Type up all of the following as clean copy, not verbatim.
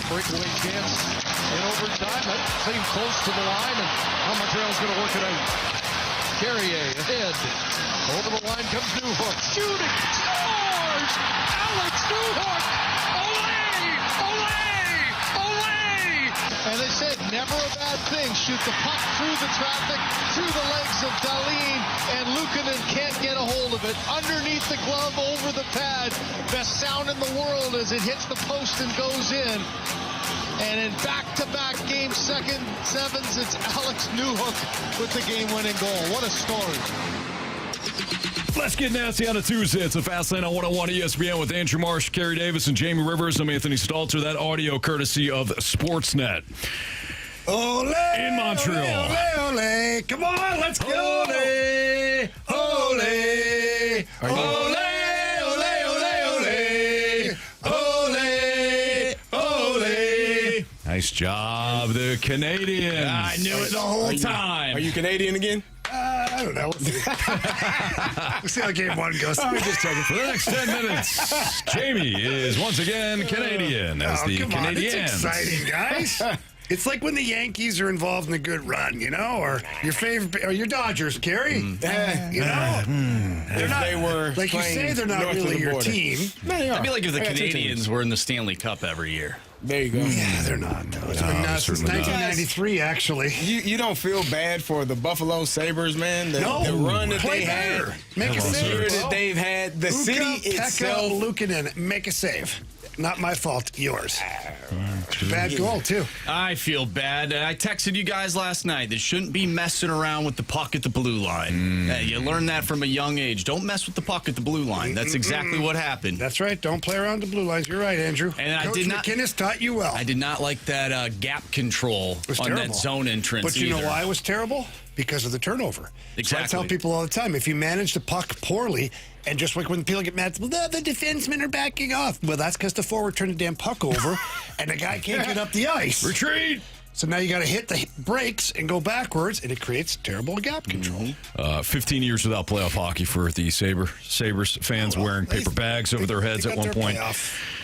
breakaway chance in overtime. That seemed close to the line, and now Montreal's going to work it out. Carey ahead. Over the line comes Newhook. Shooting. Scores! Alex Newhook! Ole! Ole! Ole! And they said never a bad thing. Shoot the puck through the traffic, through the legs of Dahlin, and Luukkonen can't get a hold of it. Underneath the glove, over the pad. Best sound in the world as it hits the post and goes in. And in back-to-back game sevens, it's Alex Newhook with the game-winning goal. What a story. Let's get nasty on a Tuesday. It's a Fast Lane on 101 ESPN with Andrew Marsh, Carey Davis, and Jamie Rivers. I'm Anthony Stalter. That audio courtesy of Sportsnet. Ole! In Montreal. Ole, ole, come on, let's go! Ole! Ole! Ole! Nice job, the Canadians. I knew it the whole time. Are you Canadian again? I don't know. We'll see how game one goes. Just checking. For the next 10 minutes, Jamie is once again Canadian as the come on, Canadians. it's exciting, guys. It's like when the Yankees are involved in a good run, you know, or your favorite, or your Dodgers, Carey. You know, they're not. They were like you say, they're not north of really the your border. team. I'd be like if the I got two Canadians teams. were in the Stanley Cup every year. There you go. Yeah, they're not. No, it's been since certainly not. 1993, actually. You don't feel bad for the Buffalo Sabres, man? The run that play they better. had. Make a The save. year that they've had. The city itself. Luukkonen, make a save. Not my fault. Yours. Bad goal, too. I feel bad. I texted you guys last night. They shouldn't be messing around with the puck at the blue line. You learn that from a young age. Don't mess with the puck at the blue line. That's exactly what happened. That's right. Don't play around the blue lines. You're right, Andrew. And Coach McInnes taught you well. I did not like that gap control was on terrible. that zone entrance But you know either. why it was terrible? Because of the turnover. So I tell Exactly. people all the time, if you manage the puck poorly, and just like when people get mad, well, the defensemen are backing off. Well, that's because the forward turned the damn puck over, and the guy can't get up the ice. Retreat! So now you got to hit the brakes and go backwards, and it creates terrible gap control. 15 years without playoff hockey for the Sabres fans wearing paper bags over their heads They at got one their point. playoff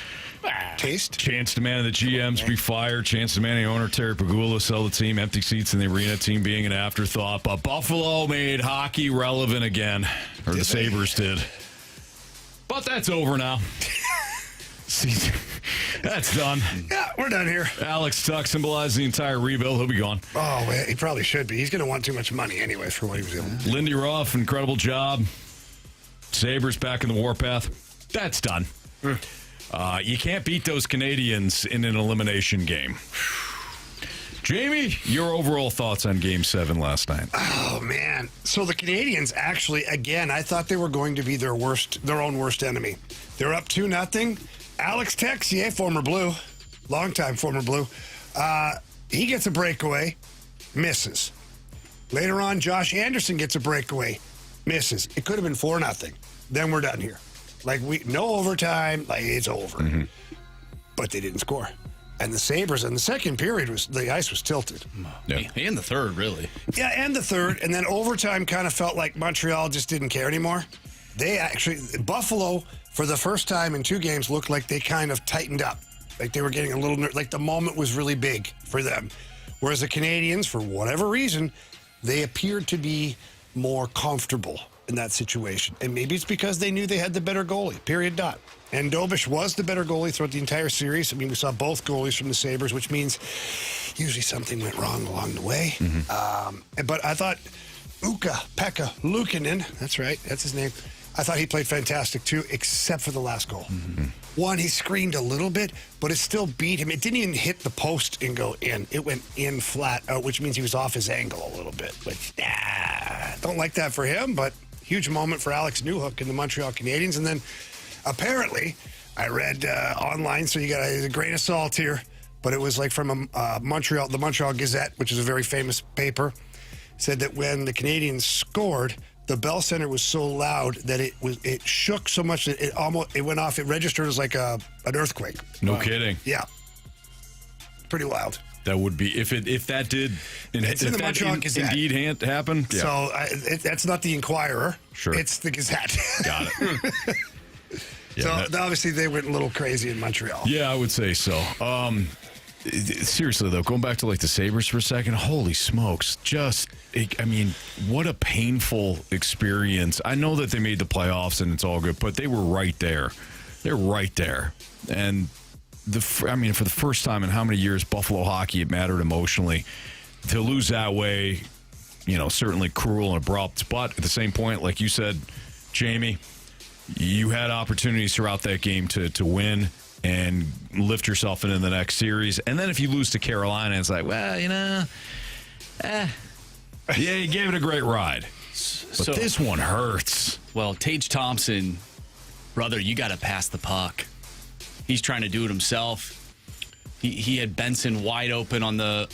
taste. Chance to man of the GMs be fired. Chance to man the owner, Terry Pagula, sell the team. Empty seats in the arena, team being an afterthought. But Buffalo made hockey relevant again. Or the Sabres did. But that's over now. See, that's done. Yeah, we're done here. Alex Tuck symbolized the entire rebuild. He'll be gone. Oh, well, he probably should be. He's going to want too much money anyways for what he was doing. Lindy Ruff, incredible job. Sabres back in the warpath. That's done. You can't beat those Canadians in an elimination game. Jamie, your overall thoughts on Game 7 last night? Oh, man. So the Canadians actually, again, I thought they were going to be their own worst enemy. They're up 2-0. Alex Texier, former Blue, longtime former Blue, he gets a breakaway, misses. Later on, Josh Anderson gets a breakaway, misses. It could have been 4-0. Then we're done here. No overtime, it's over. But they didn't score. And the Sabres in the second period, the ice was tilted. Yeah. And the third, really. Yeah, and the third. And then overtime kind of felt like Montreal just didn't care anymore. Buffalo, for the first time in 2 games, looked like they kind of tightened up. Like they were getting a little, like the moment was really big for them. Whereas the Canadians, for whatever reason, they appeared to be more comfortable in that situation. And maybe it's because they knew they had the better goalie, period, dot. And Dobish was the better goalie throughout the entire series. I mean, we saw both goalies from the Sabres, which means usually something went wrong along the way. But I thought Pekka Luukkonen, that's right, that's his name. I thought he played fantastic too, except for the last goal. One, he screened a little bit, but it still beat him. It didn't even hit the post and go in. It went in flat out, which means he was off his angle a little bit. Which, don't like that for him, but huge moment for Alex Newhook and the Montreal Canadiens. And then apparently, I read online, so you got a grain of salt here, but it was like from the Montreal Gazette, which is a very famous paper, said that when the Canadiens scored, the Bell Center was so loud that it shook so much that it went off. It registered as like an earthquake. No kidding. Yeah, pretty wild. That would be if that did. It's in the Montreal Gazette. Indeed happen. Yeah. So that's not the Inquirer. Sure. It's the Gazette. Got it. So obviously they went a little crazy in Montreal. Yeah, I would say so. seriously, though, going back to like the Sabres for a second, holy smokes. What a painful experience. I know that they made the playoffs and it's all good, but they were right there. They're right there. And for the first time in how many years Buffalo hockey, it mattered emotionally. To lose that way, certainly cruel and abrupt. But at the same point, like you said, Jamie, you had opportunities throughout that game to win and lift yourself into the next series. And then if you lose to Carolina, it's like, well, yeah, you gave it a great ride. But this one hurts. Well, Tage Thompson, brother, you got to pass the puck. He's trying to do it himself. He had Benson wide open on the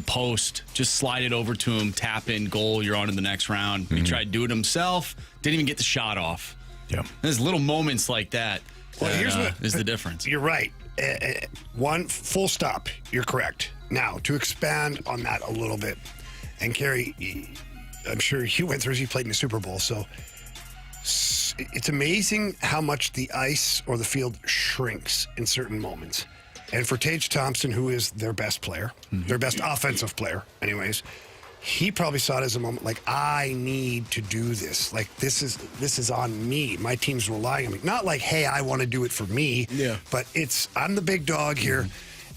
post. Just slide it over to him, tap in, goal. You're on to the next round. He tried to do it himself. Didn't even get the shot off. Yeah, there's little moments like that. Well, here's what is the difference. You're right. One full stop. You're correct. Now to expand on that a little bit, and Carey, I'm sure you went through as you played in the Super Bowl, so. It's amazing how much the ice or the field shrinks in certain moments. And for Tage Thompson, who is their best player, their best offensive player, anyways, he probably saw it as a moment like, I need to do this. Like, this is on me. My team's relying on me. Not like, hey, I want to do it for me. Yeah. But I'm the big dog here.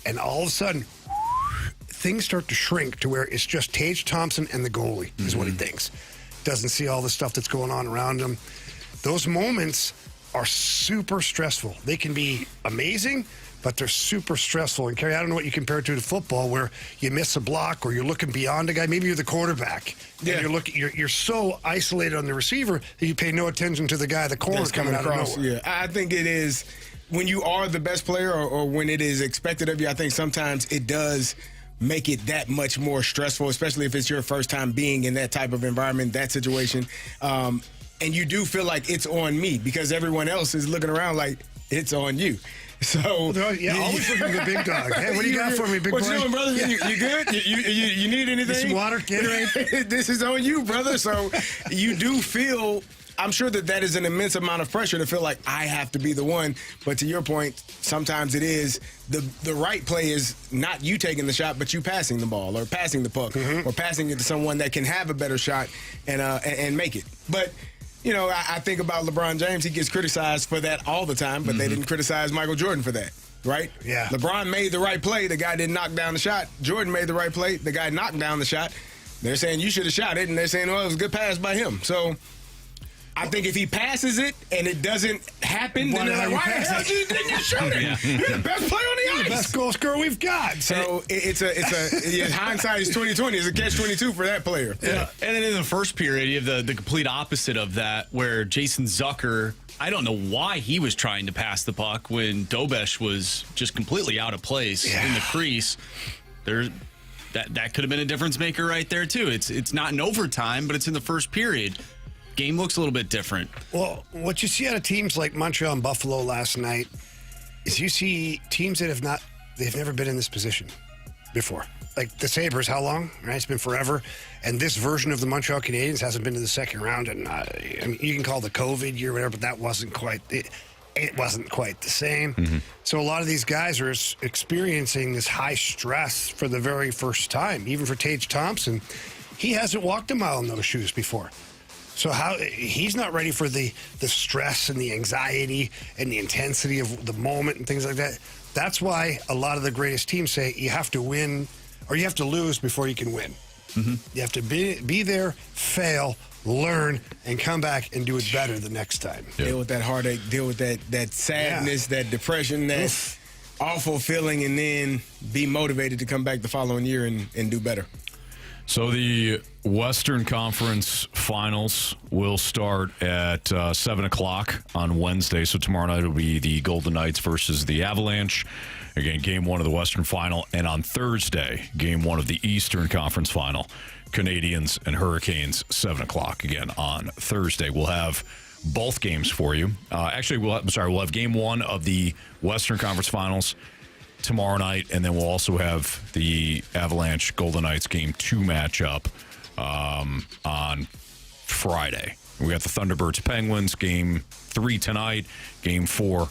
And all of a sudden, things start to shrink to where it's just Tage Thompson and the goalie is what he thinks. Doesn't see all the stuff that's going on around him. Those moments are super stressful. They can be amazing, but they're super stressful. And Carey, I don't know what you compare it to football, where you miss a block or you're looking beyond a guy. Maybe you're the quarterback. Yeah. And you're so isolated on the receiver that you pay no attention to the guy at the corner coming out across. of nowhere. Yeah, I think it is when you are the best player or when it is expected of you. I think sometimes it does make it that much more stressful, especially if it's your first time being in that type of environment, that situation. And you do feel like it's on me because everyone else is looking around like it's on you. So yeah, always looking for the big dog. Hey, what do you got for me, big boy? What you doing, brother? Yeah. You good? You need anything? Some water, Gatorade? This is on you, brother. So you do feel. I'm sure that is an immense amount of pressure to feel like I have to be the one. But to your point, sometimes it is the right play is not you taking the shot, but you passing the ball or passing the puck or passing it to someone that can have a better shot and make it. But I think about LeBron James. He gets criticized for that all the time, but they didn't criticize Michael Jordan for that, right? Yeah. LeBron made the right play. The guy didn't knock down the shot. Jordan made the right play. The guy knocked down the shot. They're saying you should have shot it, and they're saying, well, it was a good pass by him. So I think if he passes it and it doesn't happen, then they're like, why the hell didn't you shoot it? You're the best player on the ice. The best goal scorer we've got. So hindsight is 20/20. It's a catch-22 for that player. Yeah. And then in the first period, you have the complete opposite of that, where Jason Zucker, I don't know why he was trying to pass the puck when Dobesh was just completely out of place in the crease. That could have been a difference maker right there too. It's not in overtime, but it's in the first period. Game looks a little bit different. Well, what you see out of teams like Montreal and Buffalo last night is you see teams that they've never been in this position before. Like the Sabres, how long? Right, it's been forever. And this version of the Montreal Canadiens hasn't been to the second round. And you can call the COVID year, whatever, but that wasn't quite it wasn't quite the same. Mm-hmm. So a lot of these guys are experiencing this high stress for the very first time. Even for Tage Thompson, he hasn't walked a mile in those shoes before. So he's not ready for the stress and the anxiety and the intensity of the moment and things like that. That's why a lot of the greatest teams say you have to win or you have to lose before you can win. Mm-hmm. You have to be there, fail, learn, and come back and do it better the next time. Yeah. Deal with that heartache, deal with that sadness, that depression, that awful feeling, and then be motivated to come back the following year and do better. So the Western Conference Finals will start at 7 o'clock on Wednesday. So tomorrow night will be the Golden Knights versus the Avalanche. Again, game one of the Western Final. And on Thursday, game one of the Eastern Conference Final. Canadians and Hurricanes, 7 o'clock again on Thursday. We'll have both games for you. We'll have game one of the Western Conference Finals tomorrow night, and then we'll also have the Avalanche Golden Knights game 2 matchup on Friday. We got the Thunderbirds Penguins game 3 tonight, game 4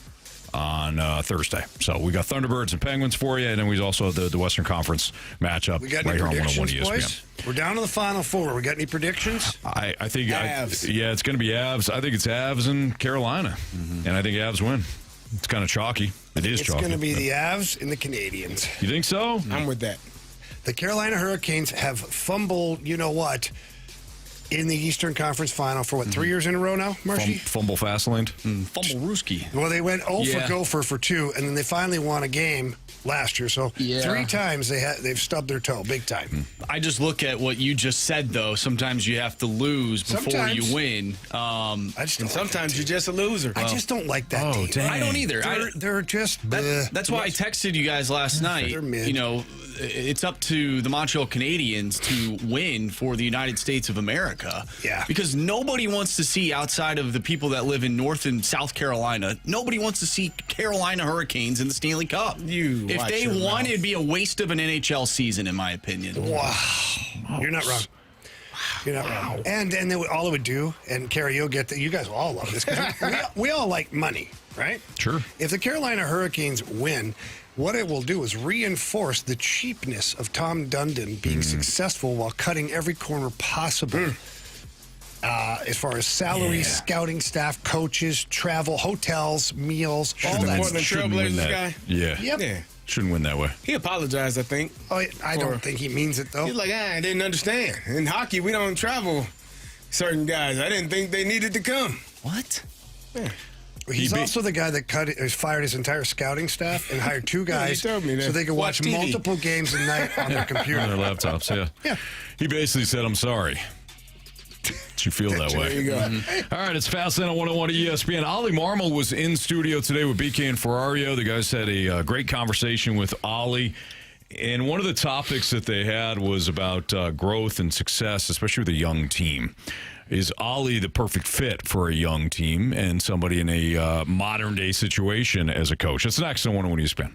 on Thursday. So we got Thunderbirds and Penguins for you, and then we also have the Western Conference matchup We got right any here on 101 predictions, ESPN. boys? We're down to the Final Four. We got any predictions? I think, Avs. it's going to be Avs. I think it's Avs and Carolina, and I think Avs win. It's kind of chalky. It is It's chalky. going to be the Avs and the Canadians. You think so? I'm with that. The Carolina Hurricanes have fumbled, you know what, in the Eastern Conference Final for, 3 years in a row now, Marshy? Fumble Fastland. Fumble Rooski. Well, they went 0 Yeah. for Gopher for 2, and then they finally won a game last year. So Yeah. 3 times they've stubbed their toe big time. I just look at what you just said, though. Sometimes you have to lose before Sometimes. you win. I just And don't sometimes like you're just a loser. I just don't like that team. dang. I don't either. They're just bleh. That's why I texted you guys last night. They're mid. You know, it's up to the Montreal Canadiens to win for the United States of America. Yeah. Because nobody wants to see, outside of the people that live in North and South Carolina, nobody wants to see Carolina Hurricanes in the Stanley Cup. You if watch they your won, mouth. it'd be a waste of an NHL season, in my opinion. Wow. You're not wrong. You're not wrong. And then all it would do, and Carey, you'll get that. You guys will all love this, 'cause we all like money, right? Sure. If the Carolina Hurricanes win, what it will do is reinforce the cheapness of Tom Dundon being successful while cutting every corner possible. As far as salary, scouting staff, coaches, travel, hotels, meals, all the that. Portland Shouldn't win Trailblazers that. guy? Yeah. Yep. Yeah. Shouldn't win that way. He apologized, I think. Oh, I don't think he means it, though. He's like, I didn't understand. In hockey, we don't travel certain guys. I didn't think they needed to come. What? He's also the guy that fired his entire scouting staff and hired 2 guys told me that. so they could watch Watch TV. multiple games a night on their computer. On their laptops, yeah. Yeah. He basically said, I'm sorry. You feel that There way. you go. All right, it's Fastlane on 101 ESPN. Oli Marmol was in studio today with BK and Ferrario. The guys had a great conversation with Oli. And one of the topics that they had was about growth and success, especially with a young team. Is Oli the perfect fit for a young team and somebody in a modern-day situation as a coach? That's next on 101 ESPN.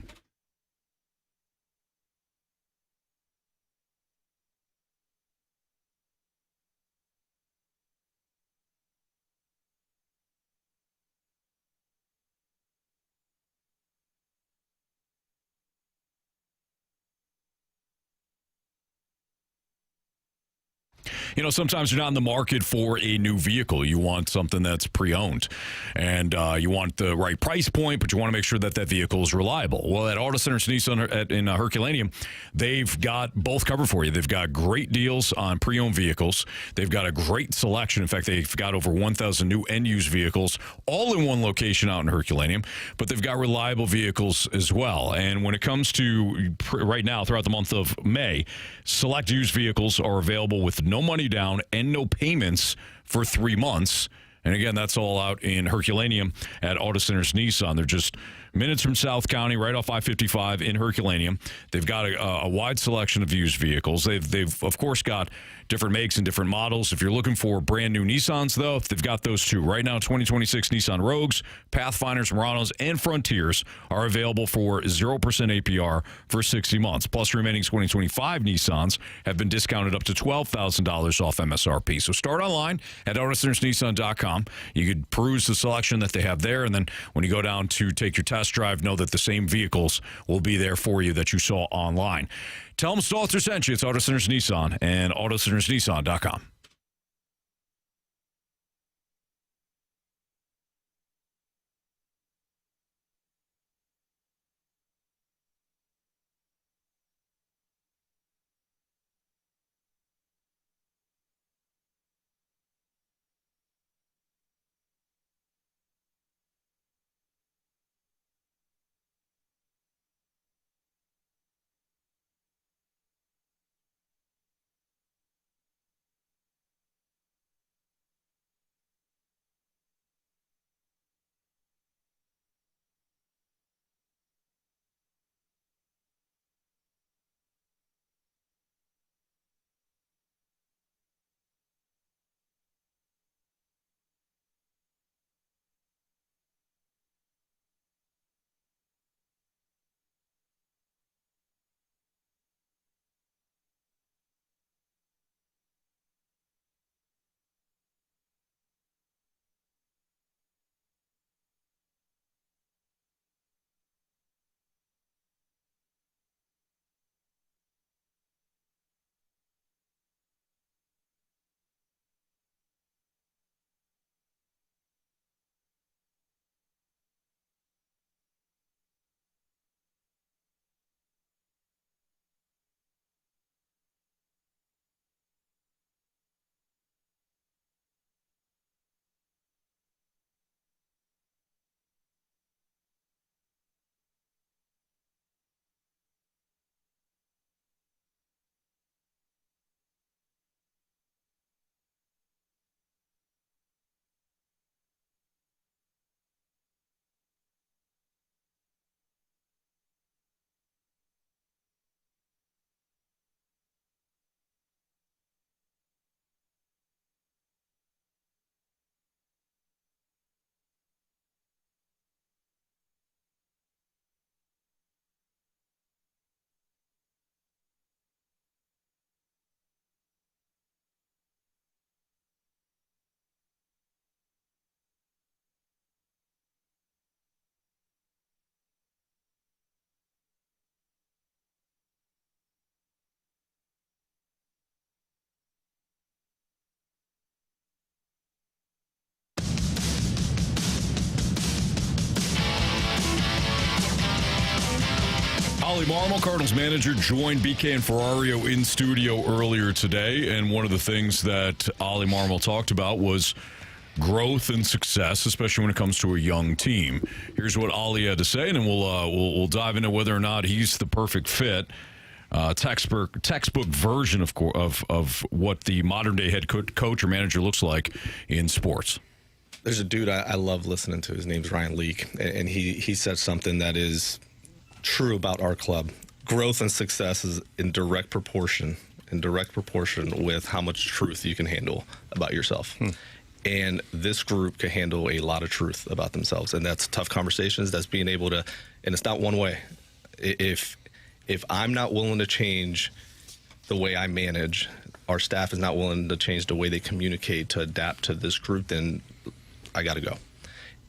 You know, sometimes you're not in the market for a new vehicle. You want something that's pre-owned. And you want the right price point, but you want to make sure that that vehicle is reliable. Well, at Auto Centers Nissan in Herculaneum, they've got both covered for you. They've got great deals on pre-owned vehicles. They've got a great selection. In fact, they've got over 1,000 new and-used vehicles, all in one location out in Herculaneum. But they've got reliable vehicles as well. And when it comes to right now, throughout the month of May, select used vehicles are available with no money down and no payments for 3 months. And again, that's all out in Herculaneum at Auto Centers Nissan. They're just minutes from South County, right off I-55 in Herculaneum. They've got a wide selection of used vehicles. They've of course got different makes and different models. If you're looking for brand new Nissans, though, they've got those too. Right now, 2026 Nissan Rogues, Pathfinders, Muranos, and Frontiers are available for 0% APR for 60 months. Plus, remaining 2025 Nissans have been discounted up to $12,000 off MSRP. So start online at AutoCentersNissan.com. You could peruse the selection that they have there, and then when you go down to take your test drive, know that the same vehicles will be there for you that you saw online. Tell them Stalter sent you. It's Auto Centers Nissan and AutoCentersNissan.com. Oli Marmol, Cardinals manager, joined BK and Ferrario in studio earlier today, and one of the things that Oli Marmol talked about was growth and success, especially when it comes to a young team. Here's what Oli had to say, and then we'll dive into whether or not he's the perfect fit. Textbook version of what the modern day head coach or manager looks like in sports. There's a dude I love listening to. His name's Ryan Leake, and he said something that is true about our club. Growth and success is in direct proportion with how much truth you can handle about yourself. And this group can handle a lot of truth about themselves, and that's tough conversations. That's being able to, and it's not one way. If I'm not willing to change the way I manage, our staff is not willing to change the way they communicate to adapt to this group, then I got to go.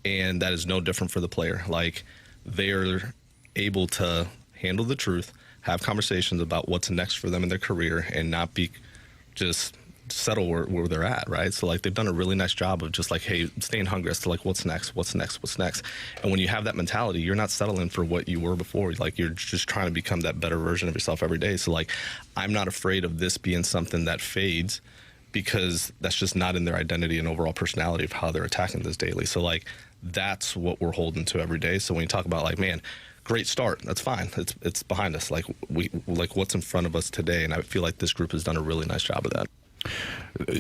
And that is no different for the player. Like, they're able to handle the truth, have conversations about what's next for them in their career, and not be just settle where they're at, right? So, like, they've done a really nice job of just like, hey, staying hungry as to like, what's next. And when you have that mentality, you're not settling for what you were before. Like, you're just trying to become that better version of yourself every day. So, like, I'm not afraid of this being something that fades, because that's just not in their identity and overall personality of how they're attacking this daily. So, like, that's what we're holding to every day. So when you talk about, like, man, great start, that's fine. It's behind us. Like, what's in front of us today, and I feel like this group has done a really nice job of that.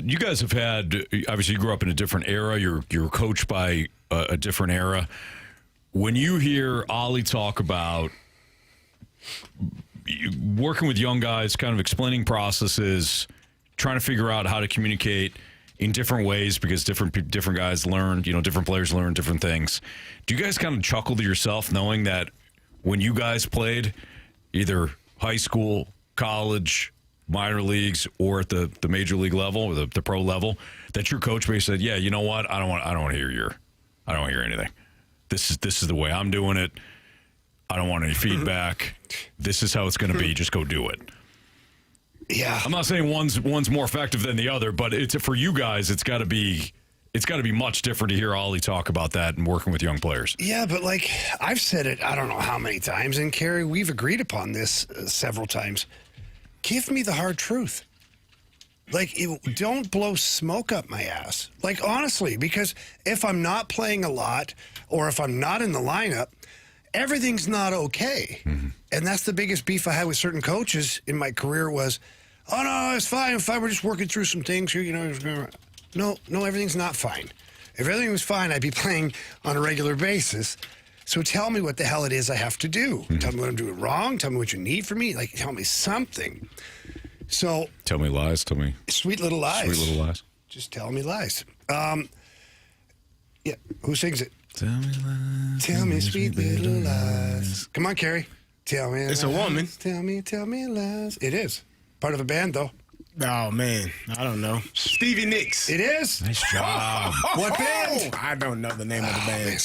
You guys have had, obviously you grew up in a different era. You're coached by a different era. When you hear Oli talk about working with young guys, kind of explaining processes, trying to figure out how to communicate in different ways, because different guys learn, different players learn different things. Do you guys kind of chuckle to yourself knowing that when you guys played either high school, college, minor leagues, or at the major league level or the pro level, that your coach basically said, yeah, you know what? I don't want to hear anything. This is the way I'm doing it. I don't want any feedback. This is how it's going to be. Just go do it. Yeah. I'm not saying one's more effective than the other, but it's for you guys, it's got to be much different to hear Oli talk about that and working with young players. Yeah, but like I've said it, I don't know how many times, and Carey, we've agreed upon this several times. Give me the hard truth. Like, don't blow smoke up my ass. Like, honestly, because if I'm not playing a lot or if I'm not in the lineup, everything's not okay. Mm-hmm. And that's the biggest beef I had with certain coaches in my career was, oh, no, it's fine. We're just working through some things here, No, everything's not fine. If everything was fine, I'd be playing on a regular basis. So tell me what the hell it is I have to do. Mm-hmm. Tell me what I'm doing wrong. Tell me what you need from me. Like, tell me something. So tell me lies. Tell me sweet little lies. Sweet little lies. Just tell me lies. Yeah. Who sings it? Tell me lies. Tell me sweet little lies. Come on, Carey. Tell me. It's lies. a woman. Tell me lies. It is part of a band, though. Oh, man. I don't know. Stevie Nicks. It is? Nice job. What band? I don't know the name of the band.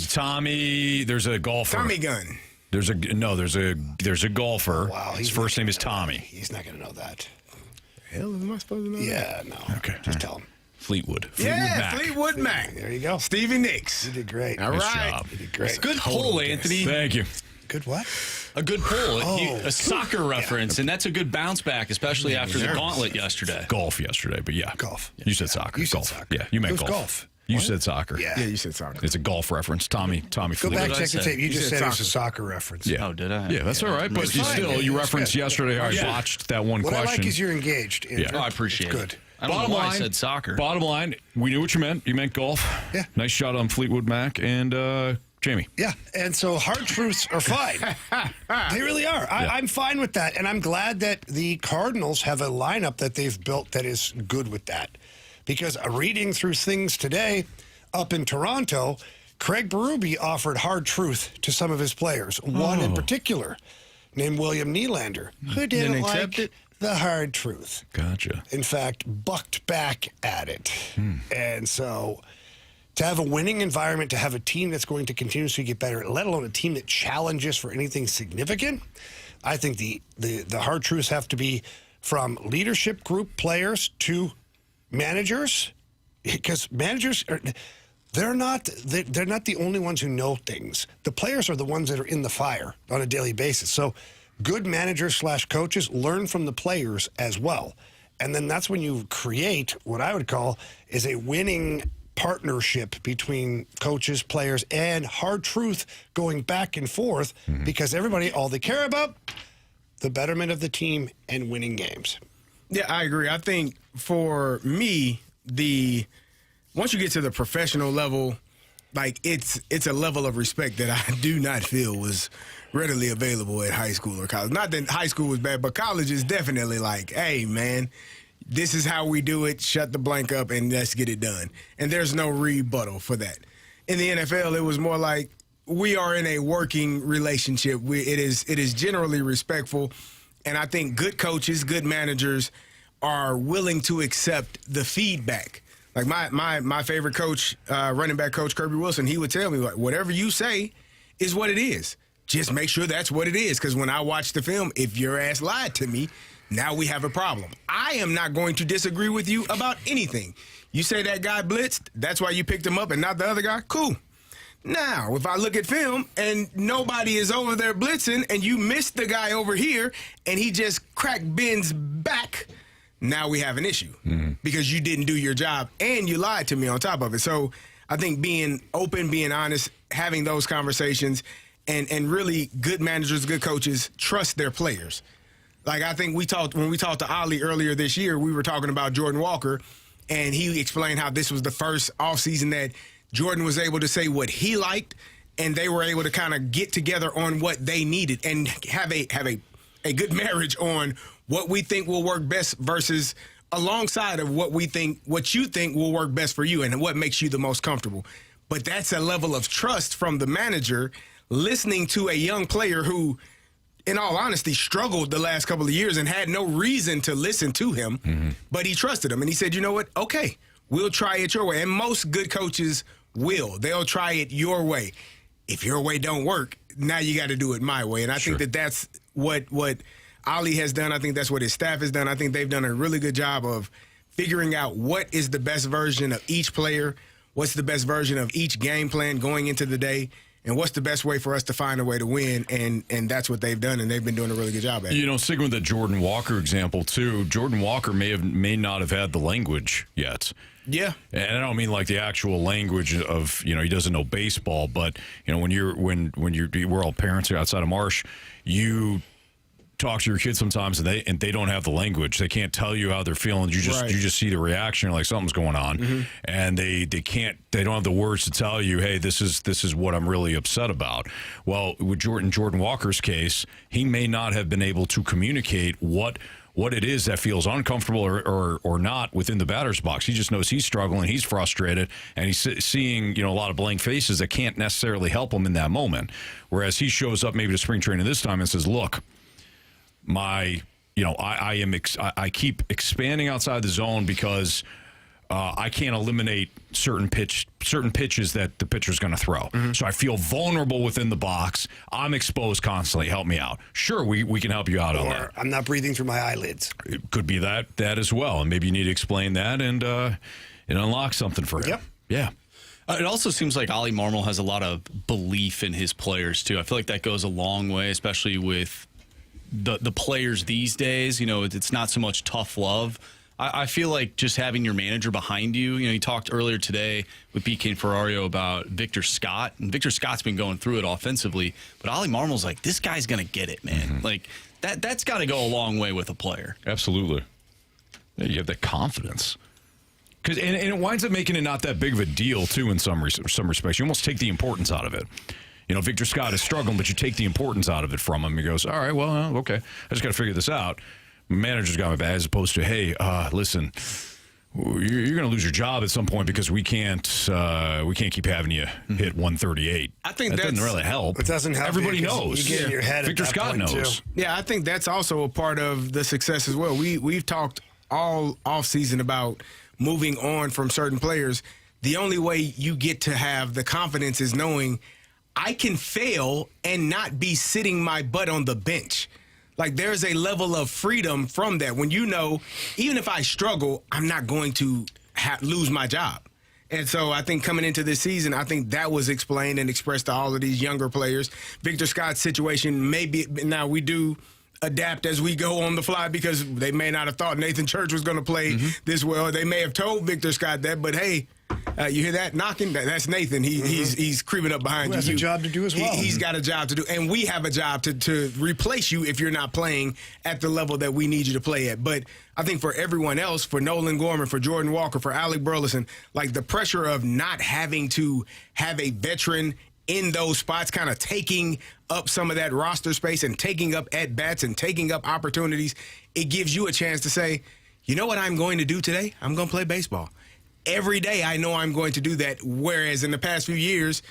Tommy, there's a golfer. Tommy Gunn. There's a golfer. Wow. His first name is Tommy. He's not going to know that. Hell, am I supposed to know that? Yeah, no. Okay. Just tell him. Fleetwood Yeah, Mac. Fleetwood Mac. There you go. Stevie Nicks. You did great. All Nice right. job. You did great. Good poll, Anthony. Thank you. Good what? A good poll. Oh. A soccer reference, and that's a good bounce back, especially after the Gauntlet yesterday. Golf yesterday, but yeah. Golf. You said soccer. You said golf. soccer. Yeah, you meant It was golf. golf. You What? said soccer. Yeah. Yeah, you said soccer. It's a golf reference. Tommy Go Fleetwood. back, What did I check the say? tape. You just said said it was a soccer. soccer reference. Yeah. Oh, did I? Yeah, that's all right. But It's you fine. still, you It's referenced good. yesterday how I Yeah. botched that one What question. I like is you're engaged, Andrew. Yeah. Oh, I appreciate It's good. it. I don't know why I said soccer. Bottom line, we knew what you meant. You meant golf. Yeah. Nice shot on Fleetwood Mac and Jamie. Yeah, and so hard truths are fine. They really are. I'm fine with that, and I'm glad that the Cardinals have a lineup that they've built that is good with that. Because reading through things today up in Toronto, Craig Berube offered hard truth to some of his players. One in particular, named William Nylander, who didn't accept like it? the hard truth. Gotcha. In fact, bucked back at it. And so to have a winning environment, to have a team that's going to continuously get better, let alone a team that challenges for anything significant, I think the hard truths have to be from leadership group players to managers, because managers they're not the only ones who know things. The players are the ones that are in the fire on a daily basis. So good managers / coaches learn from the players as well. And then that's when you create what I would call is a winning partnership between coaches, players, and hard truth going back and forth because everybody, all they care about, the betterment of the team and winning games. Yeah, I agree. I think for me, once you get to the professional level, like it's a level of respect that I do not feel was readily available at high school or college. Not that high school was bad, but college is definitely like, hey, man, this is how we do it. Shut the blank up and let's get it done. And there's no rebuttal for that. In the NFL, it was more like we are in a working relationship. It is generally respectful. And I think good coaches, good managers are willing to accept the feedback. Like my favorite coach, running back coach Kirby Wilson, he would tell me, like, whatever you say is what it is. Just make sure that's what it is. Because when I watch the film, if your ass lied to me, now we have a problem. I am not going to disagree with you about anything. You say that guy blitzed, that's why you picked him up and not the other guy? Cool. Now, if I look at film and nobody is over there blitzing and you missed the guy over here and he just cracked Ben's back, now we have an issue because you didn't do your job and you lied to me on top of it. So I think being open, being honest, having those conversations, and really good managers, good coaches trust their players. Like I think when we talked to Oli earlier this year, we were talking about Jordan Walker, and he explained how this was the first offseason that Jordan was able to say what he liked, and they were able to kind of get together on what they needed and have a good marriage on what we think will work best versus alongside of what you think will work best for you and what makes you the most comfortable. But that's a level of trust from the manager listening to a young player who, in all honesty, struggled the last couple of years and had no reason to listen to him, but he trusted him. And he said, you know what? Okay, we'll try it your way. And most good coaches will. They'll try it your way. If your way don't work, now you got to do it my way. And I think that's what Oli has done. I think that's what his staff has done. I think they've done a really good job of figuring out what is the best version of each player, what's the best version of each game plan going into the day, and what's the best way for us to find a way to win, and that's what they've done, and they've been doing a really good job at it. You know, sticking with the Jordan Walker example, too, Jordan Walker may not have had the language yet. Yeah. And I don't mean like the actual language of, he doesn't know baseball, but, when we're all parents here outside of Marsh, you talk to your kids sometimes and they don't have the language. They can't tell you how they're feeling. You just see the reaction, like something's going on, and they don't have the words to tell you, hey, this is what I'm really upset about. Well, with Jordan Walker's case, he may not have been able to communicate what it is that feels uncomfortable or not within the batter's box. He just knows he's struggling, he's frustrated, and he's seeing a lot of blank faces that can't necessarily help him in that moment. Whereas he shows up maybe to spring training this time and says, look, I keep expanding outside the zone because I can't eliminate certain pitches that the pitcher's going to throw. So I feel vulnerable within the box. I'm exposed constantly. Help me out. Sure, we can help you out on that. I'm not breathing through my eyelids. It could be that as well, and maybe you need to explain that and unlock something for him. Yep. Yeah. It also seems like Oli Marmol has a lot of belief in his players too. I feel like that goes a long way, especially with the players these days. It's not so much tough love. I feel like just having your manager behind you. You talked earlier today with BK and Ferrario about Victor Scott, and Victor Scott's been going through it offensively, but Oli Marmol's like, this guy's gonna get it, man. Like that's got to go a long way with a player. Absolutely. Yeah, you have that confidence. And it winds up making it not that big of a deal, too, in some respects. You almost take the importance out of it. Victor Scott is struggling, but you take the importance out of it from him. He goes, all right, well, okay. I just got to figure this out. Manager's got my back, as opposed to, hey, listen, you're going to lose your job at some point because we can't keep having you hit 138. I think that doesn't really help. It doesn't help. Everybody knows. You get in your head. Victor Scott knows. Too. Yeah, I think that's also a part of the success as well. We've talked all offseason about moving on from certain players. The only way you get to have the confidence is knowing I can fail and not be sitting my butt on the bench. Like, there's a level of freedom from that when even if I struggle, I'm not going to lose my job. And so I think coming into this season, I think that was explained and expressed to all of these younger players. Victor Scott's situation maybe now we do adapt as we go on the fly because they may not have thought Nathan Church was going to play this well. They may have told Victor Scott that, but hey, you hear that knocking? That's Nathan. He's creeping up behind you. He has a job to do as well. He's got a job to do, and we have a job to replace you if you're not playing at the level that we need you to play at. But I think for everyone else, for Nolan Gorman, for Jordan Walker, for Alec Burleson, like the pressure of not having to have a veteran in those spots, kind of taking up some of that roster space and taking up at-bats and taking up opportunities, it gives you a chance to say, you know what I'm going to do today? I'm going to play baseball. Every day I know I'm going to do that, whereas in the past few years,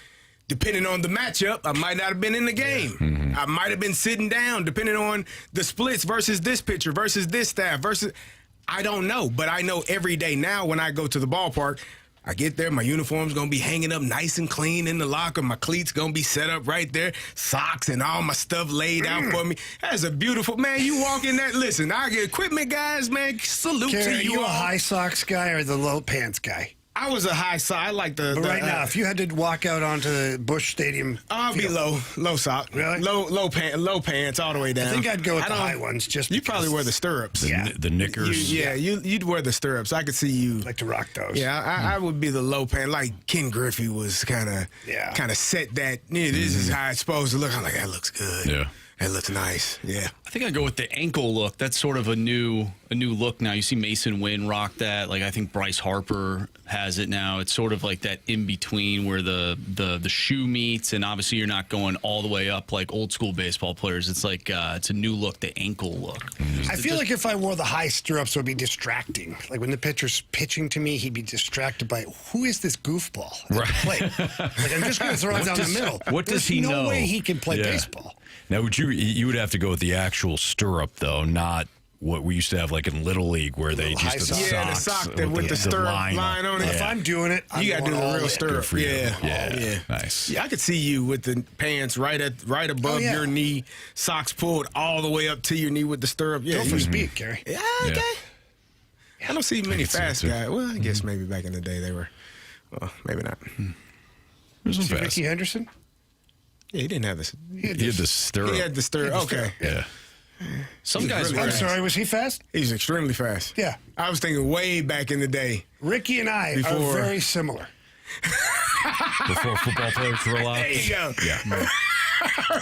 depending on the matchup, I might not have been in the game. I might have been sitting down, depending on the splits versus this pitcher versus this staff versus – I don't know. But I know every day now when I go to the ballpark – I get there, my uniform's going to be hanging up nice and clean in the locker. My cleats going to be set up right there. Socks and all my stuff laid out for me. That's a beautiful, man, you walk in that, listen, I get equipment guys, man, salute Carey, to are you you a all. high socks guy or the low pants guy? I was a high sock. I like the. But right now, if you had to walk out onto the Busch Stadium, I'll be low sock. Really? Low pants all the way down. I think I'd go with the high ones. Just you probably wear the stirrups. The knickers. You'd wear the stirrups. I could see you. like to rock those. Yeah, I would be the low pant. Like Ken Griffey was kind of set that. Yeah, this is how it's supposed to look. I'm like, that looks good. Yeah. That looks nice. Yeah. I think I go with the ankle look. That's sort of a new look now. You see Mason Wynn rock that. Like I think Bryce Harper has it now. It's sort of like that in between where the shoe meets, and obviously you're not going all the way up like old school baseball players. It's like it's a new look, the ankle look. I feel like if I wore the high stirrups, it would be distracting. Like when the pitcher's pitching to me, he'd be distracted by who is this goofball at the plate? Like I'm just going to throw it down the middle. What does There's he know? No way he can play Yeah. baseball. Now, you would have to go with the actual stirrup, though, not what we used to have like in Little League where they high just the sock. Yeah, the socks sock that with the stirrup line on it. If I'm doing it, I'm You got to do going the all real in. stirrup. for you. Yeah. Yeah. Nice. Yeah, I could see you with the pants right above yeah. your knee, socks pulled all the way up to your knee with the stirrup. Yeah, Go for speed, Carey. Yeah, okay. I don't see many can see fast it, too. guys. Well, I guess maybe back in the day they were. Well, maybe not. There's some See fast. Ricky Henderson? Yeah, he didn't have this. He had the stirrup. He had the stirrup. Okay. Yeah. Some guys really wear I'm fast. sorry, was he fast? He's extremely fast. Yeah. I was thinking way back in the day. Ricky and I Before- are very similar. Before football players were allowed. There you go. Yeah.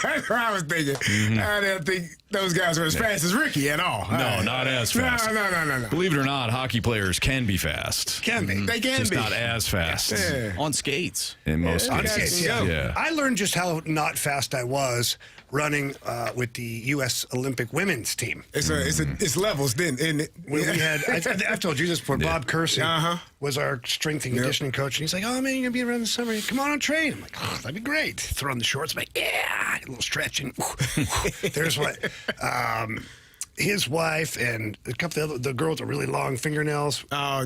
That's what I was thinking. I didn't think those guys were as fast as Ricky at all. No, not as fast. No. Believe it or not, hockey players can be fast. Can be. They can Just be. not as fast Yeah. on skates. in most Yeah, cases. yeah. Yeah. I learned just how not fast I was running with the U.S. Olympic women's team. It's levels, then, isn't it? When we had, I've told you this before. Bob Kersey Uh-huh. was our strength and conditioning coach, and he's like, "Oh man, you're gonna be around the summer. Come on train." I'm like, "Oh, that'd be great." Throw on the shorts, I'm like, "Yeah, a little stretching." There's what his wife and a couple of the girl with the really long fingernails. Oh,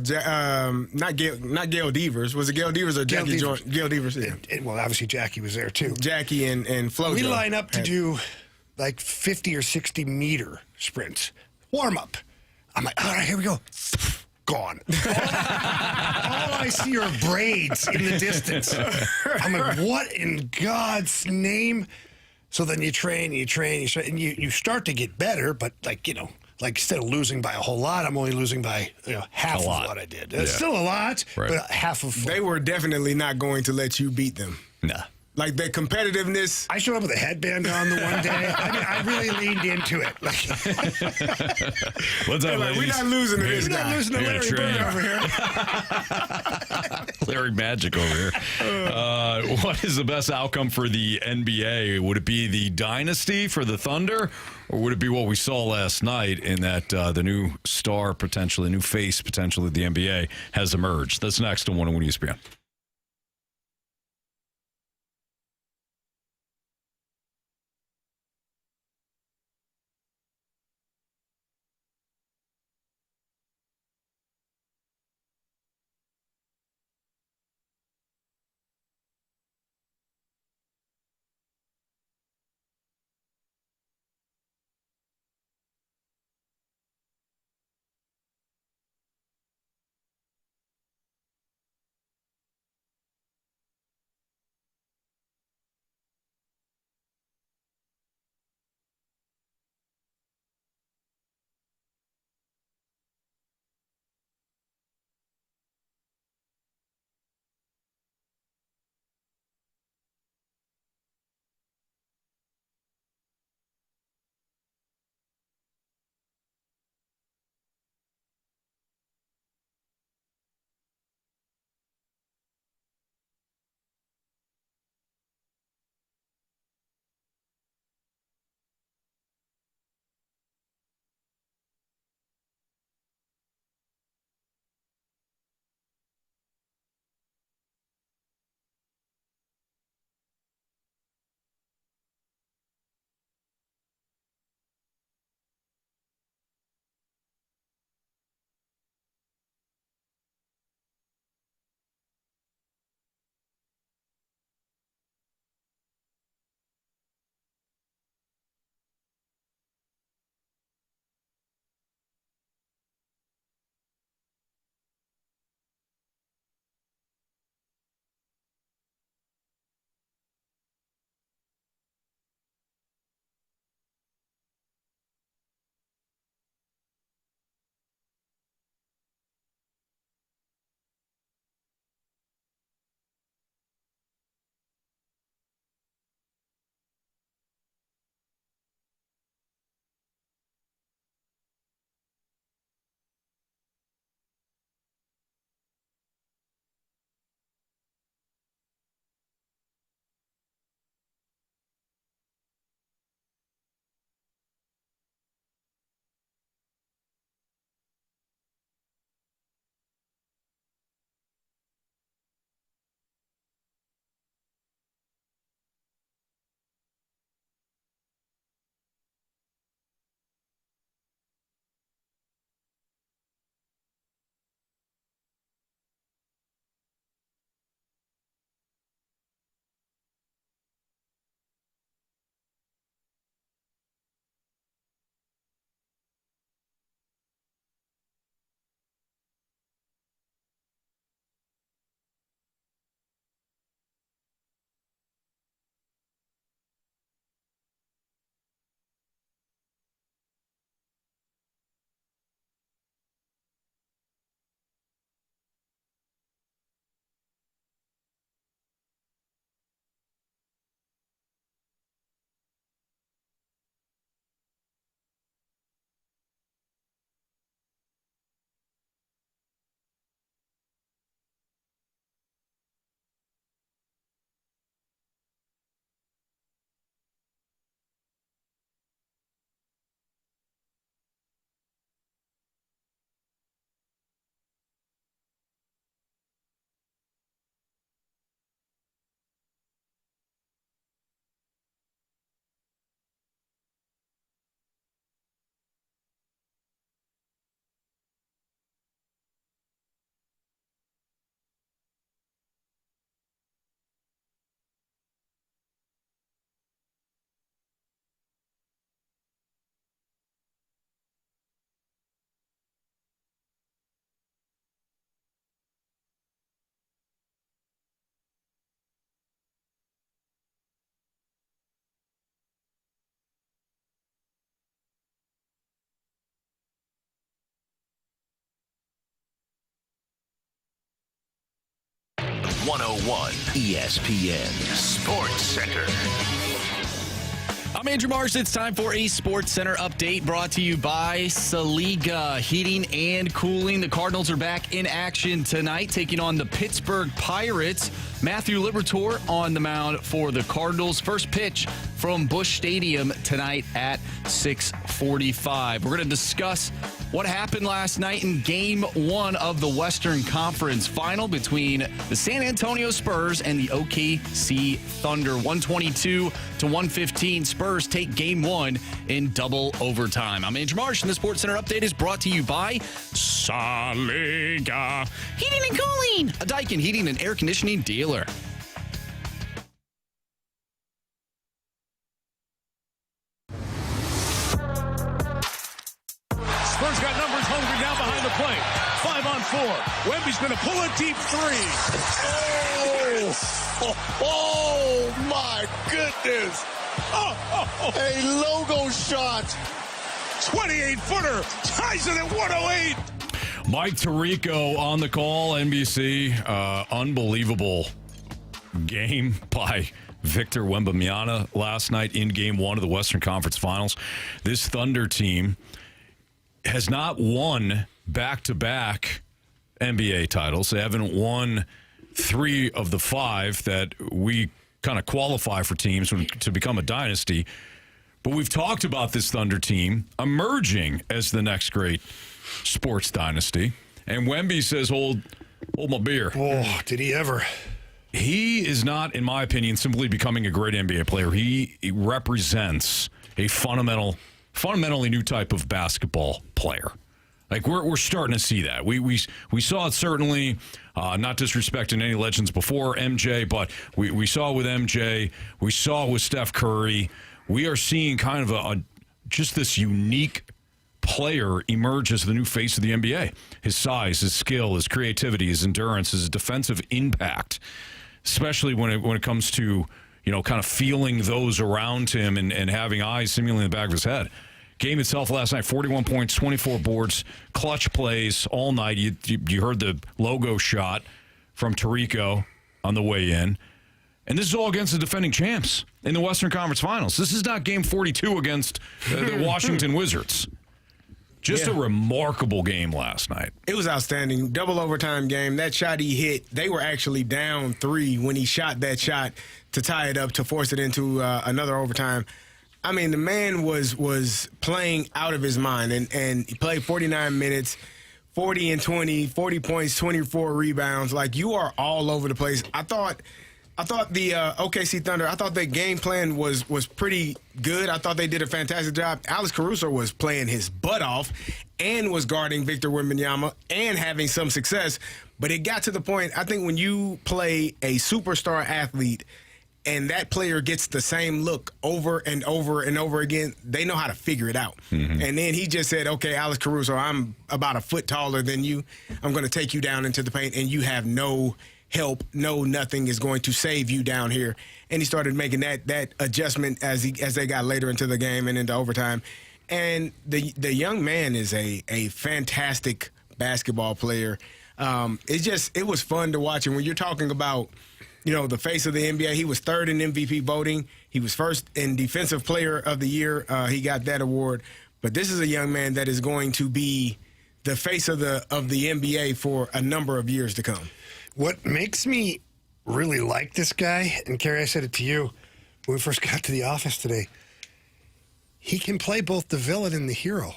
not Gail Devers. Was it Gail Devers or Gail Jackie Devers. Jordan? Gail Devers. Yeah. And, well, obviously Jackie was there too. Jackie and Flo. We line up to do like 50 or 60 meter sprints. Warm up. I'm like, all right, here we go. Gone. All I see are braids in the distance. I'm like, what in God's name? So then you train, and you start to get better, but like instead of losing by a whole lot, I'm only losing by half of what I did. It's still a lot, Right. but half of They were definitely not going to let you beat them. Nah. Like that competitiveness. I showed up with a headband on the one day. I really leaned into it. Like, What's up, Like, we're ladies? not losing to this we're not guy. losing to We're Larry gonna Bird train. over here. Larry Magic over here. What is the best outcome for the NBA? Would it be the dynasty for the Thunder, or would it be what we saw last night in that the new star potentially, new face potentially of the NBA has emerged? That's next on 101 ESPN. 101 ESPN Sports Center. I'm Andrew Marsh. It's time for a Sports Center update brought to you by Saliga Heating and Cooling. The Cardinals are back in action tonight, taking on the Pittsburgh Pirates. Matthew Liberatore on the mound for the Cardinals. First pitch from Busch Stadium tonight at 6:45. We're going to discuss what happened last night in Game 1 of the Western Conference Final between the San Antonio Spurs and the OKC Thunder. 122-115. Spurs take Game 1 in double overtime. I'm Andrew Marsh, and the Sports Center update is brought to you by Saliga Heating and Cooling, a Daikin heating and air conditioning dealer. Spurs got numbers hungry down behind the plate. 5-on-4. Wemby's going to pull a deep three. Oh my goodness. A logo shot. 28-footer. Ties it at 108. Mike Tirico on the call, NBC. Unbelievable game by Victor Wembanyama last night in Game 1 of the Western Conference Finals. This Thunder team has not won back-to-back NBA titles. They haven't won 3 of the 5 that we kind of qualify for teams to become a dynasty. But we've talked about this Thunder team emerging as the next great sports dynasty. And Wemby says, hold my beer. Oh, did he ever? He is not, in my opinion, simply becoming a great NBA player. He represents a fundamentally new type of basketball player. Like we're starting to see that. We saw it certainly, not disrespecting any legends before MJ, but we saw it with MJ. We saw it with Steph Curry. We are seeing kind of just this unique player emerge as the new face of the NBA. His size, his skill, his creativity, his endurance, his defensive impact, especially when it comes to, kind of feeling those around him and having eyes seemingly in the back of his head. Game itself last night, 41 points, 24 boards, clutch plays all night. You heard the logo shot from Tirico on the way in. And this is all against the defending champs in the Western Conference Finals. This is not Game 42 against the Washington Wizards. Just a remarkable game last night. It was outstanding. Double overtime game. That shot he hit, they were actually down 3 when he shot that shot to tie it up, to force it into another overtime. I mean, the man was playing out of his mind, and he played 49 minutes, 40 and 20, 40 points, 24 rebounds. Like, you are all over the place. I thought the OKC Thunder, I thought their game plan was pretty good. I thought they did a fantastic job. Alex Caruso was playing his butt off and was guarding Victor Wembanyama and having some success. But it got to the point, I think when you play a superstar athlete and that player gets the same look over and over and over again, they know how to figure it out. Mm-hmm. And then he just said, okay, Alex Caruso, I'm about a foot taller than you. I'm going to take you down into the paint, and you have no help, nothing is going to save you down here. And he started making that adjustment as they got later into the game and into overtime. And the young man is a fantastic basketball player. It was fun to watch. And when you're talking about, the face of the NBA, he was 3rd in MVP voting. He was 1st in Defensive Player of the Year. He got that award. But this is a young man that is going to be the face of the NBA for a number of years to come. What makes me really like this guy, and Carey, I said it to you when we first got to the office today, he can play both the villain and the hero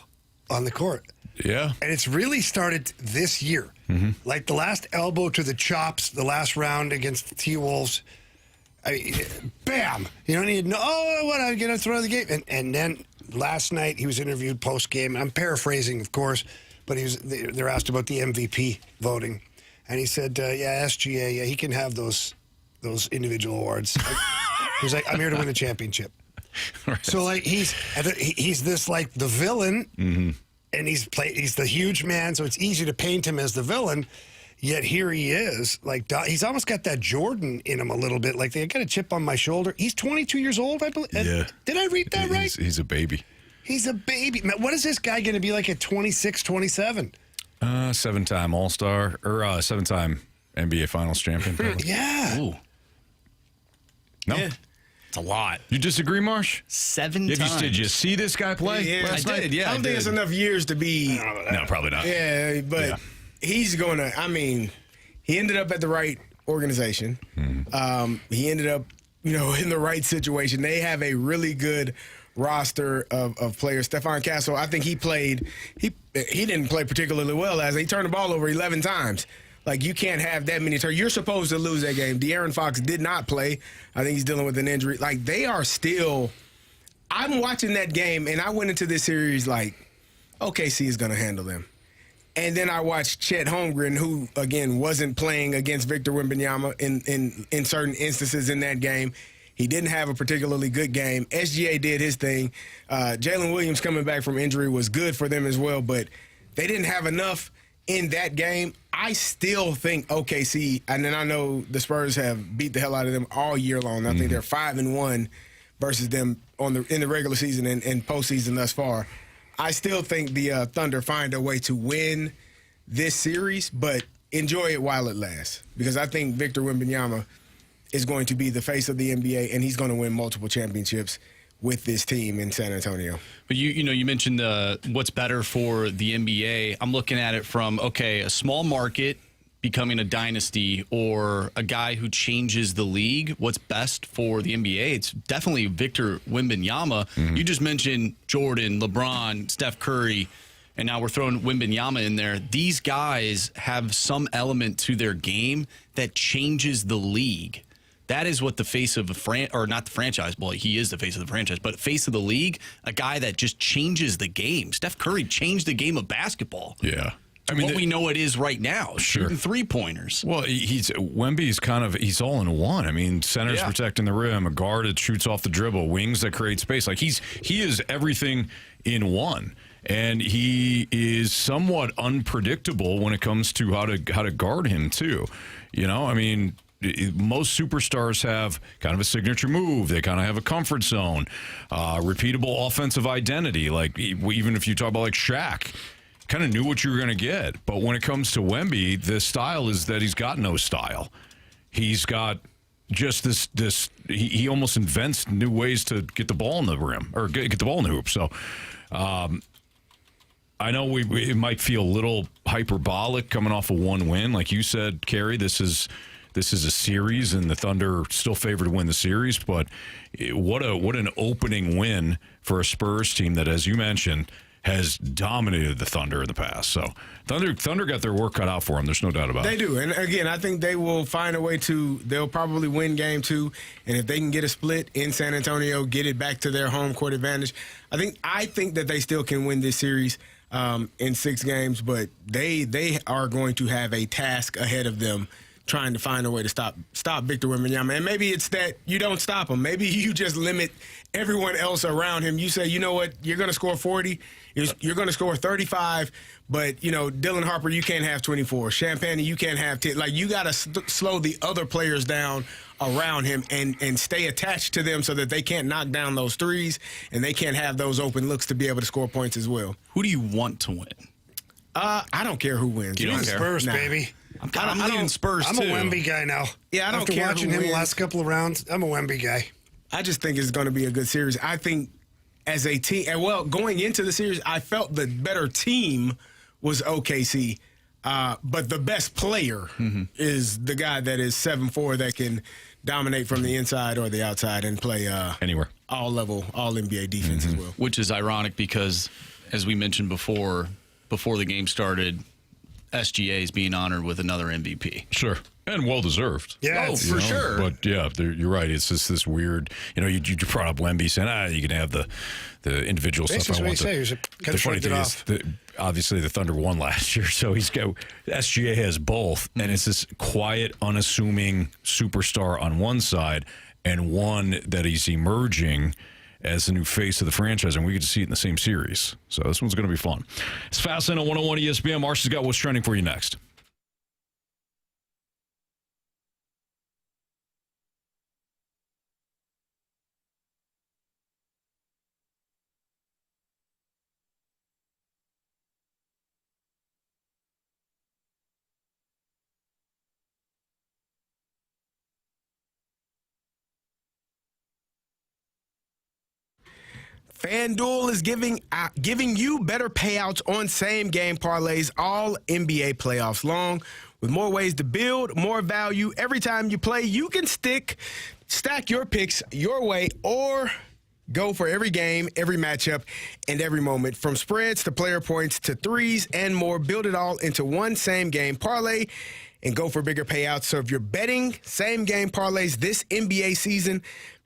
on the court. Yeah. And it's really started this year. Mm-hmm. Like the last elbow to the chops, the last round against the T-Wolves. I mean, bam! You don't need I'm going to throw the game. And then last night he was interviewed post-game. I'm paraphrasing, of course, but they're asked about the MVP voting. And he said, SGA, he can have those individual awards. He's like, I'm here to win a championship. Right. So, like, he's this, like, the villain, mm-hmm. and he's the huge man, so it's easy to paint him as the villain, yet here he is. Like, he's almost got that Jordan in him a little bit. Like, they got a chip on my shoulder. He's 22 years old, I believe. Yeah. Did I read that right? He's a baby. He's a baby. Man, what is this guy going to be like at 26, 27? 7-time All-Star, or 7-time NBA Finals champion. Probably. Yeah. Ooh. No? Yeah. It's a lot. You disagree, Marsh? 7 Did times. you see this guy play? Yeah, last I night? did, yeah. I don't think it's enough years to be. No, probably not. Yeah, but he's going to. I mean, he ended up at the right organization. He ended up, in the right situation. They have a really good roster of players. Stephon Castle, I think he played. He didn't play particularly well he turned the ball over 11 times. Like, you can't have that many turns. You're supposed to lose that game. De'Aaron Fox did not play. I think he's dealing with an injury. Like, they are still. I'm watching that game, and I went into this series like, OKC is going to handle them. And then I watched Chet Holmgren, who, again, wasn't playing against Victor Wembanyama in certain instances in that game. He didn't have a particularly good game. SGA did his thing. Jalen Williams coming back from injury was good for them as well, but they didn't have enough in that game. I still think OKC, and then I know the Spurs have beat the hell out of them all year long. I think they're 5-1 versus them in the regular season and postseason thus far. I still think the Thunder find a way to win this series, but enjoy it while it lasts. Because I think Victor Wembanyama is going to be the face of the NBA, and he's going to win multiple championships with this team in San Antonio. But you mentioned what's better for the NBA. I'm looking at it from, a small market becoming a dynasty or a guy who changes the league. What's best for the NBA? It's definitely Victor Wembanyama. You just mentioned Jordan, LeBron, Steph Curry, and now we're throwing Wembanyama in there. These guys have some element to their game that changes the league. That is what the face of not the franchise, well, he is the face of the franchise, but face of the league, a guy that just changes the game. Steph Curry changed the game of basketball. Yeah. What we know it is right now, Sure. shooting 3-pointers. Well, Wemby's he's all in one. I mean, center's protecting the rim, a guard that shoots off the dribble, wings that create space. Like he is everything in one. And he is somewhat unpredictable when it comes to how to guard him too. I mean, most superstars have kind of a signature move. They kind of have a comfort zone, repeatable offensive identity. Like even if you talk about like Shaq, kind of knew what you were going to get. But when it comes to Wemby, the style is that he's got no style. He's got just this. He almost invents new ways to get the ball in the rim or get the ball in the hoop. So. I know it might feel a little hyperbolic coming off of one win. Like you said, Carey, this is a series, and the Thunder still favored to win the series. But what an opening win for a Spurs team that, as you mentioned, has dominated the Thunder in the past. So Thunder got their work cut out for them. There's no doubt about it. They do. And again, I think they will find a way they'll probably win game 2. And if they can get a split in San Antonio, get it back to their home court advantage, I think that they still can win this series in 6 games. But they are going to have a task ahead of them trying to find a way to stop Victor Wembanyama. And maybe it's that you don't stop him. Maybe you just limit everyone else around him. You say, you know what, you're going to score 40, you're going to score 35, but, Dylan Harper, you can't have 24. Champagne, you can't have 10. Like, you got to slow the other players down around him and stay attached to them so that they can't knock down those threes and they can't have those open looks to be able to score points as well. Who do you want to win? I don't care who wins. You don't care? Spurs, Nah. baby. I'm leaning Spurs, I'm too. a Wemby guy now. Yeah, I don't After care who watching him the wins. last couple of rounds, I'm a Wemby guy. I just think it's going to be a good series. I think as a team, and going into the series, I felt the better team was OKC, but the best player is the guy that is 7'4" that can dominate from the inside or the outside and play Anywhere. all NBA defense as well. Which is ironic because, as we mentioned before the game started, SGA is being honored with another MVP. Sure. And well-deserved. Yeah, for sure. But, yeah, you're right. It's just this weird, you brought up Wemby saying, you can have the individual Basically stuff. what he said. He was kind of shrugged it off. Obviously, the Thunder won last year, so SGA has both, and it's this quiet, unassuming superstar on one side and one that he's emerging as the new face of the franchise, and we get to see it in the same series. So this one's going to be fun. It's Fastlane on 101 ESPN. Marshall's got what's trending for you next. FanDuel is giving you better payouts on same-game parlays all NBA playoffs long. With more ways to build, more value every time you play, you can stack your picks your way or go for every game, every matchup, and every moment. From spreads to player points to threes and more, build it all into one same-game parlay and go for bigger payouts. So if you're betting same-game parlays this NBA season,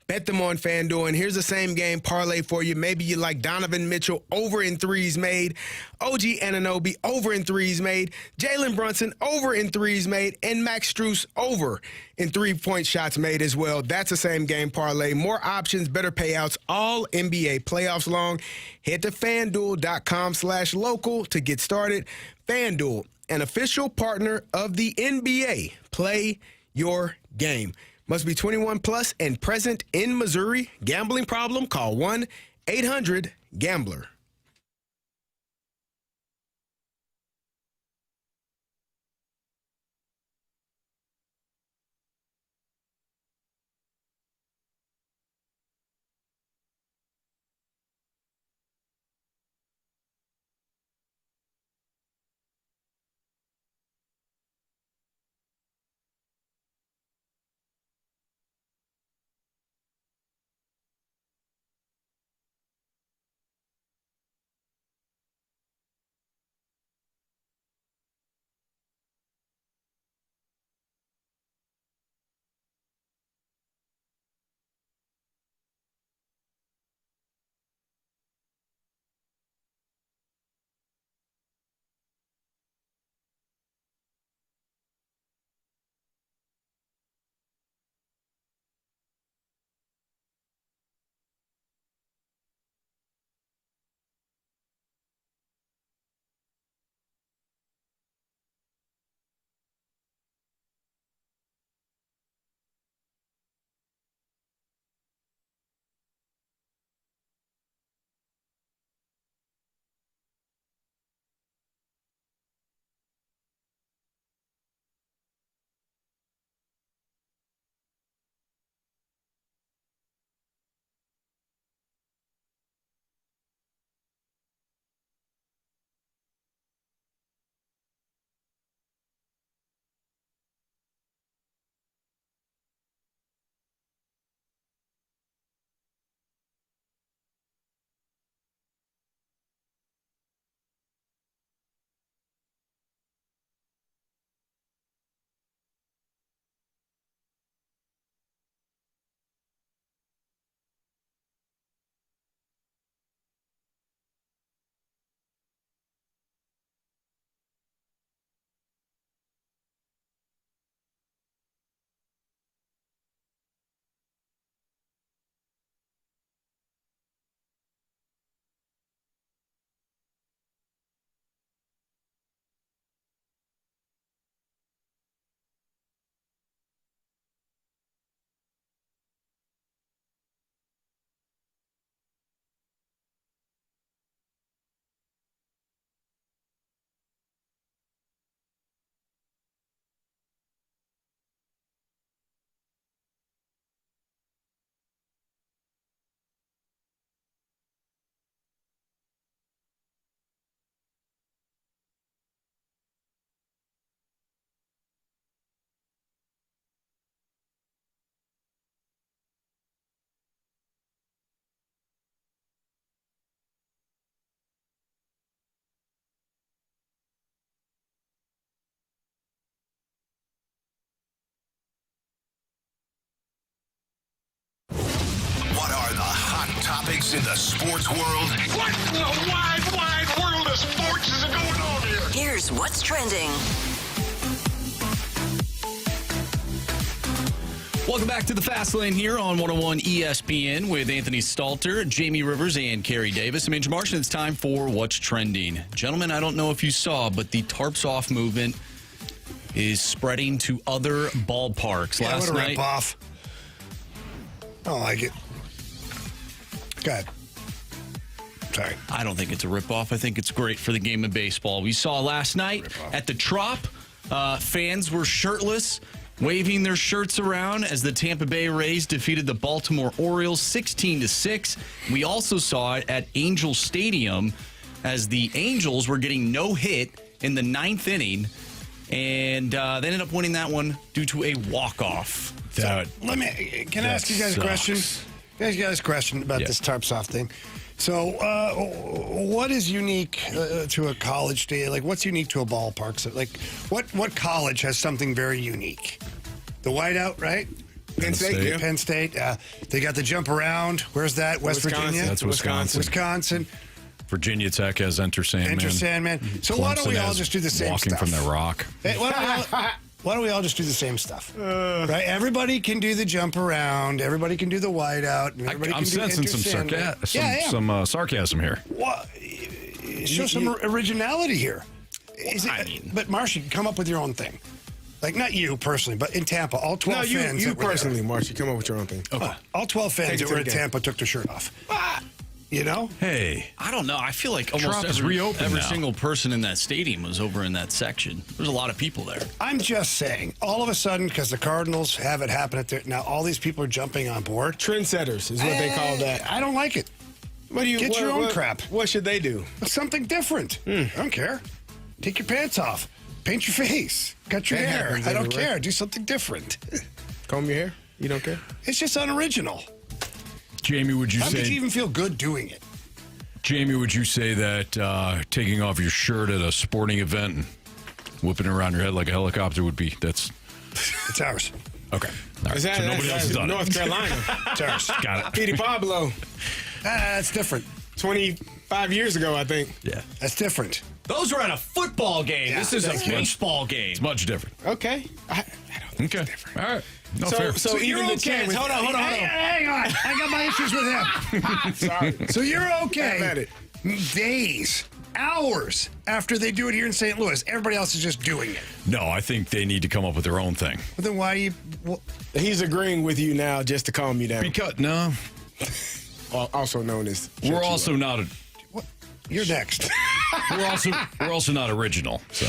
bet them on FanDuel. And here's a same-game parlay for you. Maybe you like Donovan Mitchell over in threes made, OG Anunoby over in threes made, Jalen Brunson over in threes made, and Max Strus over in three-point shots made as well. That's a same-game parlay. More options, better payouts, all NBA playoffs long. Head to FanDuel.com/local to get started. FanDuel, an official partner of the NBA. Play your game. Must be 21 plus and present in Missouri. Gambling problem? Call 1-800-GAMBLER. What are the hot topics in the sports world? What in the wide, wide world of sports is going on here? Here's what's trending. Welcome back to the Fast Lane here on 101 ESPN with Anthony Stalter, Jamie Rivers, and Carey Davis. I'm Andrew Martian. It's time for What's Trending. Gentlemen, I don't know if you saw, but the Tarps Off movement is spreading to other ballparks. Yeah, Last what a night, rip-off. I don't like it. Go ahead. Sorry. I don't think it's a ripoff. I think it's great for the game of baseball. We saw last night at the Trop, fans were shirtless waving their shirts around as the Tampa Bay Rays defeated the Baltimore Orioles 16-6. We also saw it at Angel Stadium as the Angels were getting no hit in the 9th inning, and they ended up winning that one due to a walk-off. Can I ask you guys a question? Can I ask you guys a question about this tarp soft thing? So, what is unique to a college day? Like, what's unique to a ballpark? So, like, what college has something very unique? The whiteout, right? Penn State. Yeah. Penn State. They got the jump around. Where's that? West Wisconsin. Virginia? That's Wisconsin. Wisconsin. Virginia Tech has Enter Sandman. Enter Sandman. So why don't we all just do the same walking stuff? Walking from the rock. Hey, why don't we all just do the same stuff? Right? Everybody can do the jump around. Everybody can do the whiteout. And everybody I'm can do sensing some sarcasm here. Well, show some originality here. But Marshy, come up with your own thing. Like, not you personally, but in Tampa, all 12 fans. You personally, Marshy, come up with your own thing. Okay. All 12 fans that were in Tampa took their shirt off. You know? Hey. I don't know. I feel like almost Trop is reopened every now. single person in that stadium was over in that section. There's a lot of people there. I'm just saying, all of a sudden, because the Cardinals have it happen at their, now all these people are jumping on board. Trendsetters is what they call that. I don't like it. Get your own crap. What should they do? Something different. I don't care. Take your pants off. Paint your face. Cut your That hair. happens I don't everywhere. care. Do something different. Comb your hair? You don't care? It's just unoriginal. Jamie, would you How could say? you even feel good doing it? Jamie, would you say that taking off your shirt at a sporting event and whipping it around your head like a helicopter would be? That's It's ours. okay. All right. Is that, So nobody else has done North it. Carolina? It's ours. Got it. Petey Pablo, That's different. 25 years ago, I think. Yeah, That's different. Those are at a football game. Yeah, This is that's a baseball game. it's much different. Okay. I don't think Okay. it's different. All right. No, So- fair. so you're even the okay chance. with- Hold on. Hang on. I got my issues with him. Sorry. So you're okay. Have at it. Days, hours after they do it here in St. Louis, everybody else is just doing it. No, I think they need to come up with their own thing. But then why do you? Well, He's agreeing with you now just to calm you down. Because no, Also known as. we're also not. you're next. We're also not original. So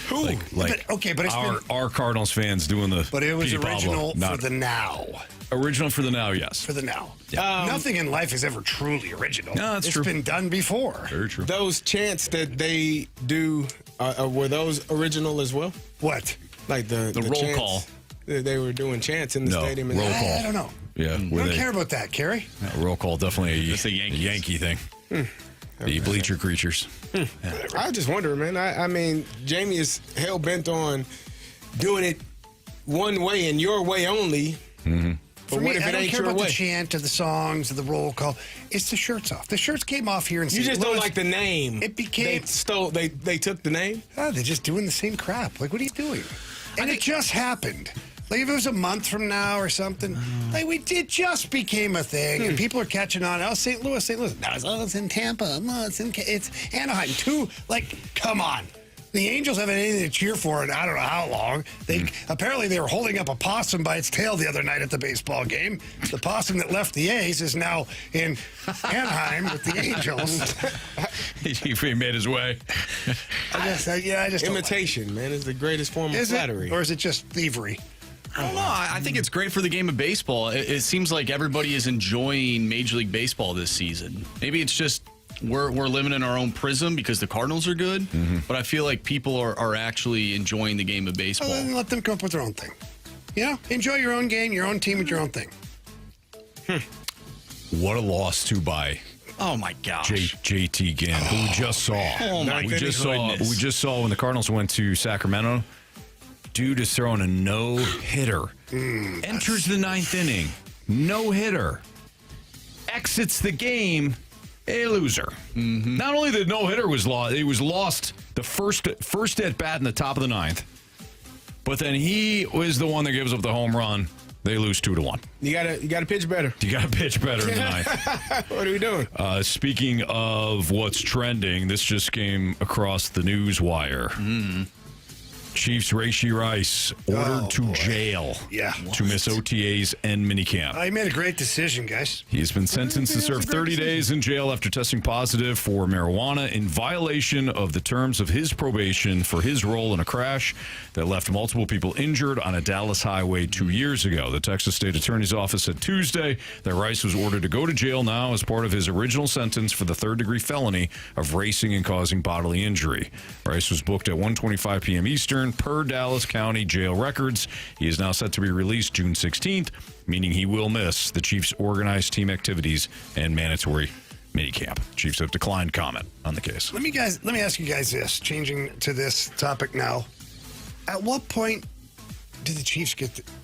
Who? like but it's our Cardinals fans doing the. But it was Petey Pablo, original for not the now. original for the now. Yes. For the now. Nothing in life is ever truly original. No, that's it's true. been done before. Very true. Those chants that they do, were those original as well? What? Like the roll chants, call. They were doing chants in the No, stadium. roll call. I don't know. Yeah, I don't care about that, Carey. roll call definitely That's the a Yankees. Yankee thing. The bleacher creatures. I was just wondering, man. I mean, Jamie is hell bent on doing it one way and your way only. Mm-hmm. But For me, what if I it don't ain't care your about way? the chant or the songs or the roll call. It's the shirts off. The shirts came off here in You St. just Louis. don't like the name. It became- They stole. They took the name. Oh, they're just doing the same crap. Like, what are you doing? And it just happened. Like, if it was a month from now or something, like, it just became a thing, and people are catching on. Oh, St. Louis. No, it's in Tampa. No, it's Anaheim. Like, come on. The Angels haven't anything to cheer for in I don't know how long. Apparently they were holding up a possum by its tail the other night at the baseball game. The possum that left the A's is now in Anaheim with the Angels. He made his way. I just don't Imitation, man, is the greatest form like of it. Is flattery. it, or is it just thievery? I don't know. I think it's great for the game of baseball. It seems like everybody is enjoying Major League Baseball this season. Maybe it's just we're living in our own prism because the Cardinals are good, but I feel like people are actually enjoying the game of baseball. Well, then let them come up with their own thing. You know, enjoy your own game, your own team, with your own thing. What a loss to by Oh my gosh! JT Ginn, who we just saw. Oh, my we just goodness. We just saw when the Cardinals went to Sacramento. Dude is throwing a no-hitter. Enters the ninth inning. No-hitter. Exits the game. A loser. Not only the no-hitter was lost, he was lost the first at bat in the top of the ninth. But then he was the one that gives up the home run. They lose 2-1. You gotta pitch better. You got to pitch better in the ninth. What are we doing? Speaking of what's trending, this just came across the news wire. Chiefs Rashee Rice ordered to jail to miss OTAs and minicamp. He made a great decision, guys. He has been sentenced to serve 30 days in jail after testing positive for marijuana in violation of the terms of his probation for his role in a crash that left multiple people injured on a Dallas highway 2 years ago. The Texas State Attorney's Office said Tuesday that Rice was ordered to go to jail now as part of his original sentence for the third-degree felony of racing and causing bodily injury. Rice was booked at 1:25 p.m. Eastern per Dallas County jail records. He is now set to be released June 16th, meaning he will miss the Chiefs' organized team activities and mandatory minicamp. Chiefs have declined comment on the case. Let me ask you guys this, changing to this topic now. At what point did the Chiefs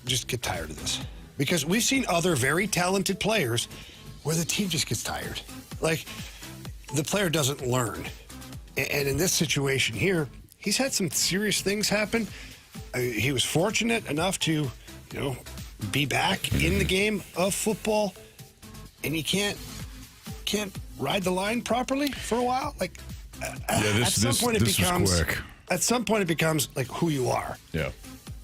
just get tired of this? Because we've seen other very talented players where the team just gets tired. Like, the player doesn't learn. And in this situation here, he's had some serious things happen. He was fortunate enough to, be back in the game of football, and you can't ride the line properly for a while. Like, at some point it becomes like who you are. Yeah.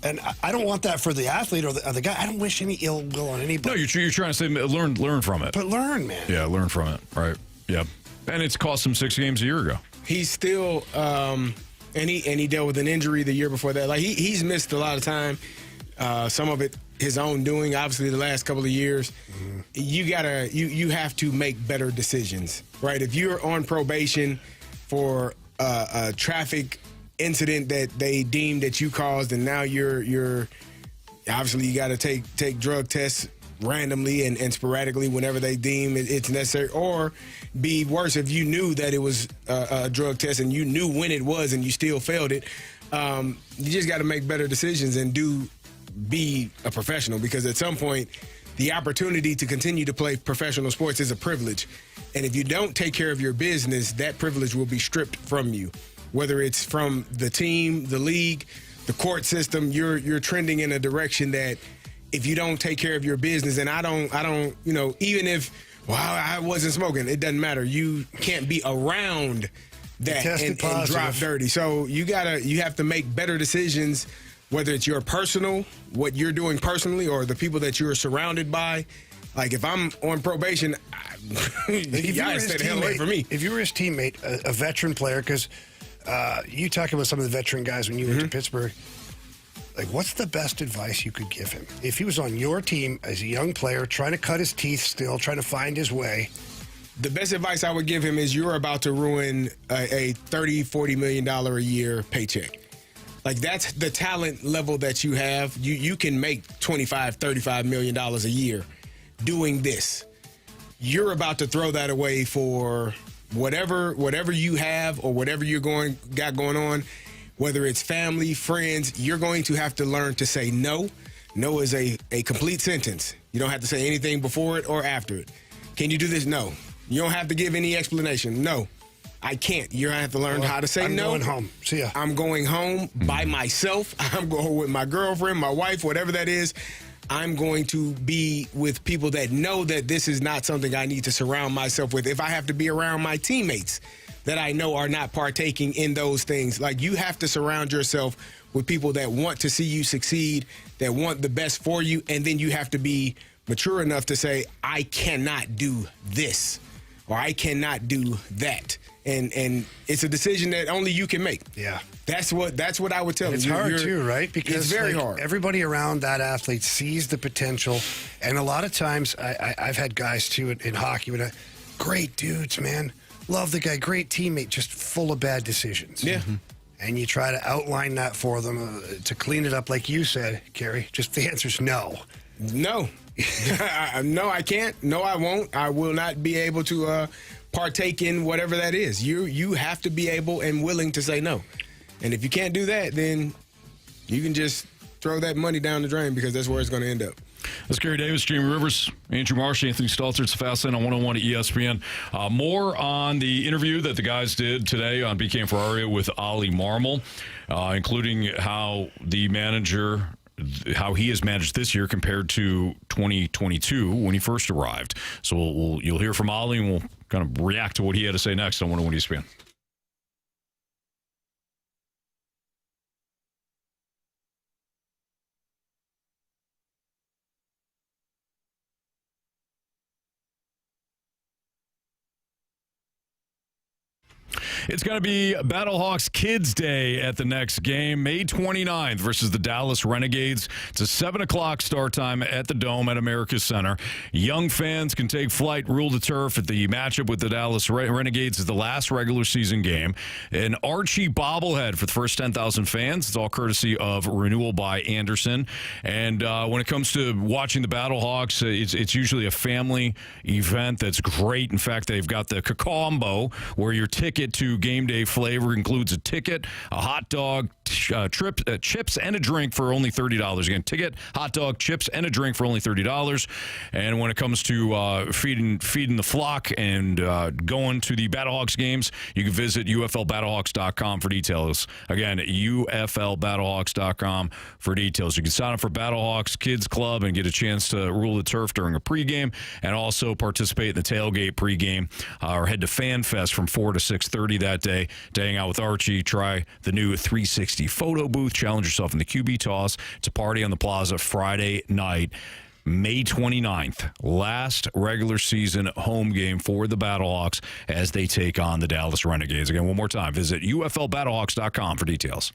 And I don't want that for the athlete or the guy. I don't wish any ill will on anybody. No, you're trying to say learn from it. But learn, man. Yeah, learn from it. Right. Yeah. And it's cost him 6 games a year ago. He's still, and he dealt with an injury the year before that. Like he's missed a lot of time. Some of it his own doing. Obviously, the last couple of years, you have to make better decisions, right? If you're on probation for a traffic incident that they deemed that you caused, and now you're obviously you got to take drug tests randomly and sporadically whenever they deem it's necessary, or be worse if you knew that it was a drug test and you knew when it was and you still failed it. You just got to make better decisions and be a professional, because at some point the opportunity to continue to play professional sports is a privilege, and if you don't take care of your business, that privilege will be stripped from you, whether it's from the team, the league, the court system. You're trending in a direction that if you don't take care of your business, and I don't, even if, I wasn't smoking, it doesn't matter. You can't be around that and drop dirty. So you have to make better decisions, whether it's your personal, what you're doing personally, or the people that you're surrounded by. Like if I'm on probation, you gotta stay the hell away from me. If you were his teammate, a veteran player, because you talk about some of the veteran guys when you went to Pittsburgh. Like, what's the best advice you could give him? If he was on your team as a young player, trying to cut his teeth still, trying to find his way. The best advice I would give him is you're about to ruin a $30, $40 million a year paycheck. Like, that's the talent level that you have. You can make $25, $35 million a year doing this. You're about to throw that away for whatever you have or whatever got going on. Whether it's family, friends, you're going to have to learn to say no. No is a complete sentence. You don't have to say anything before it or after it. Can you do this? No. You don't have to give any explanation. No, I can't. You're going to have to learn how to say no. I'm going home. See ya. I'm going home by myself. I'm going with my girlfriend, my wife, whatever that is. I'm going to be with people that know that this is not something I need to surround myself with. If I have to be around my teammates that I know are not partaking in those things. Like, you have to surround yourself with people that want to see you succeed, that want the best for you, and then you have to be mature enough to say, I cannot do this, or I cannot do that. And it's a decision that only you can make. Yeah. That's what I would tell It's you. hard too, right? Because it's very hard. Everybody around that athlete sees the potential, and a lot of times I've had guys too in hockey with great dudes, man. Love the guy, great teammate, just full of bad decisions. Yeah. And you try to outline that for them to clean it up, like you said, Carey. Just the answer's no. No. No, I can't. No, I won't. I will not be able to partake in whatever that is. You have to be able and willing to say no. And if you can't do that, then you can just throw that money down the drain, because that's where it's going to end up. That's Gary Davis, Jamie Rivers, Andrew Marsh, Anthony Stalter. It's Fast Lane on 101 at ESPN. More on the interview that the guys did today on BK and Ferrari with Oli Marmol, including how he has managed this year compared to 2022 when he first arrived. So you'll hear from Oli, and we'll kind of react to what he had to say next on 101 ESPN. It's going to be Battlehawks Kids Day at the next game, May 29th versus the Dallas Renegades. It's a 7 o'clock start time at the Dome at America's Center. Young fans can take flight, rule the turf at the matchup with the Dallas Renegades is the last regular season game. An Archie bobblehead for the first 10,000 fans. It's all courtesy of Renewal by Anderson. And when it comes to watching the Battlehawks, it's usually a family event that's great. In fact, they've got the Cacombo, where your ticket to game day flavor includes a ticket, a hot dog, chips, and a drink for only $30. Again, ticket, hot dog, chips, and a drink for only $30. And when it comes to feeding the flock and going to the Battlehawks games, you can visit UFLBattlehawks.com for details. Again, UFLBattlehawks.com for details. You can sign up for Battlehawks Kids Club and get a chance to rule the turf during a pregame, and also participate in the tailgate pregame, or head to FanFest from 4 to 6:30 that day to hang out with Archie, try the new 360 photo booth, challenge yourself in the QB toss. It's a party on the plaza Friday night, May 29th. Last regular season home game for the Battlehawks as they take on the Dallas Renegades. Again, one more time, visit UFLBattlehawks.com for details.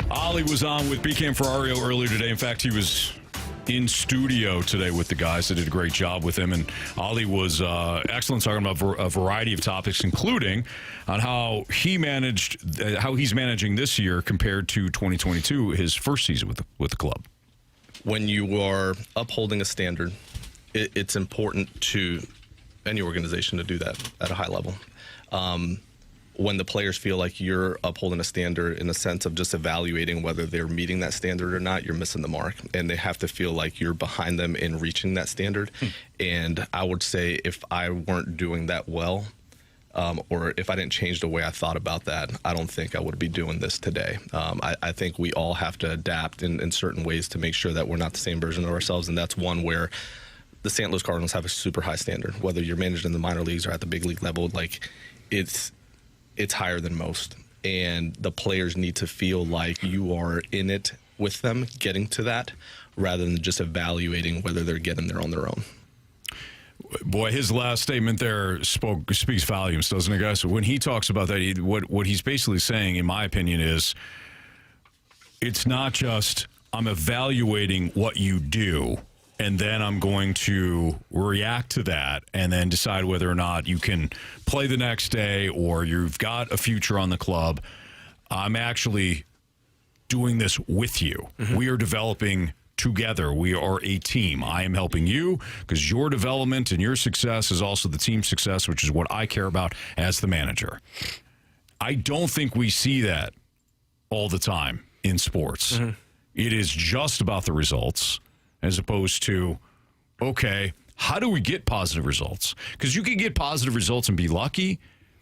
Oli was on with BK and Ferrario earlier today. In fact, he was in studio today with the guys. They did a great job with him. And Oli was excellent, talking about a variety of topics, including on how he's managing this year compared to 2022, his first season with the club. When you are upholding a standard, it's important to any organization to do that at a high level. When the players feel like you're upholding a standard in the sense of just evaluating whether they're meeting that standard or not, you're missing the mark. And they have to feel like you're behind them in reaching that standard. And I would say if I weren't doing that well, or if I didn't change the way I thought about that, I don't think I would be doing this today. I think we all have to adapt in certain ways to make sure that we're not the same version of ourselves, and that's one where the St. Louis Cardinals have a super high standard. Whether you're managed in the minor leagues or at the big league level, like it's higher than most. And the players need to feel like you are in it with them, getting to that, rather than just evaluating whether they're getting there on their own. Boy, his last statement there speaks volumes, doesn't it, guys? So when he talks about that, what he's basically saying, in my opinion, is it's not just I'm evaluating what you do, and then I'm going to react to that and then decide whether or not you can play the next day or you've got a future on the club. I'm actually doing this with you. Mm-hmm. We are developing together. We are a team. I am helping you because your development and your success is also the team's success, which is what I care about as the manager. I don't think we see that all the time in sports. Mm-hmm. It is just about the results as opposed to, okay, how do we get positive results? Because you can get positive results and be lucky,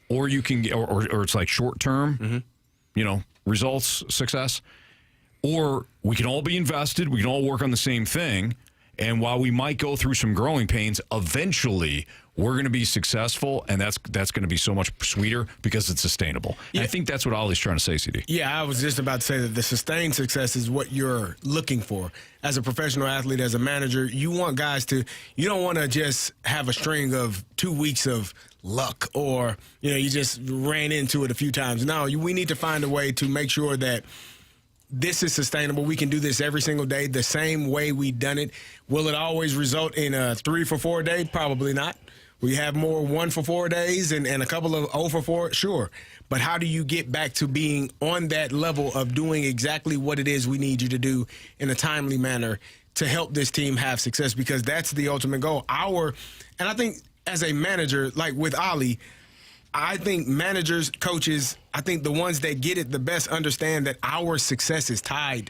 or you can get, or it's like short-term, results, success. Or we can all be invested. We can all work on the same thing. And while we might go through some growing pains, eventually we're going to be successful, and that's going to be so much sweeter because it's sustainable. Yeah. And I think that's what Oli's trying to say, CD. Yeah, I was just about to say that the sustained success is what you're looking for. As a professional athlete, as a manager, you want guys to – you don't want to just have a string of 2 weeks of luck or, you just ran into it a few times. No, we need to find a way to make sure that – this is sustainable. We can do this every single day the same way we've done it. Will it always result in a 3 for 4 day? Probably not. We have more 1 for 4 days and a couple of 0 for 4? Sure. But how do you get back to being on that level of doing exactly what it is we need you to do in a timely manner to help this team have success? Because that's the ultimate goal. And I think as a manager, like with Oli, I think managers, coaches, I think the ones that get it the best understand that our success is tied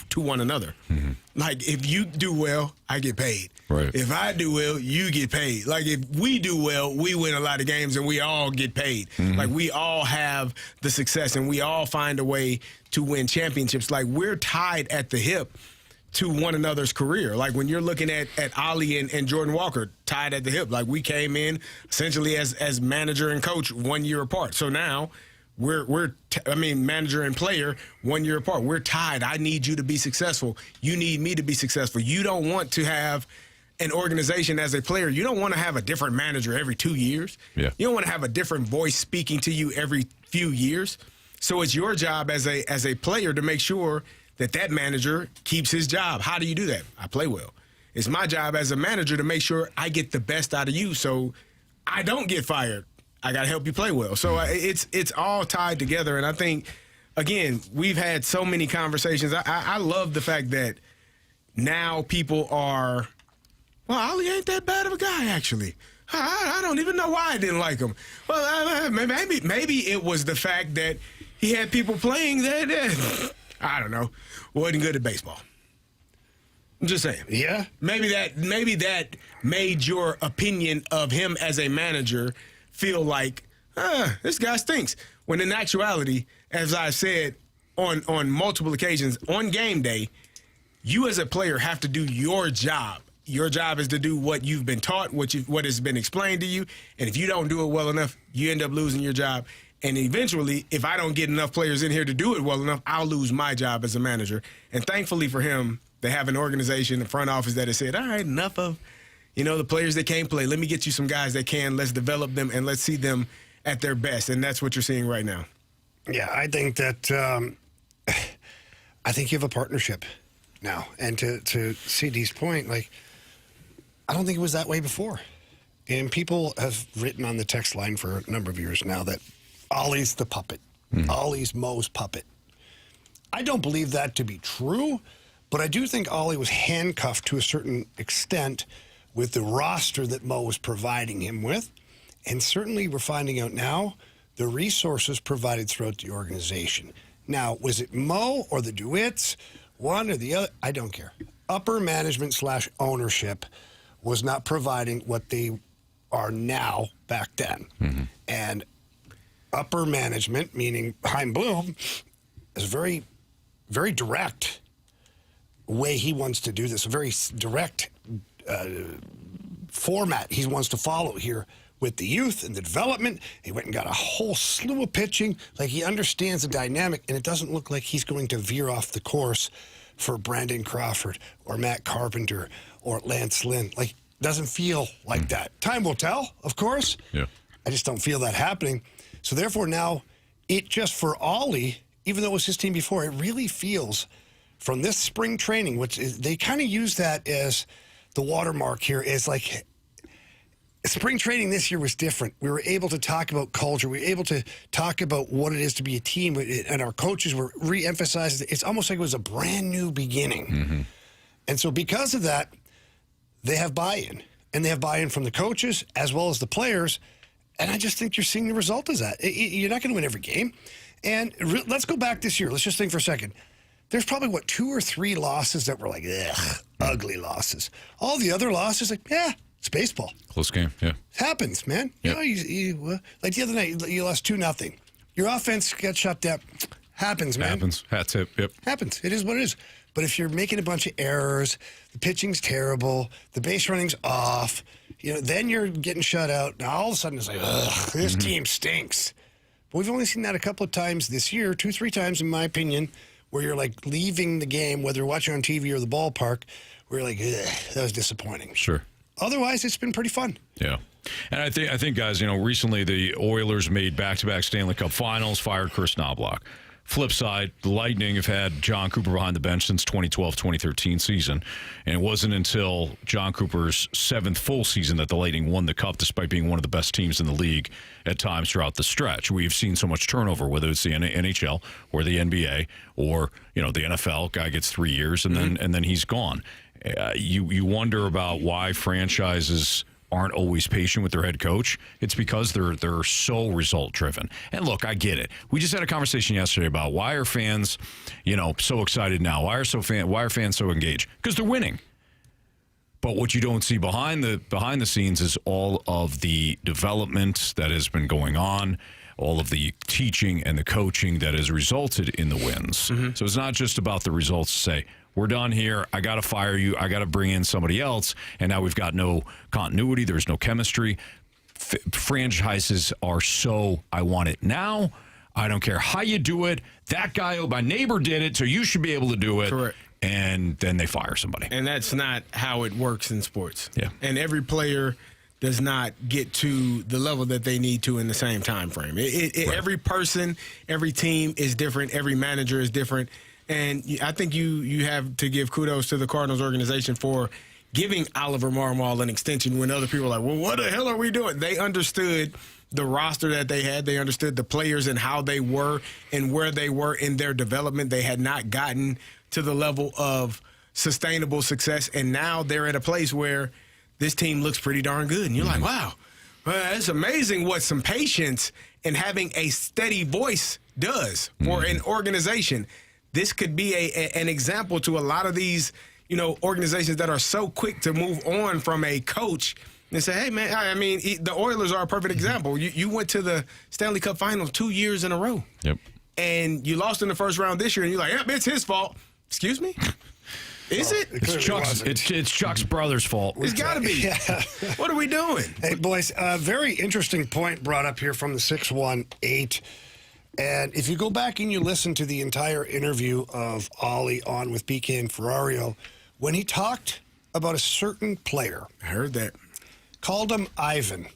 to one another. Mm-hmm. Like, if you do well, I get paid. Right. If I do well, you get paid. Like, if we do well, we win a lot of games and we all get paid. Mm-hmm. Like, we all have the success and we all find a way to win championships. Like, we're tied at the hip to one another's career. Like when you're looking at Oli and Jordan Walker tied at the hip, like we came in essentially as manager and coach 1 year apart. So now we're manager and player 1 year apart. We're tied. I need you to be successful. You need me to be successful. You don't want to have an organization as a player. You don't want to have a different manager every 2 years. Yeah. You don't want to have a different voice speaking to you every few years. So it's your job as a player to make sure that manager keeps his job. How do you do that? I play well. It's my job as a manager to make sure I get the best out of you so I don't get fired. I got to help you play well. So it's all tied together. And I think, again, we've had so many conversations. I love the fact that now people are, well, Oli ain't that bad of a guy, actually. I don't even know why I didn't like him. Well, maybe it was the fact that he had people playing that I don't know, wasn't good at baseball. I'm just saying. Yeah. Maybe that made your opinion of him as a manager feel like, this guy stinks. When in actuality, as I said on multiple occasions, on game day, you as a player have to do your job. Your job is to do what you've been taught, what has been explained to you. And if you don't do it well enough, you end up losing your job. And eventually, if I don't get enough players in here to do it well enough, I'll lose my job as a manager. And thankfully for him, they have an organization, a front office that has said, all right, enough of, the players that can't play. Let me get you some guys that can. Let's develop them and let's see them at their best. And that's what you're seeing right now. Yeah, I think that I think you have a partnership now. And to CD's point, like, I don't think it was that way before. And people have written on the text line for a number of years now that Oli's the puppet. Oli's Mo's puppet. I don't believe that to be true, but I do think Oli was handcuffed to a certain extent with the roster that Mo was providing him with. And certainly we're finding out now the resources provided throughout the organization. Now, was it Mo or the DeWitts, one or the other? I don't care. Upper management / ownership was not providing what they are now back then. And upper management, meaning Chaim Bloom, is very, very direct way he wants to do this, a very direct format he wants to follow here with the youth and the development. He went and got a whole slew of pitching. Like, he understands the dynamic, and it doesn't look like he's going to veer off the course for Brandon Crawford or Matt Carpenter or Lance Lynn. Like, doesn't feel like that. Time will tell, of course. Yeah. I just don't feel that happening. So therefore now, it just for Oli, even though it was his team before, it really feels from this spring training, which is, they kind of use that as the watermark here, is like spring training this year was different. We were able to talk about culture. We were able to talk about what it is to be a team, and our coaches were re-emphasizing. It's almost like it was a brand new beginning. And so because of that, they have buy-in, and they have buy-in from the coaches as well as the players. And I just think you're seeing the result of that. You're not going to win every game. And let's go back this year. Let's just think for a second. There's probably, 2 or 3 losses that were like, ugly losses. All the other losses, like, it's baseball. Close game, yeah. It happens, man. Yep. You know, like the other night, you lost 2-0. Your offense got shut down. Happens, man. Happens. Hat tip, yep. Happens. It is what it is. But if you're making a bunch of errors, the pitching's terrible, the base running's off, then you're getting shut out. Now all of a sudden it's like, this team stinks. But we've only seen that a couple of times this year, 2-3 times in my opinion, where you're like leaving the game, whether you're watching on TV or the ballpark, where you're like, that was disappointing. Sure. Otherwise, it's been pretty fun. Yeah. And I think, guys, recently the Oilers made back-to-back Stanley Cup Finals, fired Chris Knobloch. Flip side, the Lightning have had John Cooper behind the bench since 2012-2013 season. And it wasn't until John Cooper's 7th full season that the Lightning won the Cup, despite being one of the best teams in the league at times throughout the stretch. We've seen so much turnover, whether it's the NHL or the NBA or, the NFL. Guy gets 3 years and then he's gone. You wonder about why franchises aren't always patient with their head coach. It's because they're so result driven. And look, I get it. We just had a conversation yesterday about why are fans, so excited now? Why are fans so engaged? Because they're winning. But what you don't see behind the scenes is all of the development that has been going on, all of the teaching and the coaching that has resulted in the wins. So it's not just about the results to say, we're done here. I got to fire you. I got to bring in somebody else. And now we've got no continuity. There's no chemistry. Franchises are so, I want it now. I don't care how you do it. That guy, my neighbor did it, so you should be able to do it. Correct. And then they fire somebody. And that's not how it works in sports. Yeah. And every player does not get to the level that they need to in the same time frame. Right. Every person, every team is different. Every manager is different. And I think you have to give kudos to the Cardinals organization for giving Oliver Marmol an extension when other people are like, well, what the hell are we doing? They understood the roster that they had. They understood the players and how they were and where they were in their development. They had not gotten to the level of sustainable success. And now they're at a place where this team looks pretty darn good. And you're like, wow, it's amazing what some patience and having a steady voice does for an organization. This could be an example to a lot of these, organizations that are so quick to move on from a coach and say, hey, man, I mean, the Oilers are a perfect example. You went to the Stanley Cup Finals 2 years in a row. Yep. And you lost in the first round this year, and you're like, yep, it's his fault. Excuse me? Is it? It's Chuck's brother's fault. It's got to be. Yeah. What are we doing? Hey, boys, very interesting point brought up here from the 618. And if you go back and you listen to the entire interview of Oli on with BK and Ferrario, when he talked about a certain player, I heard that. Called him Ivan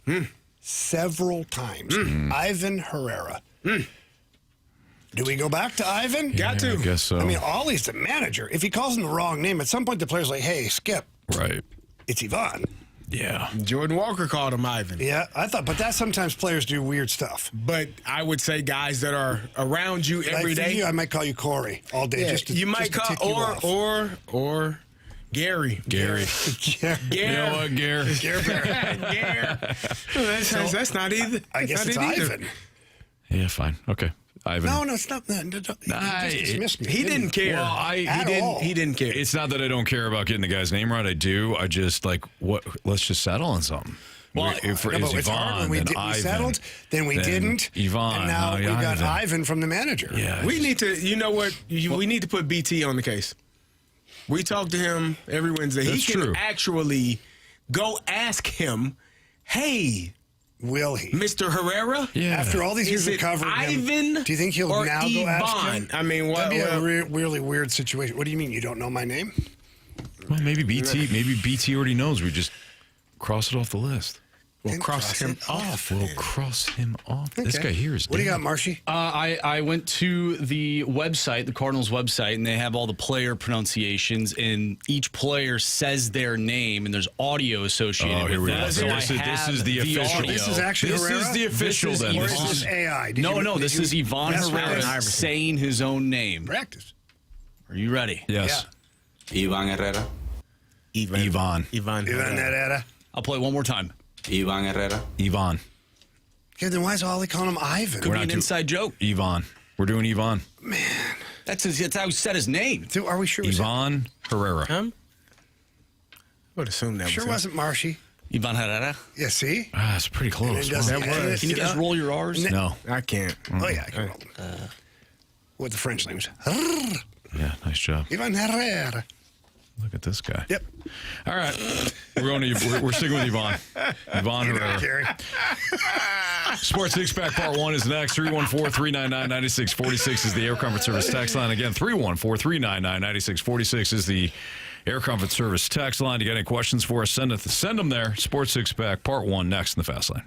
several times. Ivan Herrera. Do we go back to Ivan? Got to. I guess so. I mean, Ollie's the manager. If he calls him the wrong name, at some point the player's like, hey, Skip. Right. It's Ivan. Yeah. Jordan Walker called him Ivan. Yeah, I thought, but that sometimes players do weird stuff. But I would say guys that are around you every day. You, I might call you Corey all day. Yeah, Just to, you might just call or Gary. Gary. You know what, Gary? Gary. That's not either. I guess it's Ivan. Yeah, fine. Okay. Ivan. No, it's not. He just dismissed me. He didn't care. Well, he didn't care. It's not that I don't care about getting the guy's name right. I do. I just like what. Let's just settle on something. Well, if No, but it's it's hard Yvonne, when we, then we Ivan, settled, then we then didn't. Yvonne, and now we got Ivan. Ivan from the manager. Yeah, We need to, you know what? We need to put BT on the case. We talk to him every Wednesday. That's He can true. actually go ask him, hey, Will he? Mr. Herrera? Yeah. After all these years Is of it covering him, Ivan do you think he'll or now go ask Yvonne? him? I mean, That'd be a really weird situation. What do you mean you don't know my name? Well, maybe BT already knows. We just cross it off the list. We'll Then cross him it off. We'll cross him off. This Okay. guy here is What do you dead. got, Marshy? I went to the website, the Cardinals website, and they have all the player pronunciations, and each player says their name, and there's audio associated Oh, here with we go. that. So I this is have the official. audio. This is actually This Herrera? is the official This is then. Or This is Yvonne. this AI? Did No, you- no, did this you- is Yvonne That's Herrera right. saying his own name. Practice. Are you ready? Yes. Iván Herrera, Yvonne. Yvonne. Ivan Herrera. I'll play it one more time. Iván Herrera, Yvonne. Okay, then why is Ollie calling him Ivan? Could be not an too- inside joke. Yvonne. We're doing Yvonne. That's how he said his name. Dude, are we sure? it was- Yvonne Herrera. I would assume that Sure was him. wasn't Marshy. Yvonne Herrera. Yeah, see? Ah, it's pretty close. It doesn't- wasn't it? and it's- Can you guys roll your R's? No. I can't. Oh, yeah, I can roll them. What the French language. Yeah, nice job. Ivan Herrera. Look at this guy. Yep. All right. We're sticking with Yvonne. Yvonne Herrera. Carey. Sports Six Pack Part 1 is next. 314-399-9646 is the Air Comfort Service text line. Again, 314-399-9646 is the Air Comfort Service text line. You got any questions for us? Send them there. Sports Six Pack Part 1 next in the Fast Lane.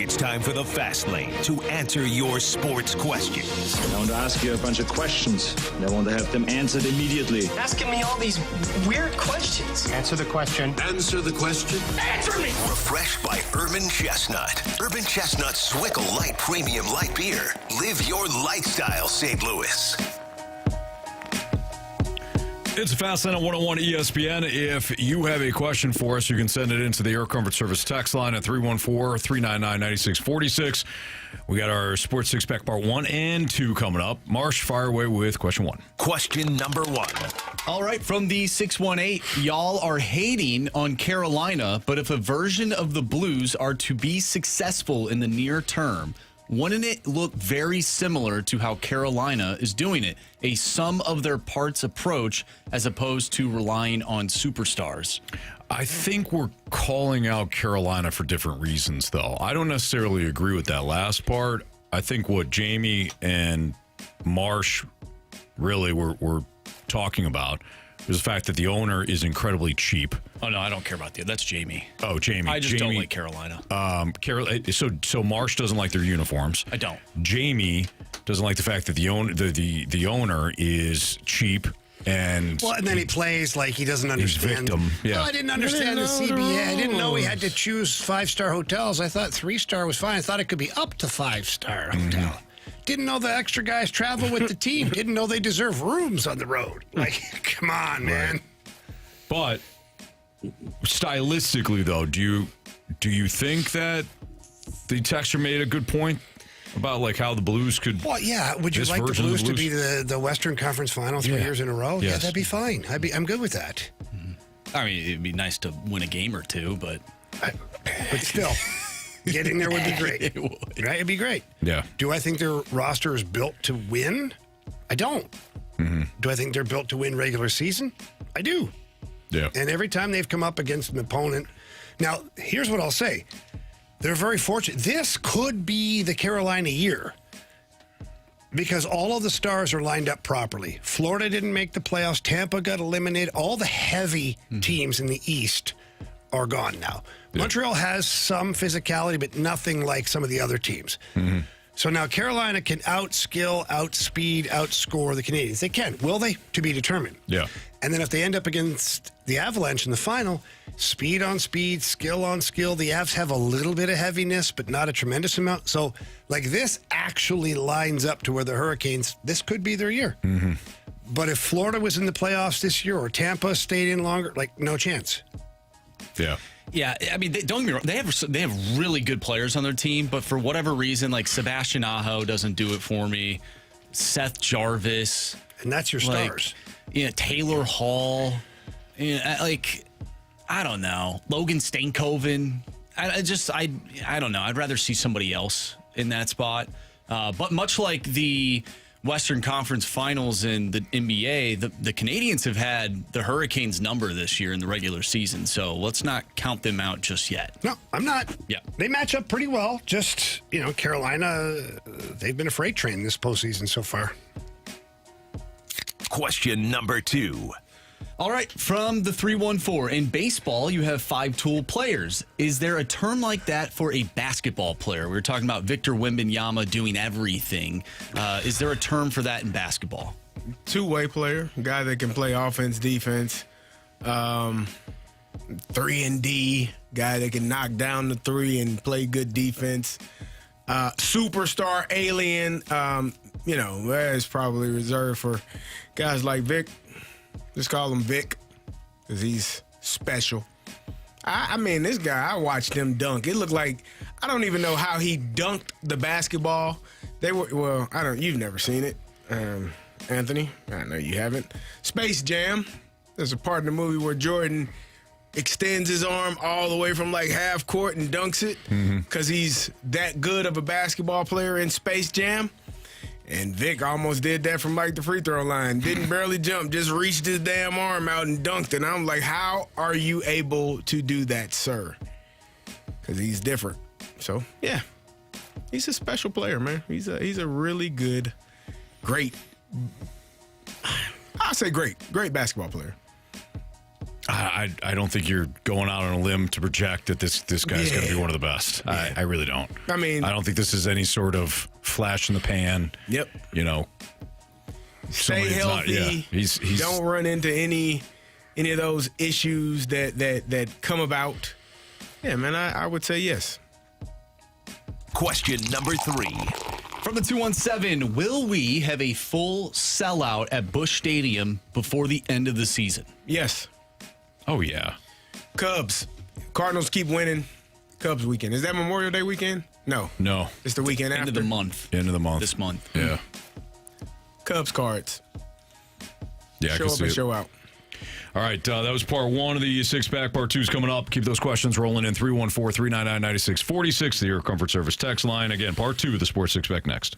It's time for the Fast Lane to answer your sports questions. I want to ask you a bunch of questions. I want to have them answered immediately. Asking me all these weird questions. Answer the question. Answer the question. Answer me! Refreshed by Urban Chestnut. Urban Chestnut Swickle Light Premium Light Beer. Live your lifestyle, St. Louis. It's a Fast Lane on 101 ESPN. If you have a question for us, you can send it into the Air Comfort Service text line at 314-399-9646. We got our Sports Six-Pack Part 1 and 2 coming up. Marsh, fire away with question 1. Question number 1. All right, from the 618, y'all are hating on Carolina, but if a version of the Blues are to be successful in the near term, wouldn't it look very similar to how Carolina is doing it? A sum of their parts approach as opposed to relying on superstars. I think we're calling out Carolina for different reasons, though. I don't necessarily agree with that last part. I think what Jamie and Marsh really were talking about is the fact that the owner is incredibly cheap. Oh, no, I don't care about that. That's Jamie. Oh, Jamie. I just don't like Carolina. So Marsh doesn't like their uniforms. I don't. Jamie doesn't like the fact that the owner is cheap. And then he plays like he doesn't understand. Victim. Yeah. Well, I didn't understand the CBA. I didn't know he had to choose 5-star hotels. I thought 3-star was fine. I thought it could be up to 5-star hotel. Didn't know the extra guys travel with the team. Didn't know they deserve rooms on the road. Like, come on, man. But stylistically, though, do you think that the texter made a good point about like how the Blues could? Well, yeah. Would you like the Blues to be the Western Conference Final 3 years in a row? Yes. Yeah, that'd be fine. I'm good with that. I mean, it'd be nice to win a game or two, but still. Getting there would be great. It would. Right? It'd be great. Yeah. Do I think their roster is built to win? I don't. Do I think they're built to win regular season? I do. Yeah. And every time they've come up against an opponent. Now, here's what I'll say. They're very fortunate. This could be the Carolina year because all of the stars are lined up properly. Florida didn't make the playoffs. Tampa got eliminated. All the heavy teams in the East are gone now. Yeah. Montreal has some physicality, but nothing like some of the other teams. So now Carolina can outskill, outspeed, outscore the Canadians. They can. Will they? To be determined. Yeah. And then if they end up against the Avalanche in the final, speed on speed, skill on skill. The Avs have a little bit of heaviness, but not a tremendous amount. So, like, this actually lines up to where the Hurricanes, this could be their year. But if Florida was in the playoffs this year or Tampa stayed in longer, like, no chance. Yeah. Yeah, I mean, don't get me wrong. They have really good players on their team, but for whatever reason, like Sebastian Aho doesn't do it for me. Seth Jarvis, and that's your stars. Taylor Hall, I don't know. Logan Stankoven. I don't know. I'd rather see somebody else in that spot. But much like the Western Conference Finals in the NBA, the Canadians have had the Hurricanes' number this year in the regular season, so let's not count them out just yet. No, I'm not. Yeah. They match up pretty well. Just, Carolina, they've been a freight train this postseason so far. Question number 2. All right, from the 314, in baseball, you have 5-tool players. Is there a term like that for a basketball player? We were talking about Victor Wembanyama doing everything. Is there a term for that in basketball? Two-way player, guy that can play offense, defense. 3-and-D, guy that can knock down the three and play good defense. Superstar, alien, that's probably reserved for guys like Vic. Just call him Vic because he's special. I mean, this guy, I watched him dunk. It looked like, I don't even know how he dunked the basketball. You've never seen it, Anthony. I know you haven't. Space Jam. There's a part in the movie where Jordan extends his arm all the way from like half court and dunks it because he's that good of a basketball player in Space Jam. And Vic almost did that from like the free throw line. Didn't barely jump, just reached his damn arm out and dunked it. And I'm like, how are you able to do that, sir? Because he's different. So, yeah, he's a special player, man. He's a really good, great basketball player. I don't think you're going out on a limb to project that this guy's going to be one of the best. I really don't. I mean, I don't think this is any sort of flash in the pan. Yep. Stay healthy. He's don't run into any of those issues that come about. Yeah, man, I would say yes. Question number 3. From the 217, will we have a full sellout at Busch Stadium before the end of the season? Yes. Oh, yeah. Cubs. Cardinals keep winning. Cubs weekend. Is that Memorial Day weekend? No. It's the weekend End after. of the month. End of the month. This month. Yeah. Cubs cards. Yeah, Show up and show out. All right, that was part 1 of the 6-pack. Part 2 is coming up. Keep those questions rolling in. 314-399-9646, the Air Comfort Service text line. Again, part 2 of the Sports 6-pack next.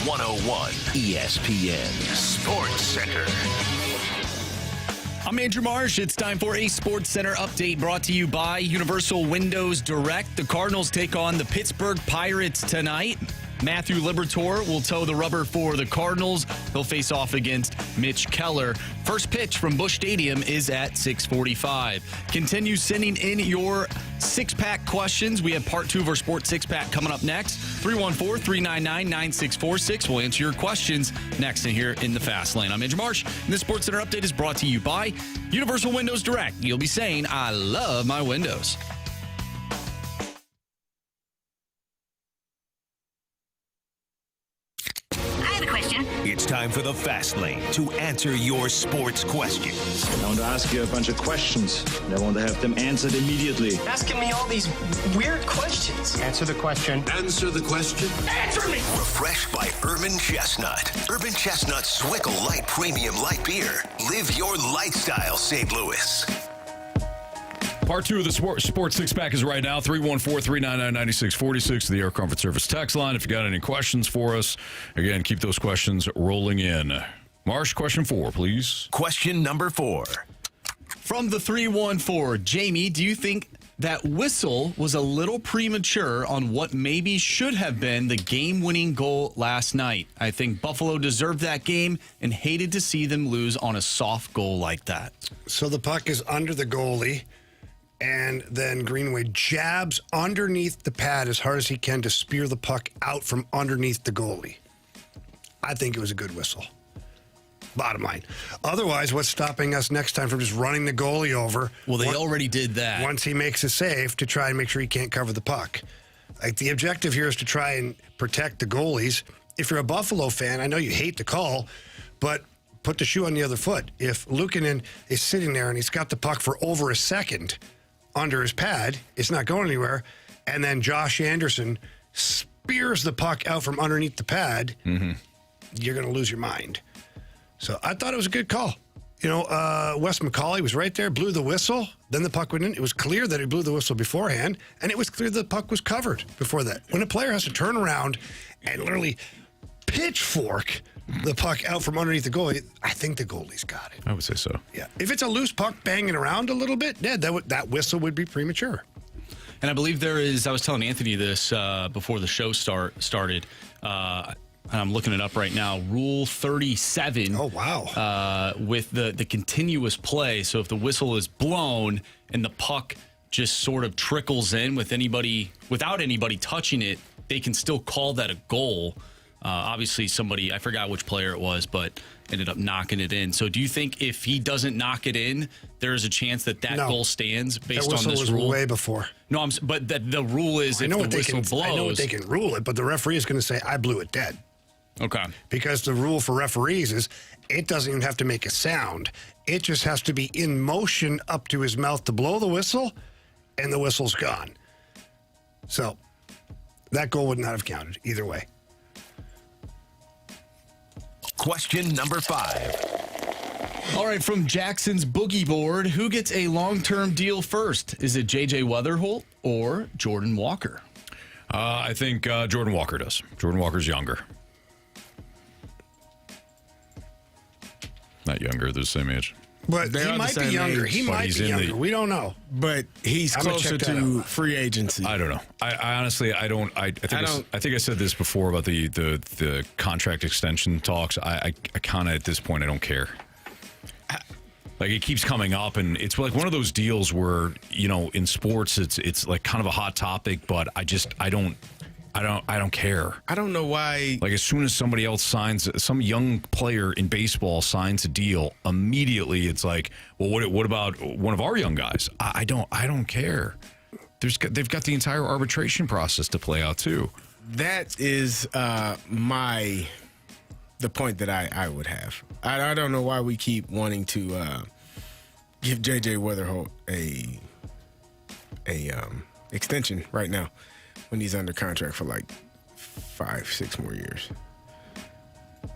101 ESPN Sports Center. I'm Andrew Marsh. It's time for a Sports Center update brought to you by Universal Windows Direct. The Cardinals take on the Pittsburgh Pirates tonight. Matthew Liberatore will toe the rubber for the Cardinals. He'll face off against Mitch Keller. First pitch from Busch Stadium is at 6:45. Continue sending in your six-pack questions. We have part 2 of our Sports Six-Pack coming up next. 314-399-9646. We'll answer your questions next and here in the Fast Lane. I'm Andrew Marsh, and this Sports Center update is brought to you by Universal Windows Direct. You'll be saying, I love my windows. It's time for the Fast Lane to answer your sports questions. I want to ask you a bunch of questions, and I want to have them answered immediately. Asking me all these weird questions. Answer the question. Answer the question. Answer me! Refreshed by Urban Chestnut. Urban Chestnut Swickle Light Premium Light Beer. Live your lifestyle, St. Louis. Part 2 of the Sports Six-Pack is right now, 314-399-9646, the Air Comfort Service text line. If you got any questions for us, again, keep those questions rolling in. Marsh, question 4, please. Question number 4. From the 314, Jamie, do you think that whistle was a little premature on what maybe should have been the game-winning goal last night? I think Buffalo deserved that game and hated to see them lose on a soft goal like that. So the puck is under the goalie. And then Greenway jabs underneath the pad as hard as he can to spear the puck out from underneath the goalie. I think it was a good whistle. Bottom line. Otherwise, what's stopping us next time from just running the goalie over? Well, they already did that. Once he makes a save to try and make sure he can't cover the puck. Like, the objective here is to try and protect the goalies. If you're a Buffalo fan, I know you hate the call, but put the shoe on the other foot. If Luukkonen is sitting there and he's got the puck for over a second under his pad, it's not going anywhere, and then Josh Anderson spears the puck out from underneath the pad, you're going to lose your mind. So I thought it was a good call. You know, Wes McCauley was right there, blew the whistle, then the puck went in. It was clear that he blew the whistle beforehand, and it was clear the puck was covered before that. When a player has to turn around and literally pitchfork the puck out from underneath the goalie, I think the goalie's got it. I would say so. Yeah. If it's a loose puck banging around a little bit, yeah, that whistle would be premature. And I believe there is, I was telling Anthony this before the show started, and I'm looking it up right now, Rule 37. Oh, wow. With the continuous play. So if the whistle is blown and the puck just sort of trickles in without anybody touching it, they can still call that a goal. Obviously, somebody, I forgot which player it was, but ended up knocking it in. So do you think if he doesn't knock it in, there is a chance that goal stands based on this rule? Was way before. No, but the rule is if the whistle blows. I know what they can rule it, but the referee is going to say, I blew it dead. Okay. Because the rule for referees is it doesn't even have to make a sound. It just has to be in motion up to his mouth to blow the whistle, and the whistle's gone. So that goal would not have counted either way. Question number 5. All right, from Jackson's Boogie Board, who gets a long-term deal first? Is it J.J. Weatherholt or Jordan Walker? I think Jordan Walker does. Jordan Walker's younger. Not younger, they're the same age. But he might be younger. He might be younger. We don't know. But he's closer to free agency. I don't know. I honestly, I don't. I think I said this before about the contract extension talks. I kind of at this point I don't care. Like, it keeps coming up, and it's like one of those deals where, you know, in sports it's like kind of a hot topic, but I don't care. I don't know why. Like, as soon as somebody else signs, some young player in baseball signs a deal, immediately it's like, well, what about one of our young guys? I don't care. They've got the entire arbitration process to play out too. That is the point that I would have. I don't know why we keep wanting to give J.J. Weatherholt a extension right now when he's under contract for like 5-6 more years.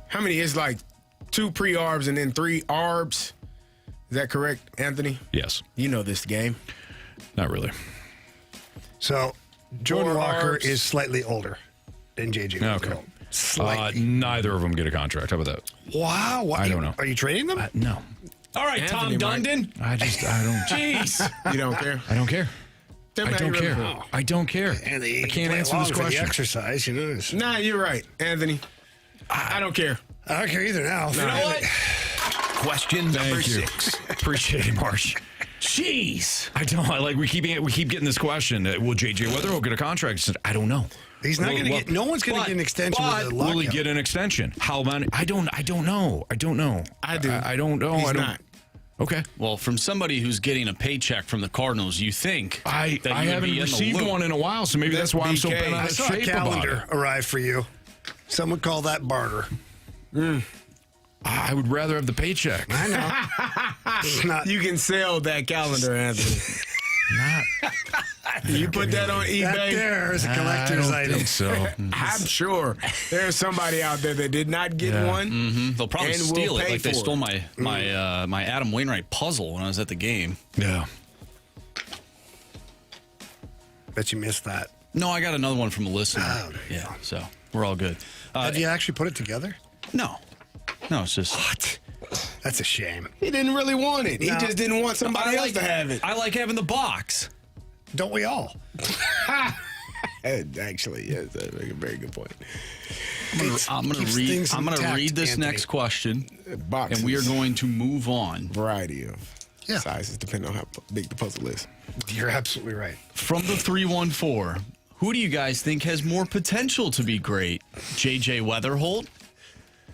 How many is like 2 pre-arbs and then 3 arbs? Is that correct, Anthony? Yes. You know this game. Not really. So Jordan Walker is slightly older than J.J. Weatherholt. Okay. Slightly. Neither of them get a contract. How about that? Wow. I don't know. Are you trading them? No. All right, Anthony, Tom Dundon. I don't. Jeez. You don't care? I don't care. Tell me I how don't you really care. feel. I don't care. And I can't answer this question. The exercise, you know. Nah, you're right, Anthony. I don't care. I don't care either now. You know what? Question number Thank you. 6. Appreciate it, Marsh. Jeez. I don't. We keep getting this question. Will J.J. Wetherell get a contract? He said, I don't know. He's not going to get. No one's going to get an extension with the lockout. Will he get an extension? How many? I don't know. I do. I do. I don't know. He's I don't. not. Okay. Well, from somebody who's getting a paycheck from the Cardinals, you think I that you would haven't be in the received loop. one in a while, so maybe that's why I'm so BK. bent I out of saw a shape about calendar it. arrive for you. Some would call that barter. I would rather have the paycheck. I know. It's not. You can sell that calendar, Anthony. You put that on That eBay. there is a collector's I don't item. think so. I'm sure there's somebody out there that did not get one. Mhm. They'll probably And we'll steal it pay like they for stole it. my Adam Wainwright puzzle when I was at the game. Yeah. Bet you missed that. No, I got another one from a listener. Oh, there you yeah, go. so we're all good. Have you actually put it together? No, it's just What? That's a shame. He didn't really want it. He No. just didn't want somebody else to have it. I like having the box. Don't we all? Actually, yes, that's a very good point. I'm gonna keeps read. things I'm gonna intact, read this Anthony. next question, Boxes. and we are going to move on. Variety of Yeah. sizes depending on how big the puzzle is. You're absolutely right. From the 314, who do you guys think has more potential to be great? J.J. Weatherholt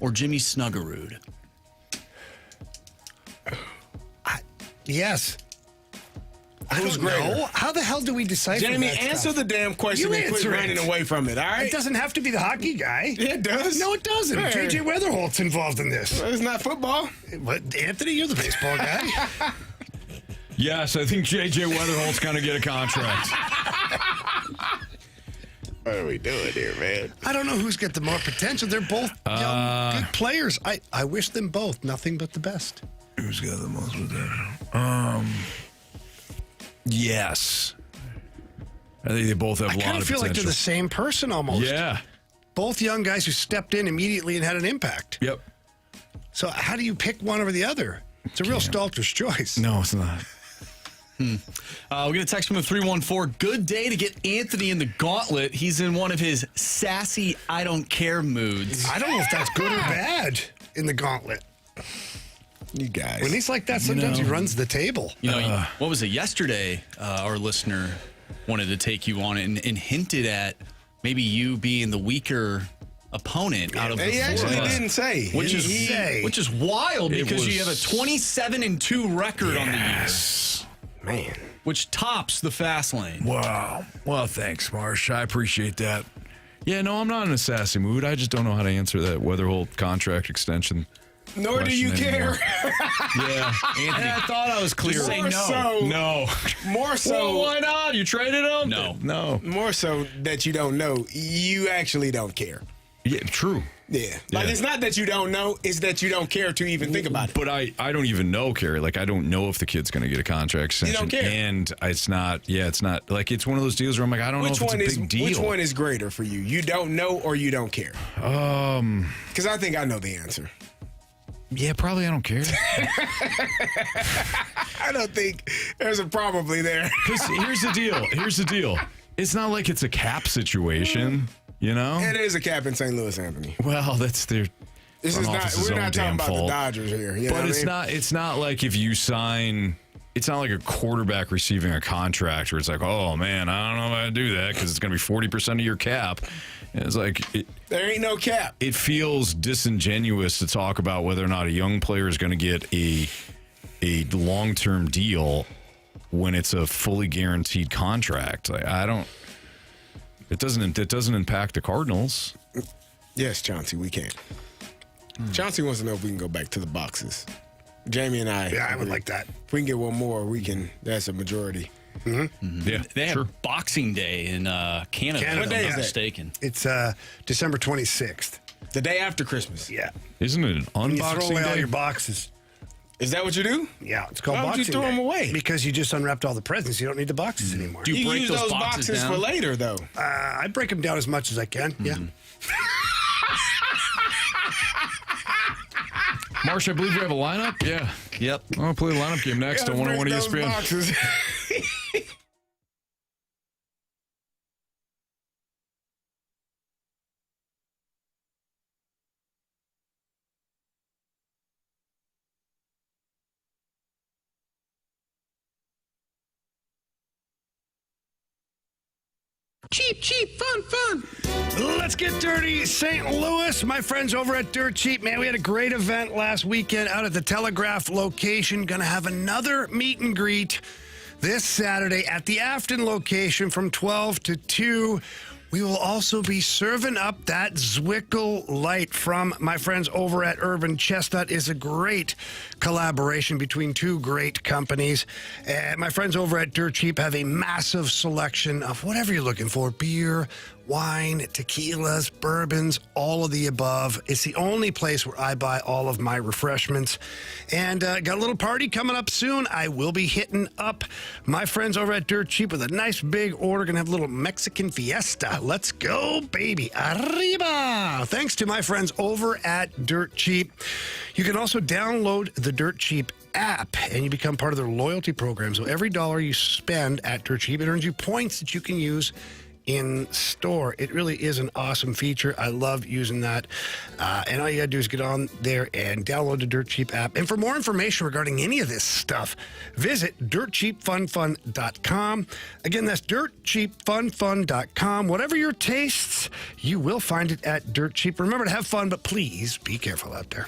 or Jimmy Snuggerud? Yes. Who's don't greater? know. How the hell do we decipher Jamie, that answer stuff? the damn question You and quit answer it. running away from it, all right? It doesn't have to be the hockey guy. Yeah, it does. No, it doesn't. Hey. J.J. Weatherholt's involved in this. It's not football. But Anthony, you're the baseball guy. Yes, I think J.J. Weatherholt's going to get a contract. What are we doing here, man? I don't know who's got the more potential. They're both young, good players. I wish them both nothing but the best. Who's got the most potential? Yes. I think they both have a I lot kind of of feel like they're potential. the same person almost. Yeah. Both young guys who stepped in immediately and had an impact. Yep. So how do you pick one over the other? It's a real Stalter's choice. No, it's not. We get a text from the 314. Good day to get Anthony in the Gauntlet. He's in one of his sassy, I don't care moods. I don't know if that's good or bad in the Gauntlet. You guys. When he's like that, sometimes he runs the table. You know, what was it yesterday? Our listener wanted to take you on it and hinted at maybe you being the weaker opponent out of the He four actually of us. didn't say. Which He- is wild It because you have a was- 27-2 record on the year, Man. which tops the fast lane. Wow. Well, thanks, Marsh. I appreciate that. Yeah, no, I'm not in a sassy mood. I just don't know how to answer that Weatherholt contract extension. Nor do you question anymore. care. Yeah. Anthony, I thought I was clear. Just say More no. so- No. More so. Well, why not? You traded him? No. No. More so that you don't know. You actually don't care. Yeah, true. Yeah. Like, Yeah. it's not that you don't know, it's that you don't care to even think about it. But I don't even know, Carey. Like, I don't know if the kid's going to get a contract extension. don't care. And it's not, like, it's one of those deals where I'm like, I don't know if it's a big deal. Which one is greater for you? You don't know or you don't care? Because I think I know the answer. Yeah, probably I don't care. I don't think there's a probably there. Because here's the deal. It's not like it's a cap situation, you know? It is a cap in St. Louis, Anthony. Well, that's their This front is not. office's We're own not talking damn about fault. the Dodgers here. You know But what it's I mean? not. It's not like if you sign. It's not like a quarterback receiving a contract where it's like, oh man, I don't know if I do that because it's going to be 40% of your cap. And it's like There ain't no cap. it feels disingenuous to talk about whether or not a young player is going to get a long-term deal when it's a fully guaranteed contract. Like, I don't. It doesn't impact the Cardinals. Yes, Chauncey, we can. Chauncey wants to know if we can go back to the boxes. Jamie and I. Yeah, I would like that. If we can get one more, we can. That's a majority. Yeah, They have sure. Boxing Day in Canada, Canada, if I'm yeah. not mistaken. It's December 26th. The day after Christmas. Yeah. Isn't it an When you throw unboxing away all day? your boxes. Is that what you do? Yeah, it's called Why would Boxing you throw Day. them away? Because you just unwrapped all the presents. You don't need the boxes anymore. Do you break use those those boxes down? for later, though. I break them down as much as I can. Yeah. Marsh, I believe we have a lineup. Yeah. Yep. I'll play the lineup game next on 101 ESPN. Boxes. Cheap, fun. Let's get dirty. St. Louis, my friends over at Dirt Cheap. Man, we had a great event last weekend out at the Telegraph location. Going to have another meet and greet this Saturday at the Afton location from 12 to 2. We will also be serving up that Zwickle Light from my friends over at Urban Chestnut. Is a great collaboration between two great companies. And my friends over at Dirt Cheap have a massive selection of whatever you're looking for. Beer, wine, tequilas, bourbons, all of the above. It's the only place where I buy all of my refreshments. And got a little party coming up soon. I will be hitting up my friends over at Dirt Cheap with a nice big order. Gonna have a little Mexican fiesta. Let's go, baby. Arriba! Thanks to my friends over at Dirt Cheap. You can also download the Dirt Cheap app and you become part of their loyalty program. So every dollar you spend at Dirt Cheap, it earns you points that you can use in store. It really is an awesome feature. I love using that. And all you gotta do is get on there and download the Dirt Cheap app. And for more information regarding any of this stuff, visit dirtcheapfunfun.com. Again, that's dirtcheapfunfun.com. Whatever your tastes, you will find it at Dirt Cheap. Remember to have fun, but please be careful out there.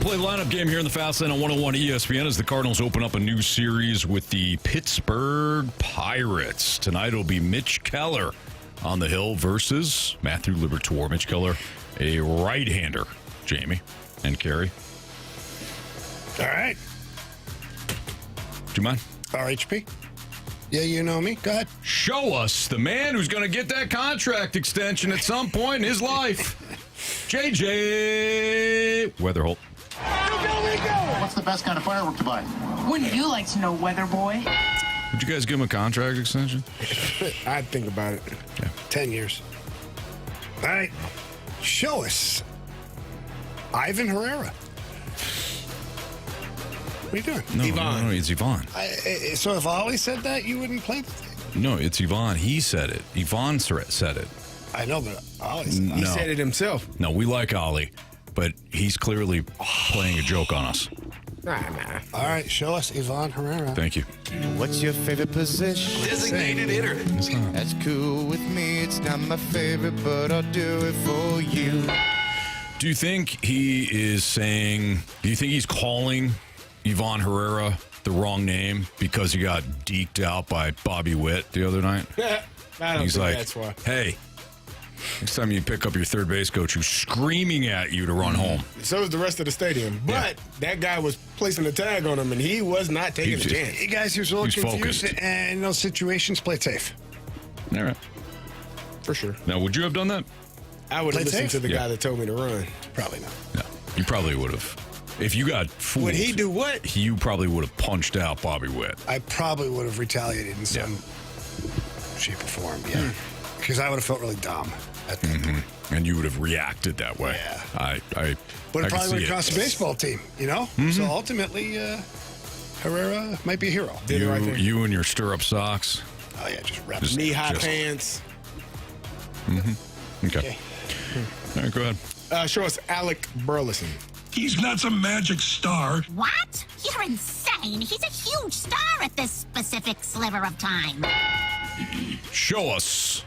play-by-play lineup game here in the Fast Lane on 101 ESPN as the Cardinals open up a new series with the Pittsburgh Pirates. Tonight it'll be Mitch Keller on the hill versus Matthew Liberatore. Mitch Keller, a right-hander, Jamie and Carey. All right. Do you mind? RHP? Yeah, you know me. Go ahead. Show us the man who's going to get that contract extension at some point in his life. JJ Weatherholt. What's the best kind of firework to buy? Wouldn't you like to know, weather boy? Would you guys give him a contract extension? I'd think about it. Yeah. 10 years. All right. Show us Ivan Herrera. What are you doing? No, it's Yvonne. So if Oli said that, you wouldn't play the thing? No, it's Yvonne. He said it. Yvonne said it. I know, but Oli said He said it himself. No, we like Oli, but he's clearly playing a joke on us. Nah. All right, show us Ivan Herrera. Thank you. What's your favorite position? Designated hitter. That's cool with me. It's not my favorite, but I'll do it for you. Do you think he's calling Ivan Herrera the wrong name because he got deked out by Bobby Witt the other night? I don't He's think like, that's why. hey, next time you pick up your third base coach who's screaming at you to run home. So is the rest of the stadium. But that guy was placing a tag on him, and he was not taking a chance. Hey, guys, here's a little He's confused. focused. And in those situations, play it safe. All right. For sure. Now, would you have done that? I would have Play listened safe? to the guy that told me to run. Probably not. No. You probably would have. If you got fooled. Would he do what? You probably would have punched out Bobby Witt. I probably would have retaliated in some shape or form, yeah. Because I would have felt really dumb at that point. And you would have reacted that way. Yeah. I But it can probably see went across the baseball team, you know? So ultimately, Herrera might be a hero. Did it right there. You and your stirrup socks. Oh, yeah, just rep. Knee-high Just- pants. Okay. All right, go ahead. Show us Alec Burleson. He's not some magic star. What? You're insane. He's a huge star at this specific sliver of time. Show us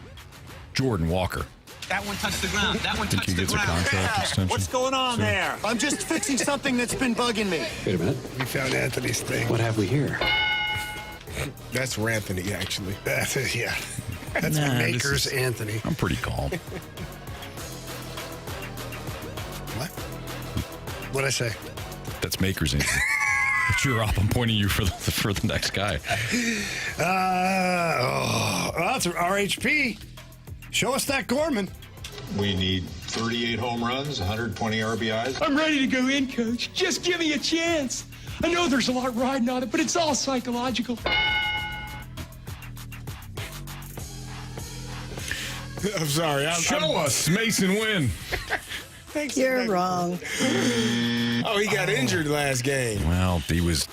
Jordan Walker. That one touched the ground. That one Think touched he the gets a ground. contract extension? What's going on soon? there? I'm just fixing something that's been bugging me. Wait a minute. We found Anthony's thing. What have we here? That's Ranthony, actually. That's it, yeah. That's Nah, Maker's this is- Anthony. I'm pretty calm. What? What'd I say? That's Maker's Inc. But you're up. I'm pointing you for the next guy. Well, it's an RHP. Show us that Gorman. We need 38 home runs, 120 RBIs. I'm ready to go in, Coach. Just give me a chance. I know there's a lot riding on it, but it's all psychological. I'm sorry. Show us Mason Wynn. Thanks. You're wrong. Oh, he got injured last game. Well, he was.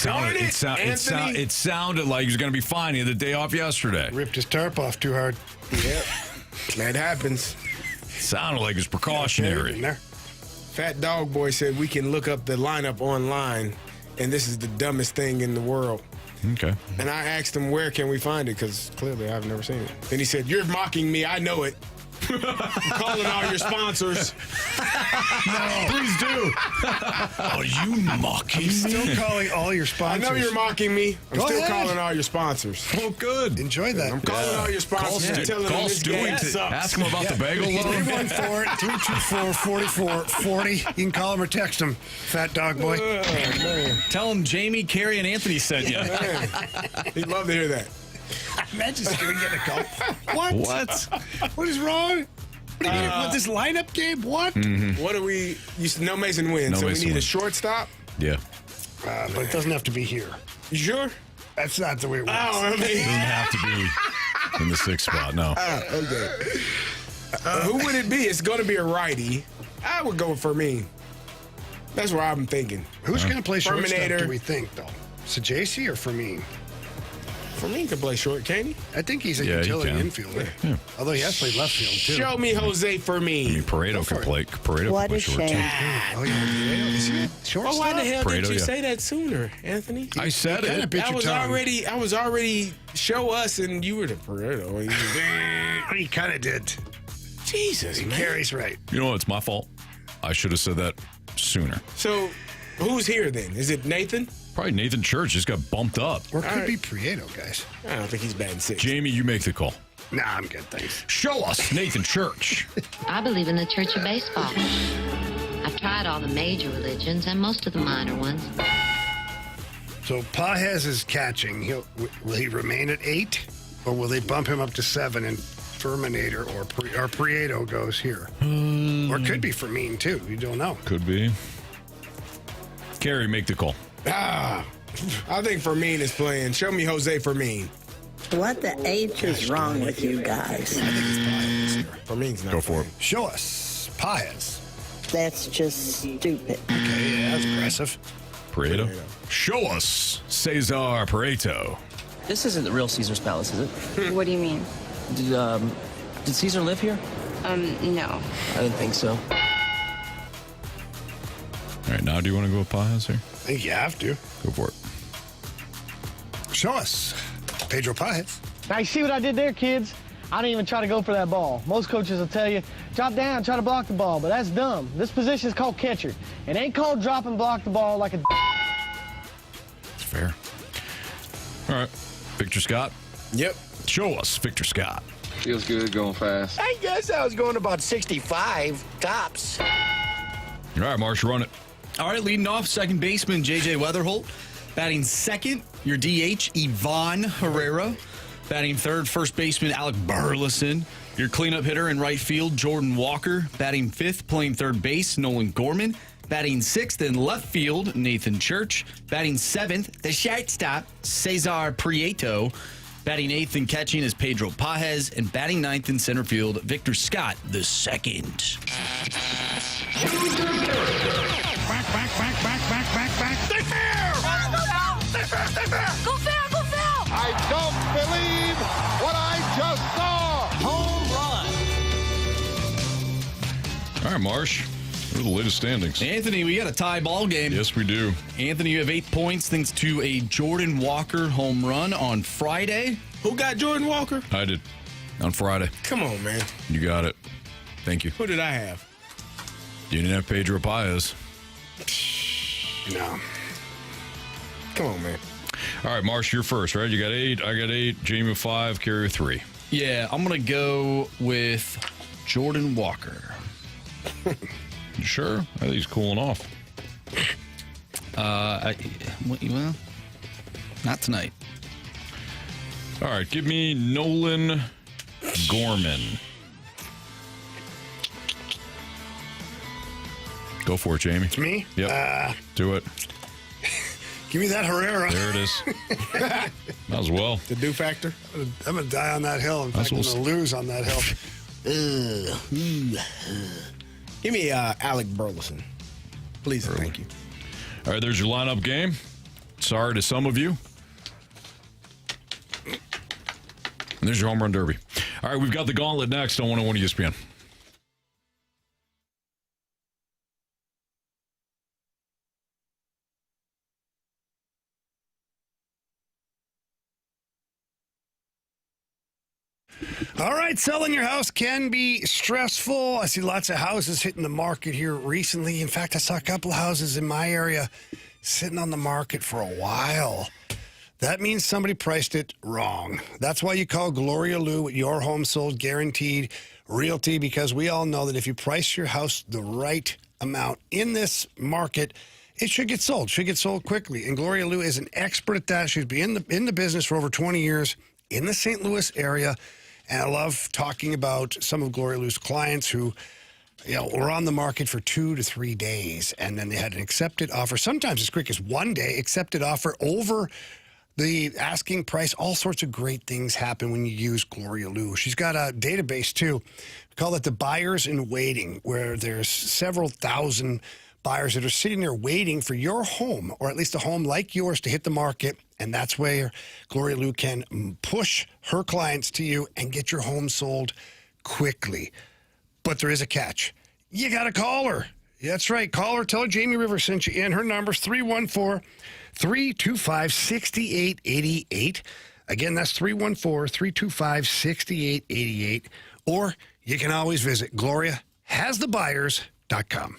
Anthony? It sounded like he was going to be fine. He had the day off yesterday. Ripped his tarp off too hard. Yep. That happens. Sounded like it was precautionary. In there. Fat Dog Boy said we can look up the lineup online, and this is the dumbest thing in the world. Okay. And I asked him, where can we find it? Because clearly I've never seen it. And he said, you're mocking me. I know it. I'm calling all your sponsors. No, please do. Are you mocking me? Still calling all your I sponsors. know you're mocking me. I'm Go still ahead. calling all your sponsors. Oh, good. Enjoy that. I'm calling all your sponsors and telling them this game sucks. Ask him about the bagel load. 314-324-4440. You can call him or text him, Fat Dog Boy. Tell him Jamie, Carey, and Anthony sent you. He'd love to hear that. Imagine getting a call. What? What is wrong? What do you mean, with this lineup game? What? What do we... No Mason Wynn, No so Mason we need Wynn. a shortstop? Yeah. But it doesn't have to be here. You sure? That's not the way it works. Oh, I mean... Doesn't have to be in the sixth spot, no. Okay. Who would it be? It's going to be a righty. I would go for me. That's what I'm thinking. Who's going to play shortstop, Terminator. do we think, though? Sajasi or Fermin? Fermin can play short, can he? I think he's a Yeah, he utility can. infielder. Yeah. Although he has played left field, too. Show me Jose Fermin. I mean, Pareto can play. Pareto What can play a short shame. too. Oh, yeah. Is he a shortstop? Well, why the hell Pareto, didn't you yeah. say that sooner, Anthony? I said kinda it. bit I your was tongue. already show us, and you were the Pareto. He kind of did. Jesus, man. Carey's right. You know what? It's my fault. I should have said that sooner. So, who's here then? Is it Nathan? Probably Nathan Church just got bumped up. Or it could be Prieto, guys. I don't think he's batting 6. Jamie, you make the call. Nah, I'm good, thanks. Show us Nathan Church. I believe in the Church of Baseball. I've tried all the major religions and most of the minor ones. So Pages is catching. Will he remain at 8, or will they bump him up to 7 and Terminator or Prieto goes here? Or it could be Fermin too. You don't know. Could be. Carey, make the call. I think Fermin is playing. Show me Jose Fermin. What the H is wrong with you guys? I think it's Pages here. Fermin's not. Go for it. Show us Pages. That's just stupid. Okay, yeah, that's aggressive. Prieto. Show us Cesar Prieto. This isn't the real Caesar's Palace, is it? What do you mean? Did Caesar live here? No. I didn't think so. All right, now do you want to go with Pages here? I think you have to. Go for it. Show us Pedro Pages. Now, you see what I did there, kids? I didn't even try to go for that ball. Most coaches will tell you, drop down, try to block the ball, but that's dumb. This position is called catcher. It ain't called drop and block the ball like a... It's fair. All right, Victor Scott. Yep. Show us Victor Scott. Feels good going fast. I guess I was going about 65 tops. All right, Marsh, run it. All right, leading off, second baseman J.J. Weatherholt. Batting second, your DH, Ivan Herrera. Batting third, first baseman Alec Burleson. Your cleanup hitter in right field, Jordan Walker. Batting fifth, playing third base, Nolan Gorman. Batting sixth in left field, Nathan Church. Batting seventh, the shortstop, Cesar Prieto. Batting eighth and catching is Pedro Pages. And batting ninth in center field, Victor Scott the second. Back. Stay fair! Stay fair! Go fair! I don't believe what I just saw. Home run. All right, Marsh. What are the latest standings? Anthony, we got a tie ball game. Yes, we do. Anthony, you have 8 points thanks to a Jordan Walker home run on Friday. Who got Jordan Walker? I did. On Friday. Come on, man. You got it. Thank you. Who did I have? You didn't have Pedro Pages. No. Come on, man. All right, Marsh, you're first, right? You got 8. I got 8. Jamie with 5. Carey with 3. Yeah, I'm going to go with Jordan Walker. You sure? I think he's cooling off. Well, not tonight. All right, give me Nolan Gorman. Go for it, Jamie. It's me? Yep. Do it. Give me that Herrera. There it is. Might as well. The do factor? I'm going to die on that hill. In fact, I'm going to lose on that hill. Give me Alec Burleson. Please, thank you. All right, there's your lineup game. Sorry to some of you. And there's your home run derby. All right, we've got the Gauntlet next on 101 ESPN. All right, selling your house can be stressful. I see lots of houses hitting the market here recently. In fact, I saw a couple of houses in my area sitting on the market for a while. That means somebody priced it wrong. That's why you call Gloria Lou with Your Home Sold Guaranteed Realty, because we all know that if you price your house the right amount in this market, it should get sold. Should get sold quickly. And Gloria Lou is an expert at that. She's been in the business for over 20 years in the St. Louis area. And I love talking about some of Gloria Lou's clients who, were on the market for 2 to 3 days, and then they had an accepted offer. Sometimes as quick as 1 day, accepted offer over the asking price. All sorts of great things happen when you use Gloria Lou. She's got a database too. We call it the buyers in waiting, where there's several thousand buyers that are sitting there waiting for your home, or at least a home like yours, to hit the market. And that's where Gloria Lou can push her clients to you and get your home sold quickly. But there is a catch. You got to call her. That's right. Call her. Tell her Jamie Rivers sent you in. Her number's 314-325-6888. Again, that's 314-325-6888. Or you can always visit GloriaHasTheBuyers.com.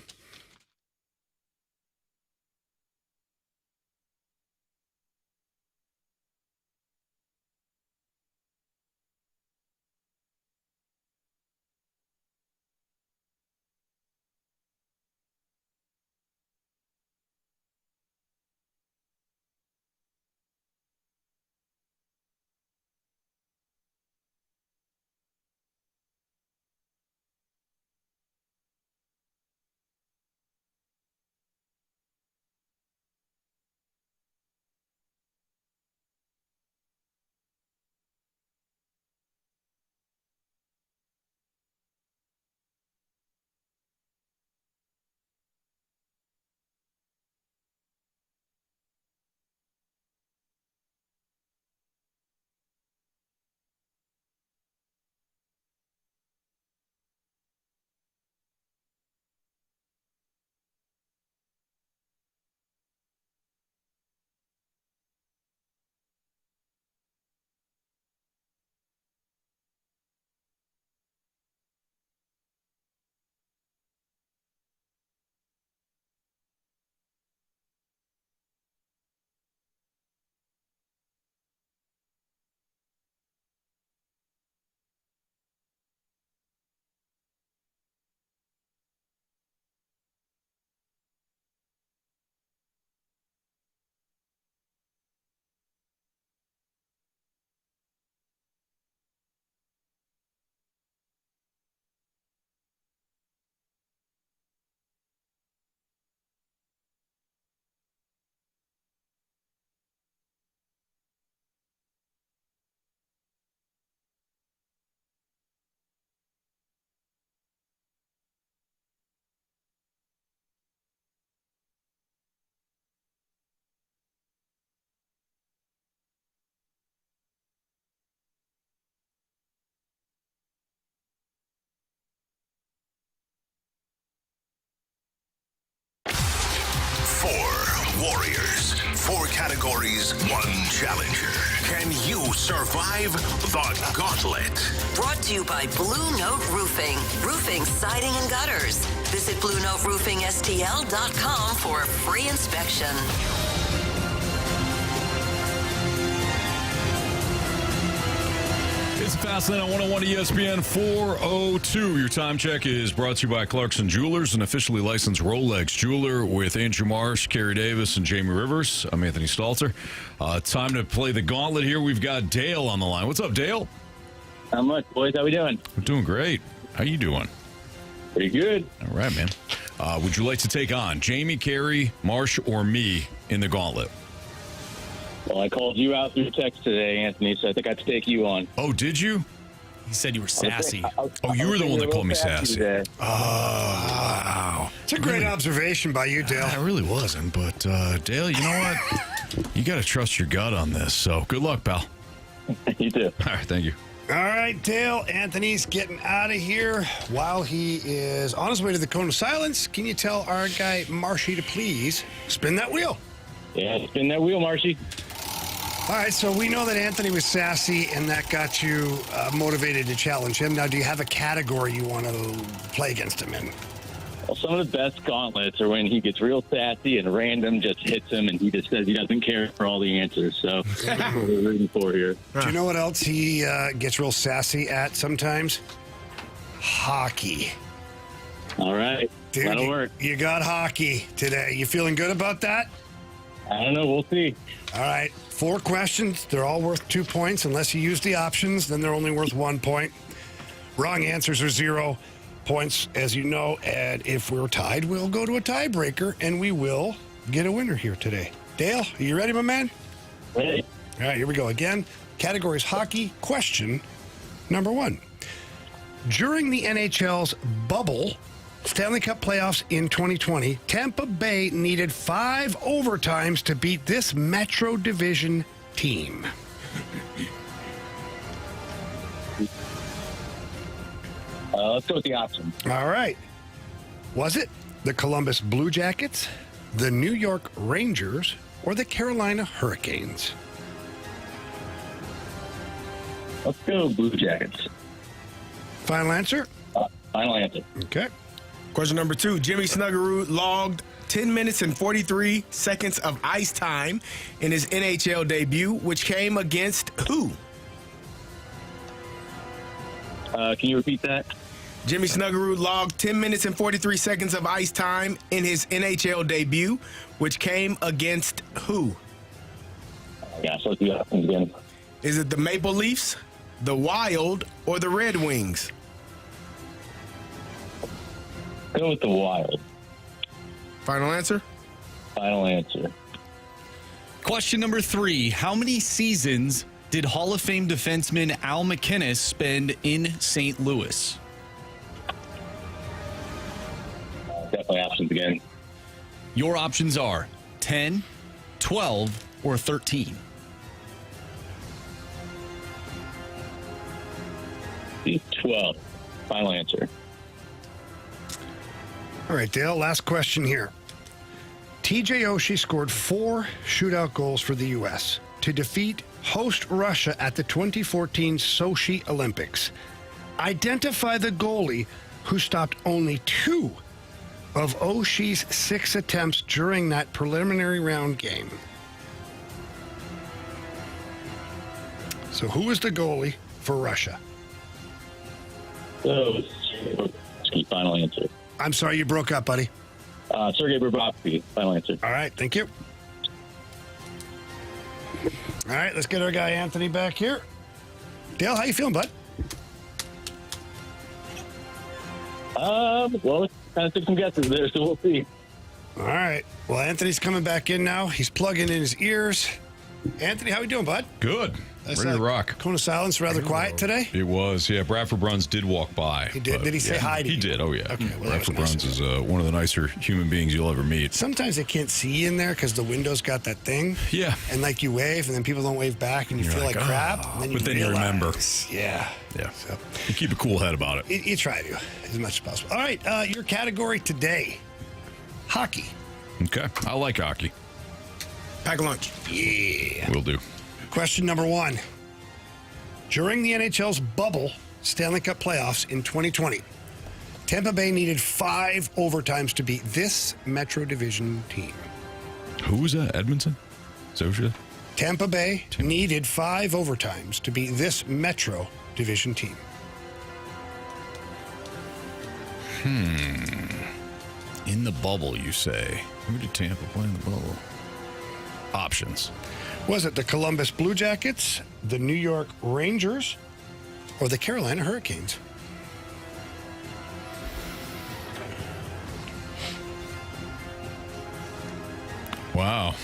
4 categories, 1 challenger. Can you survive the gauntlet? Brought to you by Blue Note Roofing. Roofing, siding, and gutters. Visit BlueNoteRoofingSTL.com for a free inspection. It's Fastlane on 101 ESPN 402. Your time check is brought to you by Clarkson Jewelers, an officially licensed Rolex jeweler with Andrew Marsh, Carey Davis, and Jamie Rivers. I'm Anthony Stalter. Time to play the gauntlet here. We've got Dale on the line. What's up, Dale? Not much, boys. How we doing? I'm doing great. How you doing? Pretty good. All right, man. Would you like to take on Jamie, Carey, Marsh, or me in the gauntlet? Well, I called you out through text today, Anthony, so I think I'd take you on. Oh, did you? He said you were sassy. You were the one that called me sassy. Today. Oh, wow. It's a great observation by you, Dale. I really wasn't, but Dale, you know what? You got to trust your gut on this, so good luck, pal. You too. All right, thank you. All right, Dale. Anthony's getting out of here while he is on his way to the Cone of Silence. Can you tell our guy, Marshy, to please spin that wheel? Yeah, spin that wheel, Marshy. All right, so we know that Anthony was sassy, and that got you motivated to challenge him. Now, do you have a category you want to play against him in? Well, some of the best gauntlets are when he gets real sassy and random just hits him, and he just says he doesn't care for all the answers. So that's what we're rooting for here. Do you know what else he gets real sassy at sometimes? Hockey. All right, dude, that'll work. You got hockey today. You feeling good about that? I don't know. We'll see. All right. 4 questions. They're all worth 2 points. Unless you use the options, then they're only worth 1 point. Wrong answers are 0 points, as you know. And if we're tied, we'll go to a tiebreaker, and we will get a winner here today. Dale, are you ready, my man? Ready. All right, here we go. Again, category is hockey. Question number 1. During the NHL's bubble Stanley Cup playoffs in 2020, Tampa Bay needed 5 overtimes to beat this Metro Division team. Let's go with the options. All right. Was it the Columbus Blue Jackets, the New York Rangers, or the Carolina Hurricanes? Let's go Blue Jackets. Final answer? Final answer. Okay. Question number 2. Jimmy Snuggerud logged 10 minutes and 43 seconds of ice time in his NHL debut, which came against who? Can you repeat that? Jimmy Snuggerud logged 10 minutes and 43 seconds of ice time in his NHL debut, which came against who? Yeah, so let's do that again. Is it the Maple Leafs, the Wild, or the Red Wings? Go with the Wild. Final answer? Final answer. Question number 3. How many seasons did Hall of Fame defenseman Al MacInnis spend in St. Louis? Definitely options again. Your options are 10, 12, or 13. 12. Final answer. All right, Dale, last question here. TJ Oshie scored 4 shootout goals for the U.S. to defeat host Russia at the 2014 Sochi Olympics. Identify the goalie who stopped only 2 of Oshie's 6 attempts during that preliminary round game. So who was the goalie for Russia? So, final answer. I'm sorry, you broke up, buddy. Sergei Bobrovsky. Final answer. All right, thank you. All right, let's get our guy Anthony back here. Dale, how you feeling, bud? Well, kind of took some guesses there, so we'll see. All right. Well, Anthony's coming back in now. He's plugging in his ears. Anthony, how you doing, bud? Good. Ready to rock. Cone of Silence, rather quiet today? It was, yeah. Bradford Bruns did walk by. He did? Did he say hi to you? He did, oh yeah. Okay, well, Bradford Bruns is one of the nicer human beings you'll ever meet. Sometimes they can't see you in there because the window's got that thing. Yeah. And like you wave, and then people don't wave back, and you feel like crap. And then you remember. Yeah. Yeah. So you keep a cool head about it. You try to, as much as possible. All right, your category today, hockey. Okay, I like hockey. Pack a lunch. Yeah. Will do. Question number 1. During the NHL's bubble Stanley Cup playoffs in 2020, Tampa Bay needed 5 overtimes to beat this Metro Division team. Who was that? Edmondson? Is that what you said? Tampa Bay needed 5 overtimes to beat this Metro Division team. In the bubble, you say. Who did Tampa play in the bubble? Options. Was it the Columbus Blue Jackets, the New York Rangers, or the Carolina Hurricanes? Wow.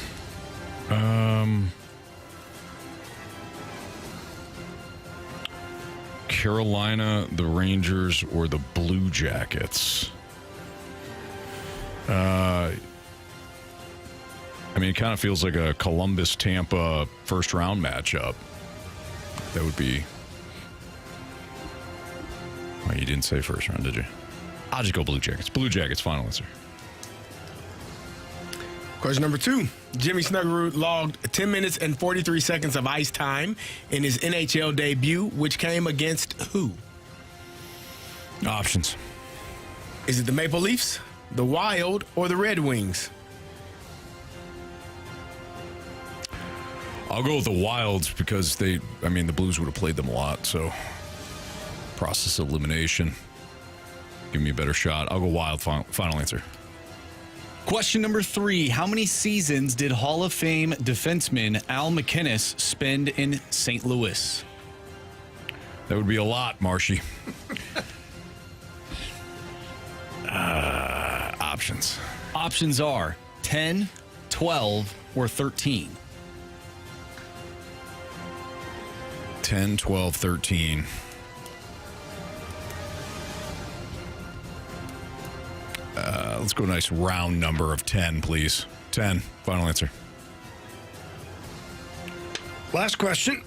Carolina, the Rangers, or the Blue Jackets? I mean, it kind of feels like a Columbus-Tampa first-round matchup. That would be... Well, you didn't say first round, did you? I'll just go Blue Jackets. Blue Jackets, final answer. Question number 2. Jimmy Snuggerud logged 10 minutes and 43 seconds of ice time in his NHL debut, which came against who? Options. Is it the Maple Leafs, the Wild, or the Red Wings? I'll go with the Wilds because the Blues would have played them a lot, so process of elimination. Give me a better shot. I'll go Wild, final answer. Question number 3. How many seasons did Hall of Fame defenseman Al McInnes spend in St. Louis? That would be a lot, Marshy. Options. Options are 10, 12, or 13. 10, 12, 13. Let's go a nice round number of 10, please. 10. Final answer. Last question.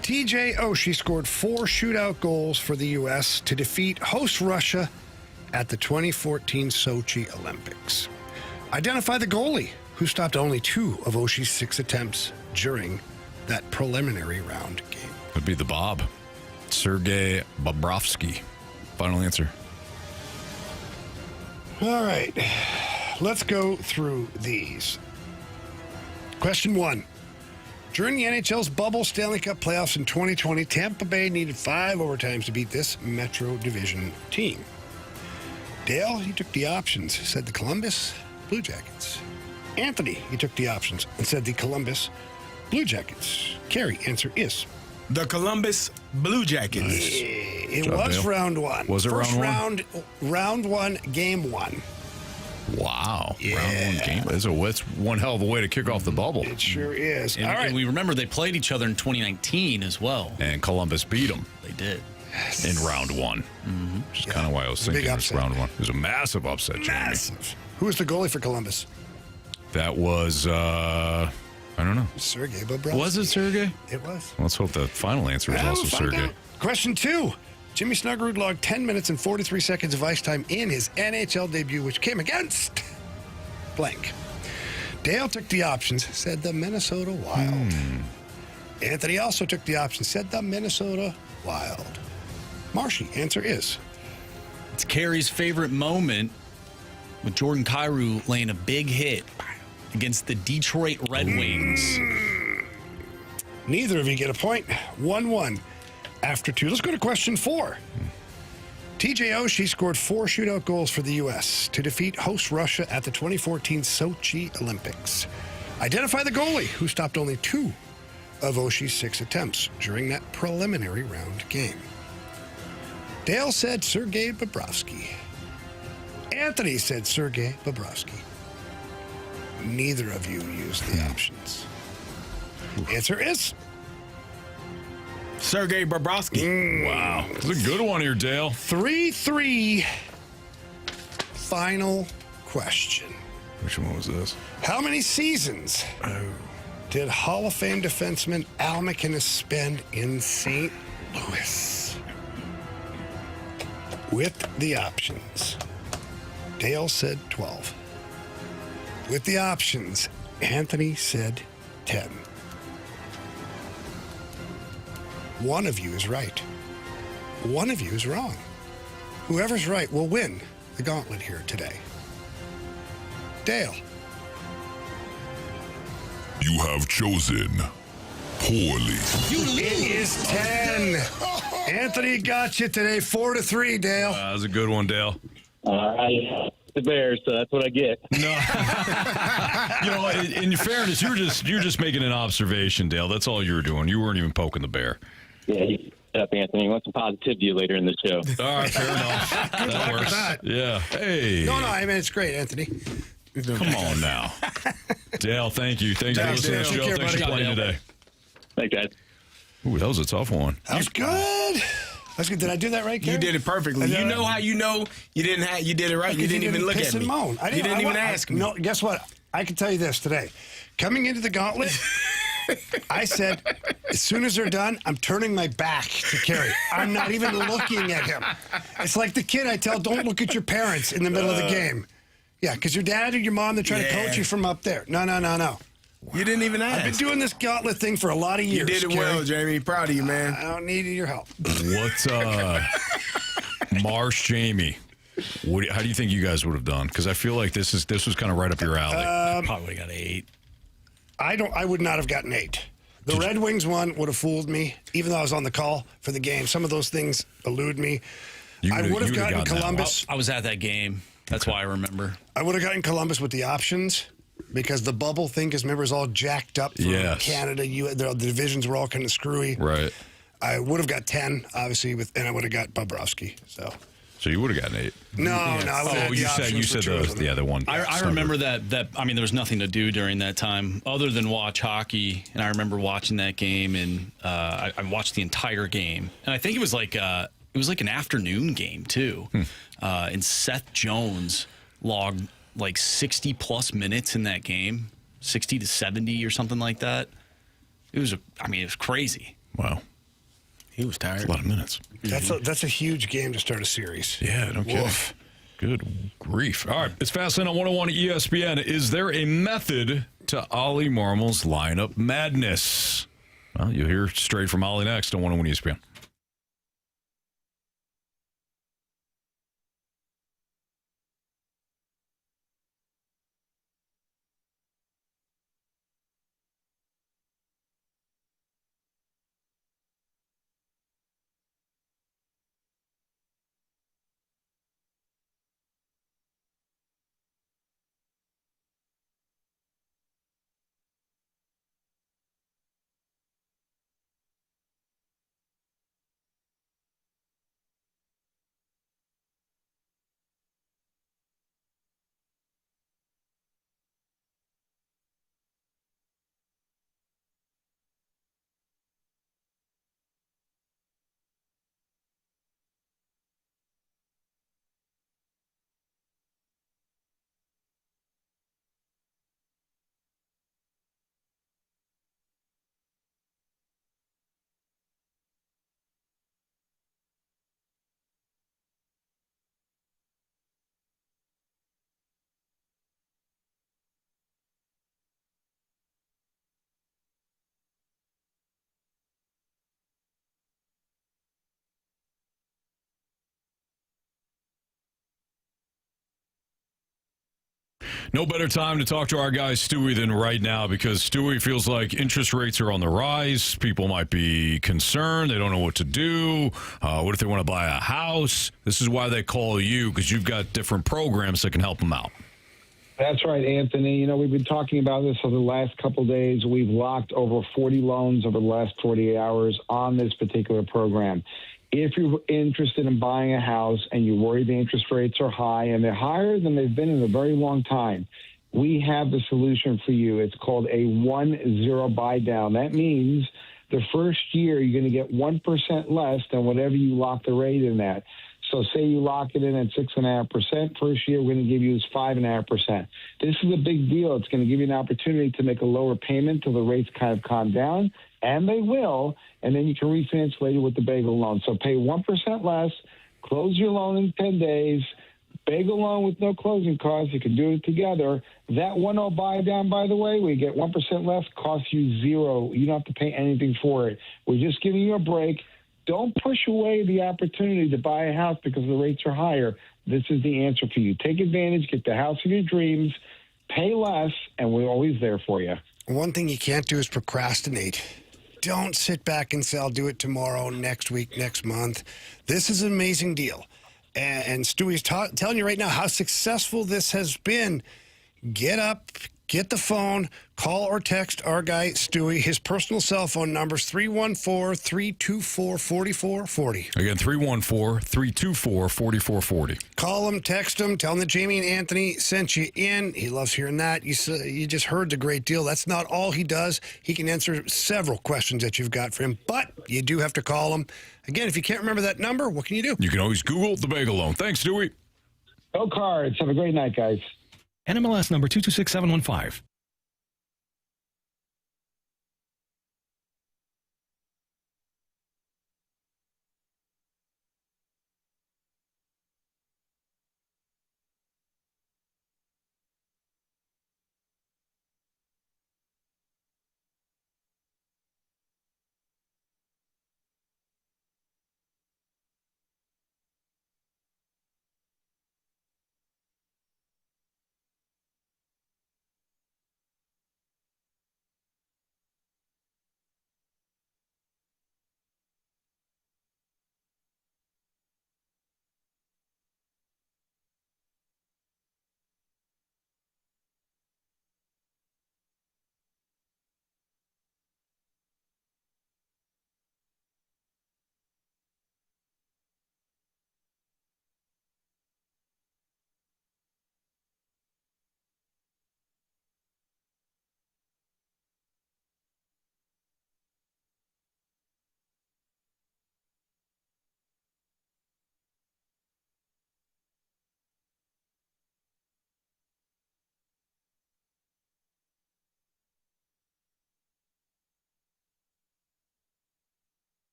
TJ Oshie scored 4 shootout goals for the U.S. to defeat host Russia at the 2014 Sochi Olympics. Identify the goalie who stopped only 2 of Oshie's 6 attempts during that preliminary round game. Would be the Bob. Sergei Bobrovsky. Final answer. All right. Let's go through these. Question 1. During the NHL's bubble Stanley Cup playoffs in 2020, Tampa Bay needed 5 overtimes to beat this Metro Division team. Dale, he took the options, said the Columbus Blue Jackets. Anthony, he took the options and said the Columbus Blue Jackets. Carey, answer is the Columbus Blue Jackets. Nice. It was Dale. Round 1. Was it First round 1? Round 1, game 1. Wow. Yeah. Round 1 game. That's one hell of a way to kick off the bubble. It sure is. And, all right. And we remember they played each other in 2019 as well. And Columbus beat them. They did. Yes. In round 1. Mm-hmm. Which is kind of why I was thinking it was round 1. It was a massive upset, Jamie. Massive. Who was the goalie for Columbus? That was, I don't know. Sergei Bobrovsky. Was it Sergei? It was. Let's hope the final answer is also Sergei. Question 2. Jimmy Snuggerud logged 10 minutes and 43 seconds of ice time in his NHL debut, which came against blank. Dale took the options, said the Minnesota Wild. Anthony also took the options, said the Minnesota Wild. Marshy, answer is? It's Carey's favorite moment with Jordan Kyrou laying a big hit against the Detroit Red Wings. Neither of you get a point. 1-1 after 2. Let's go to question 4. TJ Oshie scored 4 shootout goals for the U.S. to defeat host Russia at the 2014 Sochi Olympics. Identify the goalie who stopped only 2 of Oshie's 6 attempts during that preliminary round game. Dale said Sergei Bobrovsky. Anthony said Sergei Bobrovsky. Neither of you used the options. Answer is Sergei Bobrovsky. Wow. It's a good one here, Dale. 3-3. Final question. Which one was this? How many seasons did Hall of Fame defenseman Al McInnes spend in St. Louis? With the options. Dale said 12. With the options, Anthony said 10. One of you is right. One of you is wrong. Whoever's right will win the gauntlet here today. Dale. You have chosen poorly. It is 10. Anthony got you today, 4-3, Dale. That was a good one, Dale. I the Bears, so that's what I get. No. In fairness, you're just making an observation, Dale. That's all you were doing. You weren't even poking the bear. Yeah, you set up, Anthony. I want some positivity later in the show. All right, fair enough. That works. Yeah. Hey. No, I mean, it's great, Anthony. Come on now. Dale, thank you. Thanks for listening to the show. Thanks for playing today. Thanks, guys. Ooh, that was a tough one. That was good. That's good. Did I do that right, Carey? You did it perfectly. You know how you know you did it right. You didn't even look at me. Moan. You didn't even ask me. No, guess what? I can tell you this today. Coming into the gauntlet, I said, as soon as they're done, I'm turning my back to Carey. I'm not even looking at him. It's like the kid I tell, don't look at your parents in the middle of the game. Yeah, because your dad or your mom, they're trying to coach you from up there. No. You didn't even ask. I've been doing this gauntlet thing for a lot of years. You did it Carey. well, Jamie. Proud of you, man. I don't need your help. What's Marsh, Jamie? How do you think you guys would have done? Because I feel like this was kind of right up your alley. Probably got 8. I would not have gotten 8. The Red Wings one would have fooled me, even though I was on the call for the game. Some of those things elude me. I would have gotten Columbus. I was at that game. That's why I remember. I would have gotten Columbus with the options because the bubble thing, because remember, it was all jacked up from Canada. The divisions were all kind of screwy. Right. I would have got 10, obviously, and I would have got Bobrovsky. So you would have gotten 8. No, I would have had you said the one. I remember that. I mean, there was nothing to do during that time other than watch hockey, and I remember watching that game, and I watched the entire game, and I think it was like an afternoon game too, and Seth Jones logged like 60 plus minutes in that game, 60 to 70 or something like that. It was crazy. Wow. He was tired. That's a lot of minutes. That's a huge game to start a series. Yeah, no kidding. Good grief. All right, it's Fast Lane on 101 ESPN. Is there a method to Oli Marmol's lineup madness? Well, you'll hear straight from Oli next on 101 ESPN. No better time to talk to our guy Stewie than right now, because Stewie feels like interest rates are on the rise. People might be concerned. They don't know what to do. What if they want to buy a house? This is why they call you, because you've got different programs that can help them out. That's right, Anthony. You know, we've been talking about this over the last couple of days. We've locked over 40 loans over the last 48 hours on this particular program. If you're interested in buying a house and you worry the interest rates are high, and they're higher than they've been in a very long time, we have the solution for you. It's called a 1-0 buy down. That means the first year you're going to get 1% less than whatever you lock the rate in at. So say you lock it in at 6.5%. First year we're going to give you is 5.5%. This is a big deal. It's going to give you an opportunity to make a lower payment till the rates kind of calm down, and they will, and then you can refinance later with the bagel loan. So pay 1% less, close your loan in 10 days, Bagel loan with no closing costs. You can do it together. That 1-0 buy down, by the way, we get 1% less, costs you zero. You don't have to pay anything for it. We're just giving you a break. Don't push away the opportunity to buy a house because the rates are higher. This is the answer for you. Take advantage, get the house of your dreams, pay less, and we're always there for you. One thing you can't do is procrastinate. Don't sit back and say, I'll do it tomorrow, next week, next month. This is an amazing deal. And Stewie's telling you right now how successful this has been. Get up, get the phone, call or text our guy, Stewie. His personal cell phone number is 314-324-4440. Again, 314-324-4440. Call him, text him, tell him that Jamie and Anthony sent you in. He loves hearing that. You just heard the great deal. That's not all he does. He can answer several questions that you've got for him, but you do have to call him. Again, if you can't remember that number, what can you do? You can always Google the bagel loan. Thanks, Stewie. Go Cards. Have a great night, guys. NMLS number 226715.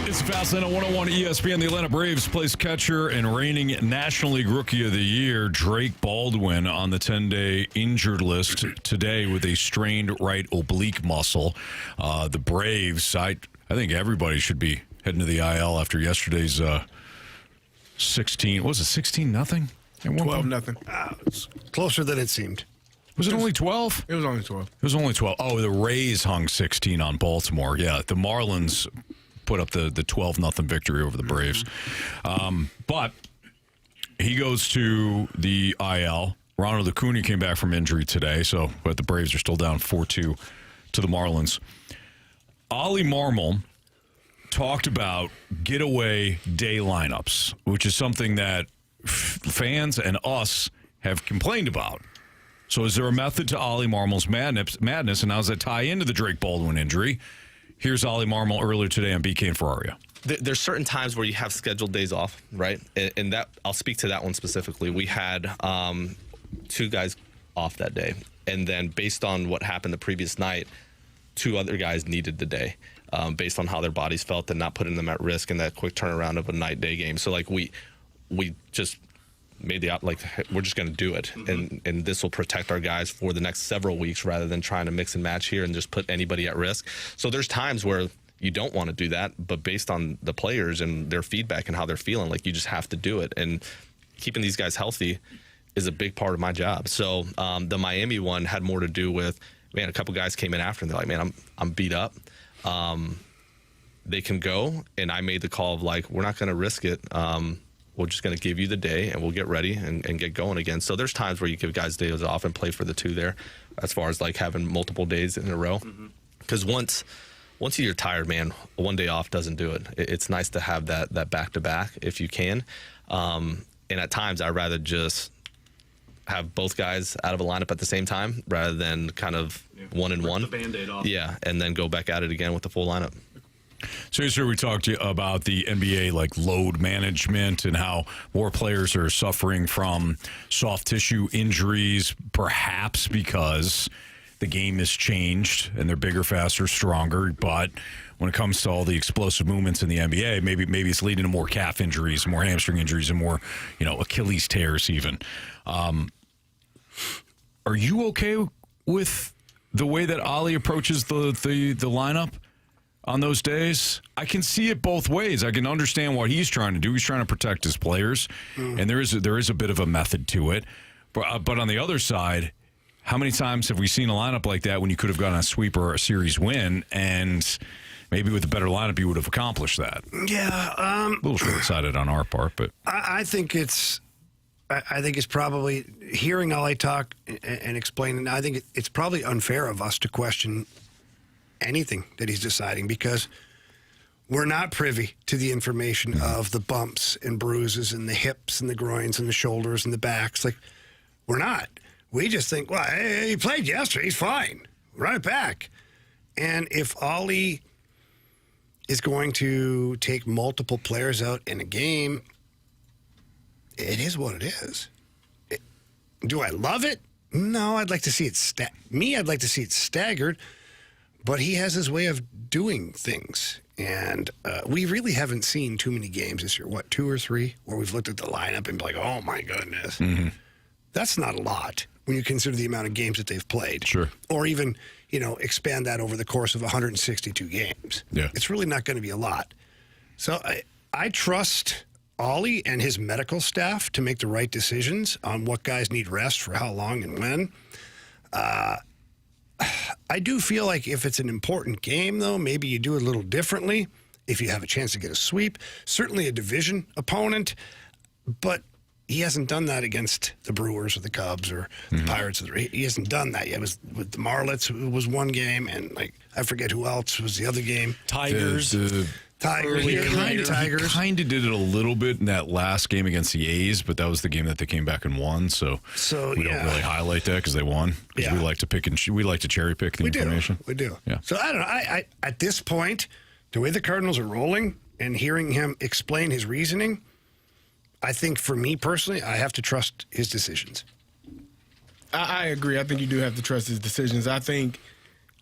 It's Fastline at 101 ESPN. The Atlanta Braves place catcher and reigning National League Rookie of the Year, Drake Baldwin, on the 10-day injured list today with a strained right oblique muscle. The Braves, I think everybody should be heading to the IL after yesterday's 16. What was it, 16-0? 12-0. It's closer than it seemed. Was it only 12? It was only 12. It was only 12. Oh, the Rays hung 16 on Baltimore. Yeah, the Marlins put up the 12-0 victory over the Braves. But he goes to the IL. Ronald Acuna came back from injury today, but the Braves are still down 4-2 to the Marlins. Oli Marmol talked about getaway day lineups, which is something that fans and us have complained about. So is there a method to Oli Marmol's madness, and how does that tie into the Drake Baldwin injury? Here's Oli Marmol earlier today on BK and Ferrario. There's certain times where you have scheduled days off, right? And that I'll speak to that one specifically. We had 2 guys off that day, and then based on what happened the previous night, 2 other guys needed the day based on how their bodies felt and not putting them at risk in that quick turnaround of a night-day game. So like we just made we're just going to do it, and this will protect our guys for the next several weeks rather than trying to mix and match here and just put anybody at risk. So there's times where you don't want to do that, but based on the players and their feedback and how they're feeling, like you just have to do it. And keeping these guys healthy is a big part of my job. So the Miami one had more to do with, man, a couple guys came in after and they're like, man, I'm beat up. They can go, and I made the call of like, we're not going to risk it. We're just going to give you the day, and we'll get ready and get going again. So there's times where you give guys days off and play for the 2 there, as far as like having multiple days in a row. Because once you're tired, man, 1 day off doesn't do it. It's nice to have that back-to-back if you can. And at times, I'd rather just have both guys out of a lineup at the same time rather than kind of one and one. The Band-Aid off. Yeah, and then go back at it again with the full lineup. So yesterday we talked to you about the NBA load management and how more players are suffering from soft tissue injuries, perhaps because the game has changed and they're bigger, faster, stronger. But when it comes to all the explosive movements in the NBA, maybe it's leading to more calf injuries, more hamstring injuries, and more Achilles tears even. Are you okay with the way that Oli approaches the lineup on those days? I can see it both ways. I can understand what he's trying to do. He's trying to protect his players, and there is a bit of a method to it. But on the other side, how many times have we seen a lineup like that when you could have gotten a sweep or a series win, and maybe with a better lineup you would have accomplished that? Yeah, a little short-sighted on our part, but I think it's probably hearing Oli talk and explain. I think it's probably unfair of us to question anything that he's deciding because we're not privy to the information of the bumps and bruises and the hips and the groins and the shoulders and the backs. We're not. We just think, well, hey, he played yesterday. He's fine. Right back. And if Oli is going to take multiple players out in a game, it is what it is. Do I love it? No, I'd like to see it I'd like to see it staggered. But he has his way of doing things. And we really haven't seen too many games this year. What, 2 or 3? Where we've looked at the lineup and be like, oh, my goodness. Mm-hmm. That's not a lot when you consider the amount of games that they've played. Sure. Or even, expand that over the course of 162 games. Yeah. It's really not going to be a lot. So I trust Oli and his medical staff to make the right decisions on what guys need rest for how long and when. I do feel like if it's an important game, though, maybe you do it a little differently if you have a chance to get a sweep. Certainly a division opponent, but he hasn't done that against the Brewers or the Cubs or the Pirates. He hasn't done that yet. It was with the Marlets, it was one game, and I forget who else was the other game. Tigers. Tigers. He kind of did it a little bit in that last game against the A's, but that was the game that they came back and won. So we don't really highlight that because they won. Because we like to pick and we like to cherry pick the information. We do. Yeah. So I don't know. I at this point, the way the Cardinals are rolling and hearing him explain his reasoning, I think for me personally, I have to trust his decisions. I agree. I think you do have to trust his decisions. I think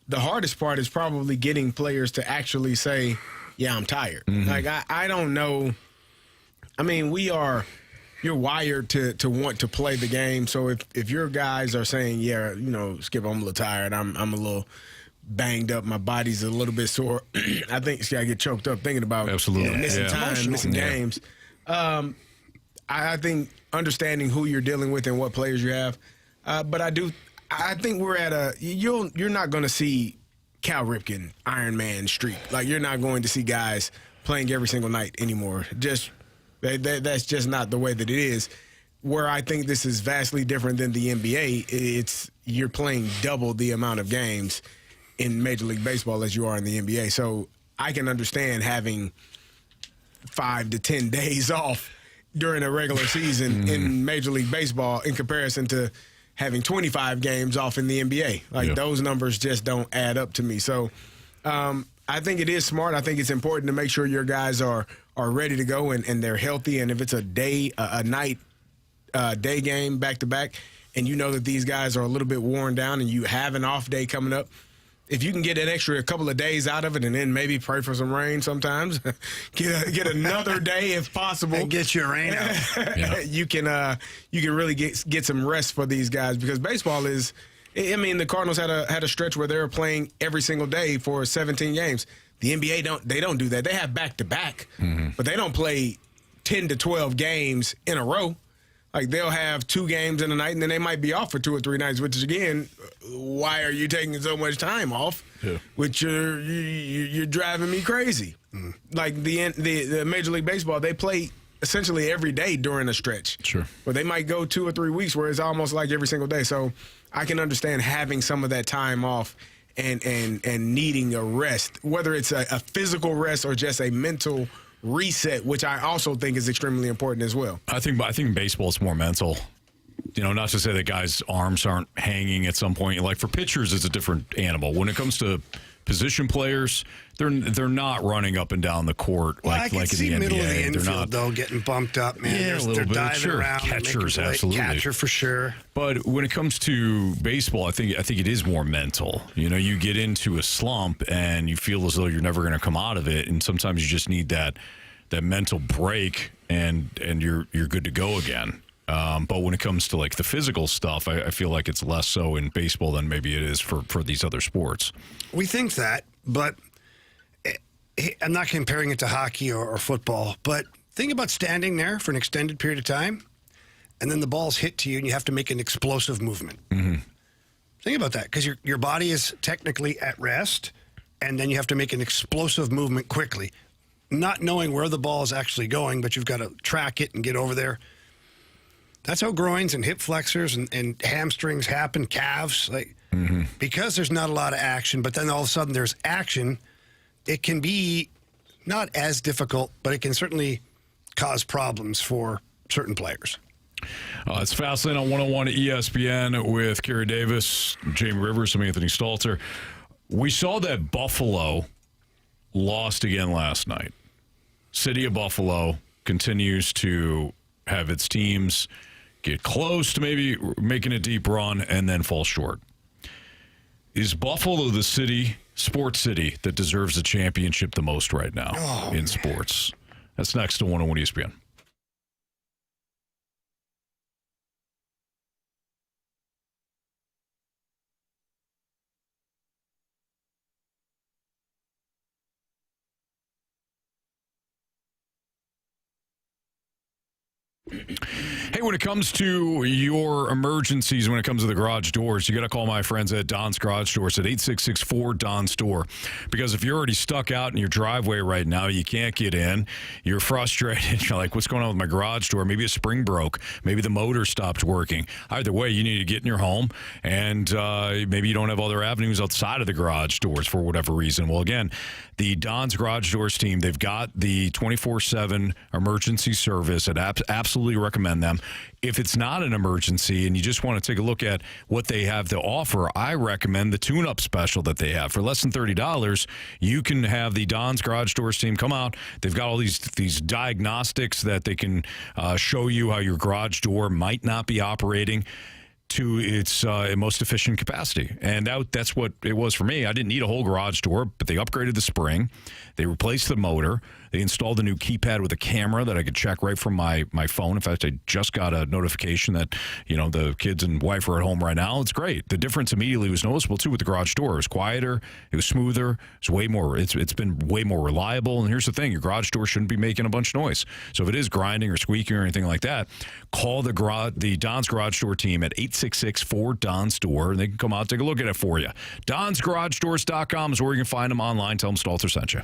the hardest part is probably getting players to actually say, yeah, I'm tired. Mm-hmm. I don't know. I mean, you're wired to want to play the game. So if your guys are saying, yeah, Skip, I'm a little tired. I'm a little banged up. My body's a little bit sore. I think it's got to get choked up thinking about missing time, missing games. I think understanding who you're dealing with and what players you have. But I think we're at you're not going to see Cal Ripken, Iron Man streak. You're not going to see guys playing every single night anymore. That's just not the way that it is. Where I think this is vastly different than the NBA, you're playing double the amount of games in Major League Baseball as you are in the NBA. So I can understand having 5 to 10 days off during a regular season in Major League Baseball in comparison to having 25 games off in the NBA. Those numbers just don't add up to me. So I think it is smart. I think it's important to make sure your guys are ready to go and they're healthy. And if it's a night day game back-to-back and you know that these guys are a little bit worn down and you have an off day coming up, if you can get an extra couple of days out of it and then maybe pray for some rain sometimes, get another day if possible. And get your rain out. You can really get some rest for these guys because baseball is – I mean, the Cardinals had a stretch where they were playing every single day for 17 games. The NBA don't do that. They have back-to-back, but they don't play 10 to 12 games in a row. They'll have 2 games in a night, and then they might be off for 2 or 3 nights, which is, again, why are you taking so much time off? Yeah. Which you're driving me crazy. The Major League Baseball, they play essentially every day during a stretch. Sure. But they might go 2 or 3 weeks where it's almost like every single day. So I can understand having some of that time off and needing a rest, whether it's a physical rest or just a mental reset, which I also think is extremely important as well. I think in baseball it's more mental. not to say that guys' arms aren't hanging at some point. Like for pitchers, it's a different animal. When it comes to position players, they're not running up and down the court well, like I in see the NBA. middle of the They're infield, not, though, getting bumped up, man. Yeah, a little they're bit. diving Sure. around. Catchers, and absolutely. Catcher for sure. But when it comes to baseball, I think it is more mental. You get into a slump and you feel as though you're never going to come out of it, and sometimes you just need that mental break, and you're good to go again. But when it comes to like the physical stuff, I feel like it's less so in baseball than maybe it is for these other sports. We think that, but I'm not comparing it to hockey or football, but think about standing there for an extended period of time, and then the ball's hit to you, and you have to make an explosive movement. Mm-hmm. Think about that, because your body is technically at rest, and then you have to make an explosive movement quickly, not knowing where the ball is actually going, but you've got to track it and get over there. That's how groins and hip flexors and hamstrings happen, calves, because there's not a lot of action, but then all of a sudden there's action. It can be not as difficult, but it can certainly cause problems for certain players. It's Fastlane on 101 at ESPN with Carey Davis, Jamie Rivers, and Anthony Stalter. We saw that Buffalo lost again last night. City of Buffalo continues to have its teams get close to maybe making a deep run and then fall short. Is Buffalo the sports city that deserves the championship the most right now in sports? That's next to 101 ESPN. Hey, when it comes to your emergencies, when it comes to the garage doors, you got to call my friends at Don's Garage Doors at 866-4-DON-STORE. Because if you're already stuck out in your driveway right now, you can't get in, you're frustrated, you're like, what's going on with my garage door? Maybe a spring broke. Maybe the motor stopped working. Either way, you need to get in your home, and maybe you don't have other avenues outside of the garage doors for whatever reason. Well, again, the Don's Garage Doors team, they've got the 24/7 emergency service. I'd absolutely recommend them. If it's not an emergency and you just want to take a look at what they have to offer, I recommend the tune-up special that they have. For less than $30, you can have the Don's Garage Doors team come out. They've got all these diagnostics that they can show you how your garage door might not be operating to its most efficient capacity. And that's what it was for me. I didn't need a whole garage door, but they upgraded the spring. They replaced the motor. They installed a new keypad with a camera that I could check right from my phone. In fact, I just got a notification that, the kids and wife are at home right now. It's great. The difference immediately was noticeable, too, with the garage door. It was quieter. It was smoother. It's been way more reliable. And here's the thing. Your garage door shouldn't be making a bunch of noise. So if it is grinding or squeaking or anything like that, call the Don's Garage Door team at 866-4-DON-STORE, and they can come out and take a look at it for you. DonsGarageDoors.com is where you can find them online. Tell them Stalter sent you.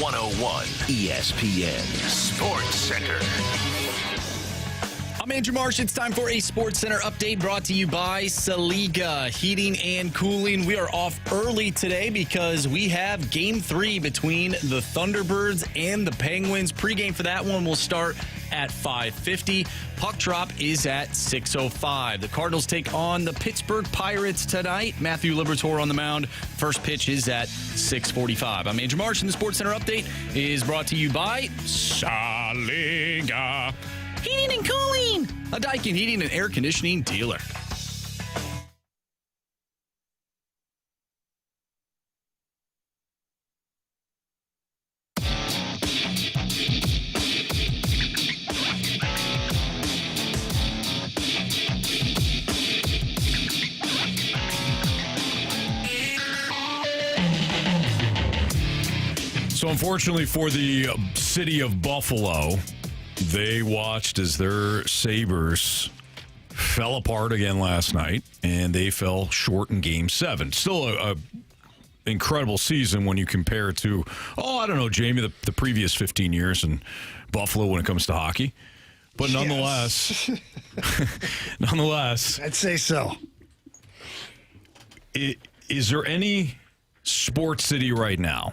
101 ESPN Sports Center. I'm Andrew Marsh. It's time for a Sports Center update brought to you by Saliga Heating and Cooling. We are off early today because we have Game 3 between the Thunderbirds and the Penguins. Pre-game for that one will start at 5:50. Puck drop is at 6:05. The Cardinals take on the Pittsburgh Pirates tonight. Matthew Liberatore on the mound. First pitch is at 6:45. I'm Andrew Marsh, and the Sports Center update is brought to you by Saliga Heating and Cooling, a Daikin heating and air conditioning dealer. So unfortunately for the city of Buffalo, they watched as their Sabres fell apart again last night, and they fell short in Game 7. Still a incredible season when you compare it to, I don't know, Jamie, the previous 15 years in Buffalo when it comes to hockey. But nonetheless, I'd say so. Is there any sports city right now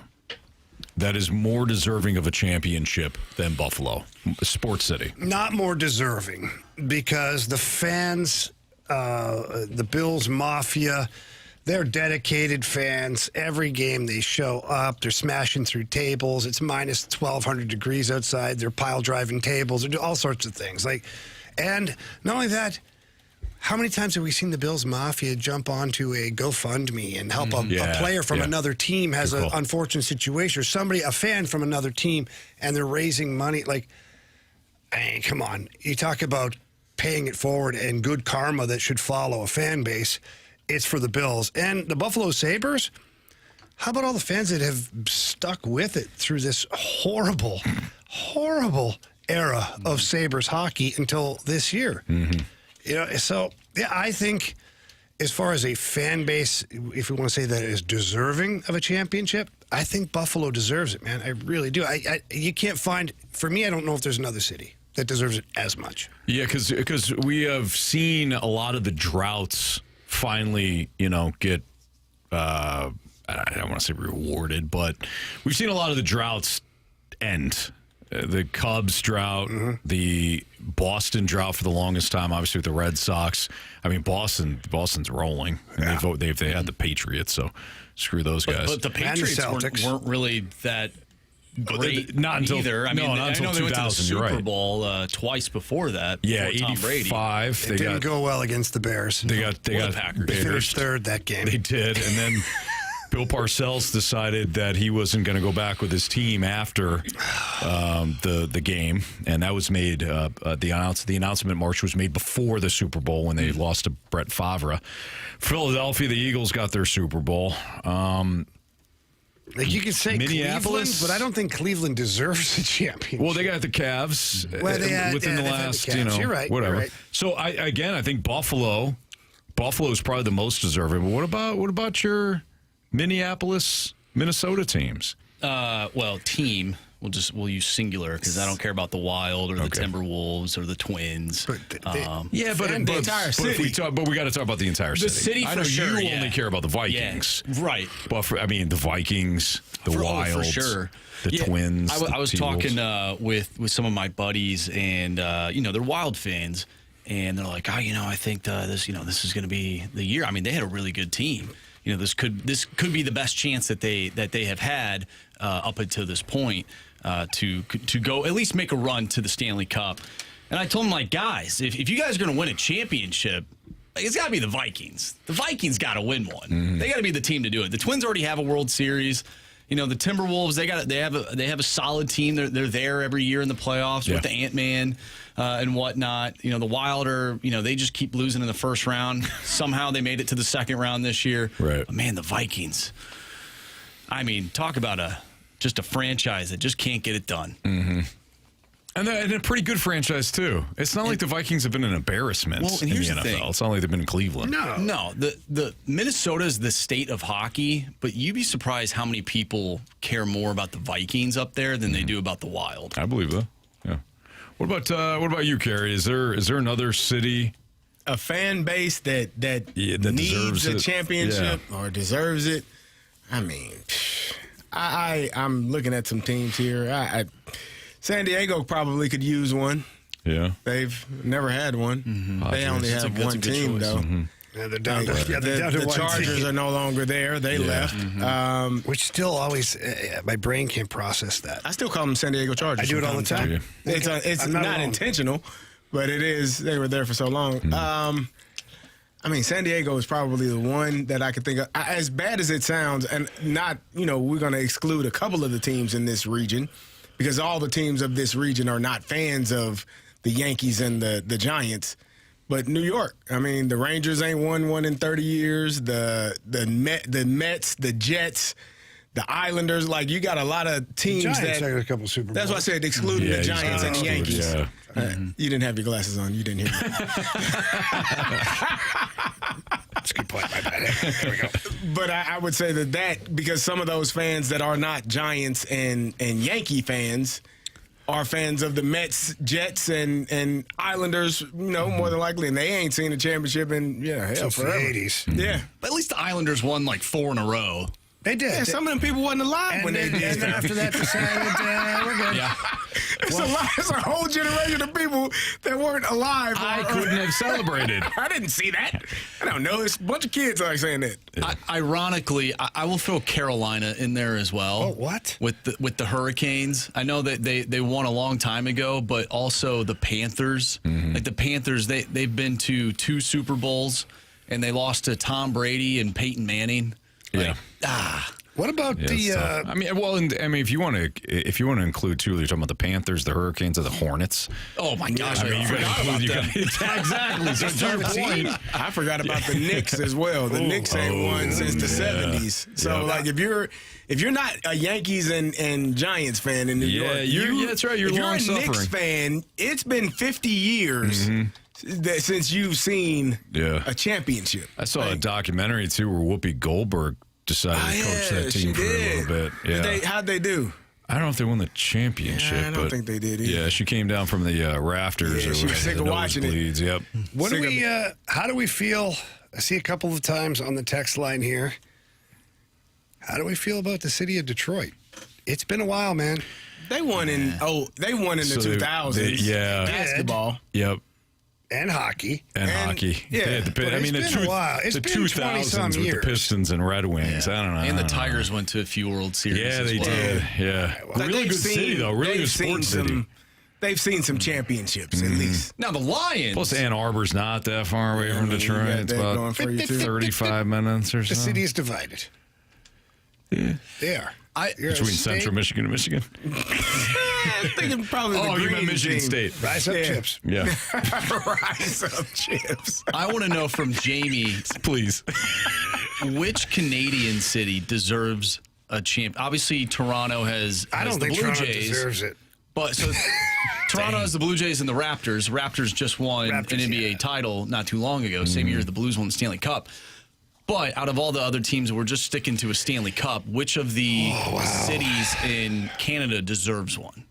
that is more deserving of a championship than Buffalo? Sports city. Not more deserving, because the fans, the Bills Mafia, they're dedicated fans. Every game they show up. They're smashing through tables. It's minus 1,200 degrees outside. They're pile driving tables. They're doing all sorts of things. And not only that, how many times have we seen the Bills Mafia jump onto a GoFundMe and help a player from another team has an unfortunate situation, or a fan from another team, and they're raising money? Come on. You talk about paying it forward and good karma that should follow a fan base. It's for the Bills. And the Buffalo Sabres, how about all the fans that have stuck with it through this horrible, horrible era of Sabres hockey until this year? Mm-hmm. I think as far as a fan base, if we want to say that is deserving of a championship, I think Buffalo deserves it, man. I really do. You can't find, for me, I don't know if there's another city that deserves it as much. Yeah, because we have seen a lot of the droughts finally, get, I don't want to say rewarded, but we've seen a lot of the droughts end. The Cubs drought, the Boston drought for the longest time, obviously with the Red Sox. I mean, Boston's rolling. And they had the Patriots, so screw those guys. But the Patriots weren't really that great not until, either. I not until they 2000. went to the Super right. Bowl twice before that. Yeah, before Tom Brady. 85. It didn't go well against the Bears. They got Packers. They finished third that game. They did, and then Bill Parcells decided that he wasn't going to go back with his team after the game, and that was made. The announcement march was made before the Super Bowl when they lost to Brett Favre. Philadelphia, the Eagles got their Super Bowl. You could say Minneapolis, Cleveland, but I don't think Cleveland deserves a championship. Well, they got the Cavs within the last, You're right, whatever. You're right. So I think Buffalo is probably the most deserving. But what about your Minneapolis, Minnesota teams? Team. We'll use singular because I don't care about the Wild or the Timberwolves or the Twins. But the entire city. But we got to talk about the entire city. The city, I know for sure. You only care about the Vikings, right? But the Vikings, the Wild, for sure. The Twins. I was talking with some of my buddies, and they're Wild fans, and they're like, I think this is going to be the year. I mean, they had a really good team. This could be the best chance that they have had up until this point to go at least make a run to the Stanley Cup. And I told them, guys, if you guys are going to win a championship, it's got to be the Vikings. The Vikings got to win one. Mm-hmm. They got to be the team to do it. The Twins already have a World Series. The Timberwolves, they have a solid team. They're there every year in the playoffs with the Ant-Man and whatnot. The Wild are, they just keep losing in the first round. Somehow they made it to the second round this year. Right. But man, the Vikings. I mean, talk about just a franchise that just can't get it done. Mm-hmm. And a pretty good franchise, too. It's not like the Vikings have been an embarrassment in the NFL. Thing. It's not like they've been in Cleveland. No. The Minnesota is the state of hockey, but you'd be surprised how many people care more about the Vikings up there than they do about the Wild. I believe that. Yeah. What about you, Carey? Is there another city, a fan base that needs a championship or deserves it? I mean, I'm looking at some teams here. San Diego probably could use one. Yeah. They've never had one. Mm-hmm. They only have one team, though. Mm-hmm. Yeah, they're down to the Chargers are no longer there. They left. Mm-hmm. Which still always, my brain can't process that. I still call them San Diego Chargers. I do it all the time. It's not intentional, but it is. They were there for so long. Mm-hmm. I mean, San Diego is probably the one that I could think of. As bad as it sounds, and not, we're going to exclude a couple of the teams in this region, because all the teams of this region are not fans of the Yankees and the Giants. But New York, I mean, the Rangers ain't won one in 30 years. The Mets, the Jets, the Islanders, like, you got a lot of teams Giants that. had a couple Super Bowls. That's why I said excluding the Giants and the Yankees. Yeah. You didn't have your glasses on. You didn't hear me. That's a good point. My bad. There we go. But I would say that because some of those fans that are not Giants and Yankee fans are fans of the Mets, Jets, and Islanders, more than likely, and they ain't seen a championship in Since forever. the 80s. Yeah. But at least the Islanders won like 4 in a row. They did. Yeah, some of them people wasn't alive when they did. And then after that, decided we're good. Yeah. It's a whole generation of people that weren't alive. I couldn't have celebrated. I didn't see that. I don't know. It's a bunch of kids like saying that. Ironically, I will throw Carolina in there as well. Oh, what? With the Hurricanes. I know that they won a long time ago, but also the Panthers. Mm-hmm. Like the Panthers, they've been to 2 Super Bowls, and they lost to Tom Brady and Peyton Manning. Yeah. What about the? if you want to include too, you're talking about the Panthers, the Hurricanes, or the Hornets. Oh my gosh! You got exactly. So point. I forgot about the Knicks as well. The Knicks ain't won since the 70s. So like if you're not a Yankees and Giants fan in New York, that's right. You're if you're a long-suffering. Knicks fan, it's been 50 years. Mm-hmm. Since you've seen a championship. I saw a documentary too where Whoopi Goldberg decided to coach that team for a little bit. Yeah. How'd they do? I don't know if they won the championship. I don't think they did either. Yeah, she came down from the rafters. Yeah, she was sick of watching it. Yep. How do we feel? I see a couple of times on the text line here. How do we feel about the city of Detroit? It's been a while, man. They won in the 2000s. Basketball. Yep. And hockey. And hockey. Yeah. The been a while. It's the been 2000s with the Pistons and Red Wings. Yeah. I don't know. And the Tigers went to a few World Series. Yeah, they as well. did. Yeah. Like really good city, though. Really good sports city. They've seen some championships, at least. Now, the Lions. Plus, Ann Arbor's not that far away from Detroit. It's about 35 minutes or so. The city is divided. Yeah. They are. Between Central Michigan and Michigan? I'm thinking probably the you meant Green Michigan team. State. Rise up chips. Yeah. Rise up chips. I want to know from Jamie, please, which Canadian city deserves a champ? Obviously, Toronto has I don't the think Blue Toronto Jays. deserves it. But so Toronto has the Blue Jays and the Raptors. Raptors just won an NBA title not too long ago. Same year the Blues won the Stanley Cup. But out of all the other teams, we're just sticking to a Stanley Cup. Which of the cities in Canada deserves one?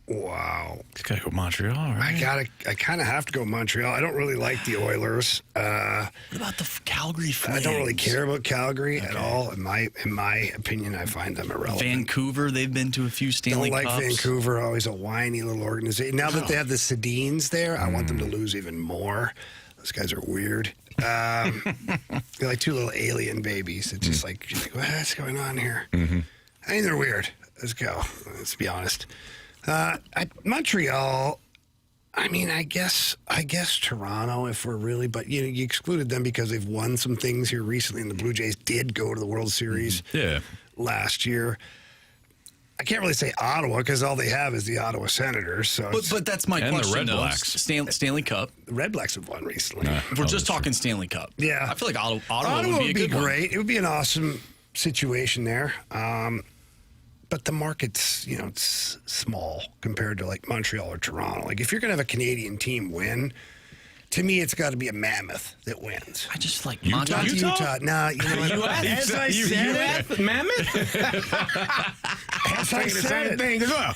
Wow. It's got to go Montreal, right? I kind of have to go Montreal. I don't really like the Oilers. What about the Calgary Flames? I don't really care about Calgary at all. In my opinion, I find them irrelevant. Vancouver, they've been to a few Stanley Cups. Don't like Vancouver. Always a whiny little organization. Now that they have the Sedins there, I want them to lose even more. Those guys are weird. They're like 2 little alien babies. It's just like, what's going on here? Mm-hmm. I mean, they're weird. Let's go. Let's be honest. Montreal, I mean, I guess Toronto, if we're really, but you excluded them because they've won some things here recently, and the Blue Jays did go to the World Series last year. I can't really say Ottawa because all they have is the Ottawa Senators. So but that's my question. And the Red though. Blacks. Stanley Cup. The Red Blacks have won recently. We're just talking Stanley Cup. Yeah. I feel like Ottawa would be a good great. one. It would be an awesome situation there. but the market's, it's small compared to like Montreal or Toronto. Like if you're going to have a Canadian team win, to me, it's got to be a Mammoth that wins. I just like Utah. Nah, As I said, Mammoth? As I said the same thing as well.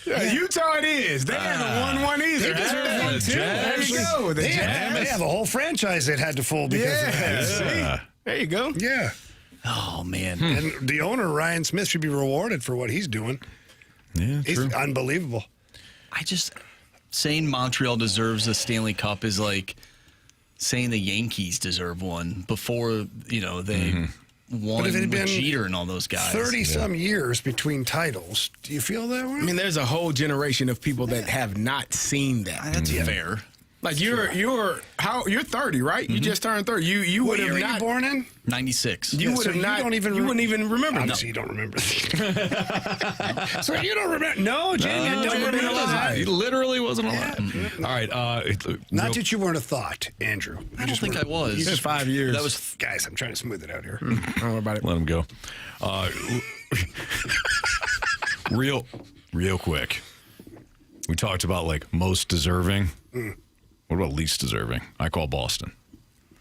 Yeah, Utah it is. They haven't won one either. They deserve one, too. There you go. They have a whole franchise that had to fold because of that. There you go. Yeah. Oh, man. And the owner, Ryan Smith, should be rewarded for what he's doing. Yeah, he's unbelievable. Saying Montreal deserves a Stanley Cup is like saying the Yankees deserve one before, they won with Jeter and all those guys. 30-some years between titles. Do you feel that way? I mean, there's a whole generation of people that have not seen that. That's fair. Like you're 30, right? You just turned 30. You would have not. What year were you born in? 96. You would have not. You wouldn't even remember. Obviously, you don't remember. So you don't remember? No, Jamie, I don't remember that. He literally wasn't alive. All right. Not that you weren't a thought, Andrew. I don't think I was. Just 5 years. That was guys. I'm trying to smooth it out here. Don't worry about it. Let him go. Real quick. We talked about like most deserving. What about least deserving? I call Boston.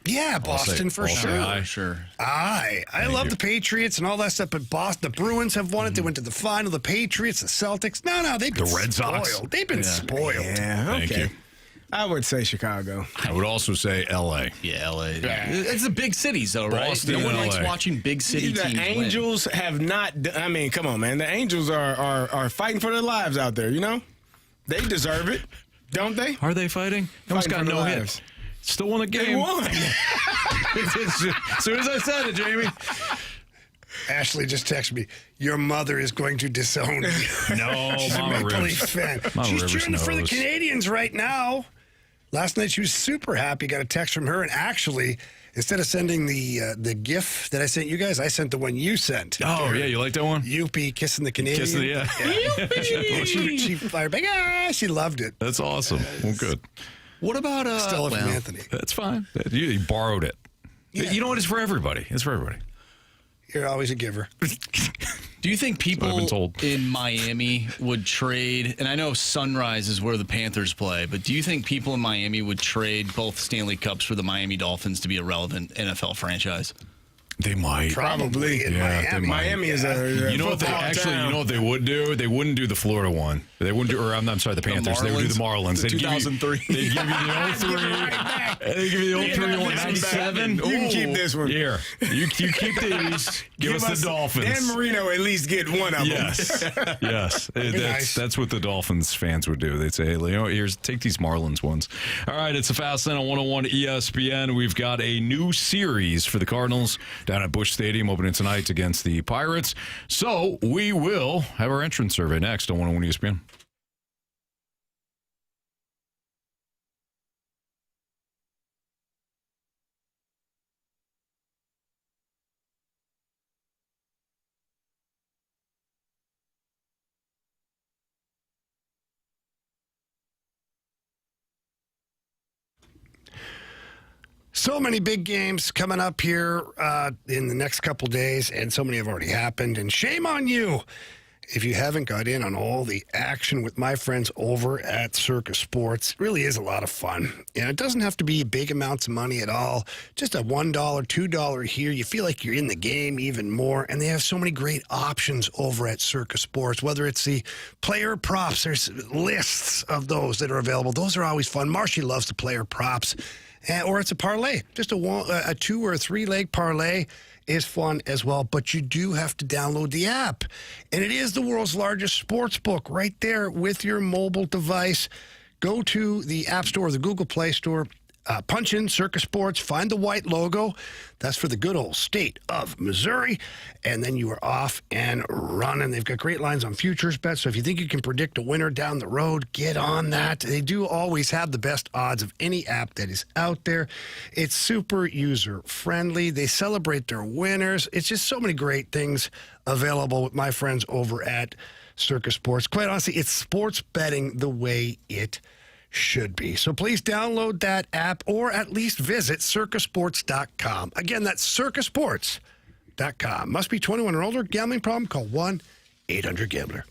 Yeah, Boston for sure. Sure. I love the Patriots and all that stuff, but Boston, the Bruins have won it. They went to the final. The Patriots, the Celtics. No, they've been the Red Sox. spoiled. They've been spoiled. Yeah, Thank you. I would say Chicago. I would also say L.A. Yeah, L.A. Yeah. It's the big cities, though, right? Boston No one and likes LA. watching big city teams The Angels have not. I mean, come on, man. The Angels are fighting for their lives out there. They deserve it, don't they? Are they fighting? Almost got no hits. Still won a game. They won. As soon as I said it, Jamie. Ashley just texted me, your mother is going to disown you. No, She's Mama a Maple Rivers. Leaf fan. Mama She's Rivers cheering for the knows. Canadians right now. Last night she was super happy. Got a text from her, and actually, instead of sending the GIF that I sent you guys, I sent the one you sent. Oh, yeah, you like that one? Youpie kissing the Canadian. Kissing the, yeah. She fired back. She loved it. That's awesome. Well, good. What about Stella from Anthony? That's fine. You borrowed it. Yeah. You know what? It's for everybody. It's for everybody. You're always a giver. Do you think people I've been told. in Miami would trade, and I know Sunrise is where the Panthers play, but do you think people in Miami would trade both Stanley Cups for the Miami Dolphins to be a relevant NFL franchise? They might. Probably in Miami. Miami is a you know what they actually, you know what they would do? They wouldn't do the Florida one. They wouldn't do, or I'm sorry, the Panthers. They would do the Marlins. The They'd 2003. They'd give you the 03. They give you the 03 one, 97. You can keep this one. Here, you keep these. Give us the Dolphins. Dan Marino at least get one of them. Yes, yes. Nice. That's what the Dolphins fans would do. They'd say, hey, here's take these Marlins ones. All right, it's a Fast Lane on 101 ESPN. We've got a new series for the Cardinals down at Busch Stadium, opening tonight against the Pirates. So we will have our entrance survey next on 101 ESPN. So many big games coming up here in the next couple days, and so many have already happened. And shame on you if you haven't got in on all the action with my friends over at Circus Sports. It really is a lot of fun. And it doesn't have to be big amounts of money at all. Just a $1, $2 here. You feel like you're in the game even more. And they have so many great options over at Circus Sports, whether it's the player props. There's lists of those that are available. Those are always fun. Marshy loves the player props. Or it's a parlay. Just a 2 or 3 leg parlay is fun as well. But you do have to download the app. And it is the world's largest sports book right there with your mobile device. Go to the App Store or the Google Play Store. Punch in Circus Sports, find the white logo. That's for the good old state of Missouri. And then you are off and running. They've got great lines on futures bets. So if you think you can predict a winner down the road, get on that. They do always have the best odds of any app that is out there. It's super user-friendly. They celebrate their winners. It's just so many great things available with my friends over at Circus Sports. Quite honestly, it's sports betting the way it should be. So please download that app or at least visit circusports.com. Again, that's circusports.com. DraftKings.com. Must be 21 or older. Gambling problem? Call 1-800-GAMBLER.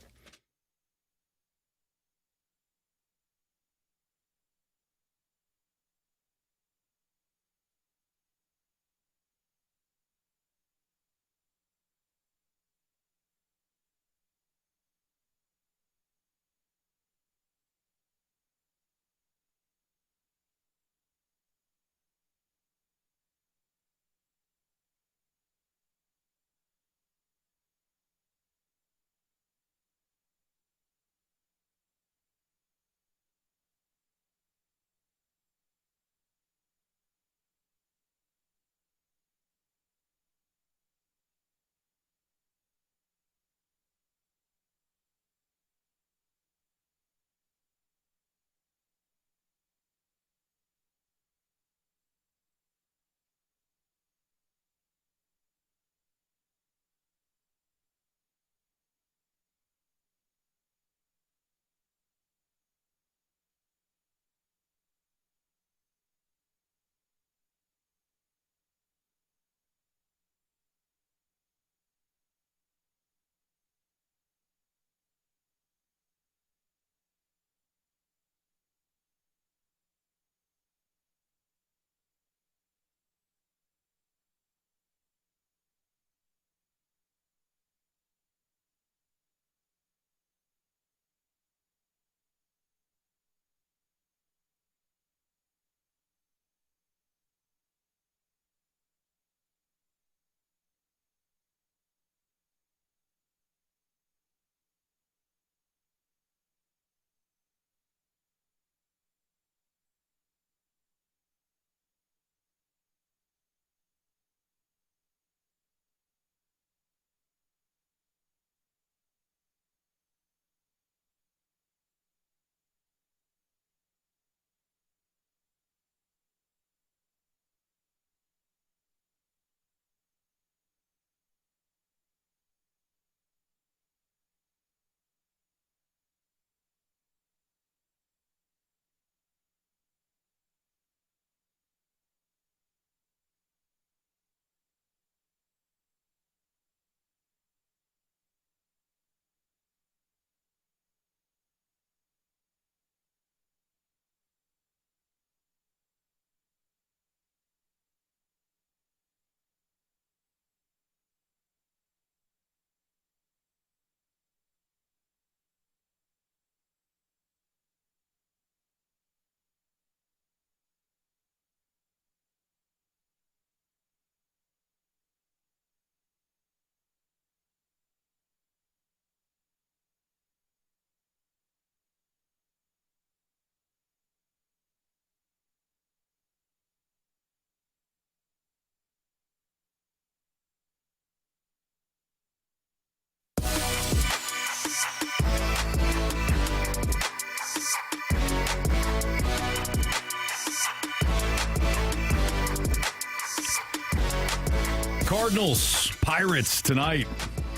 Cardinals, Pirates tonight.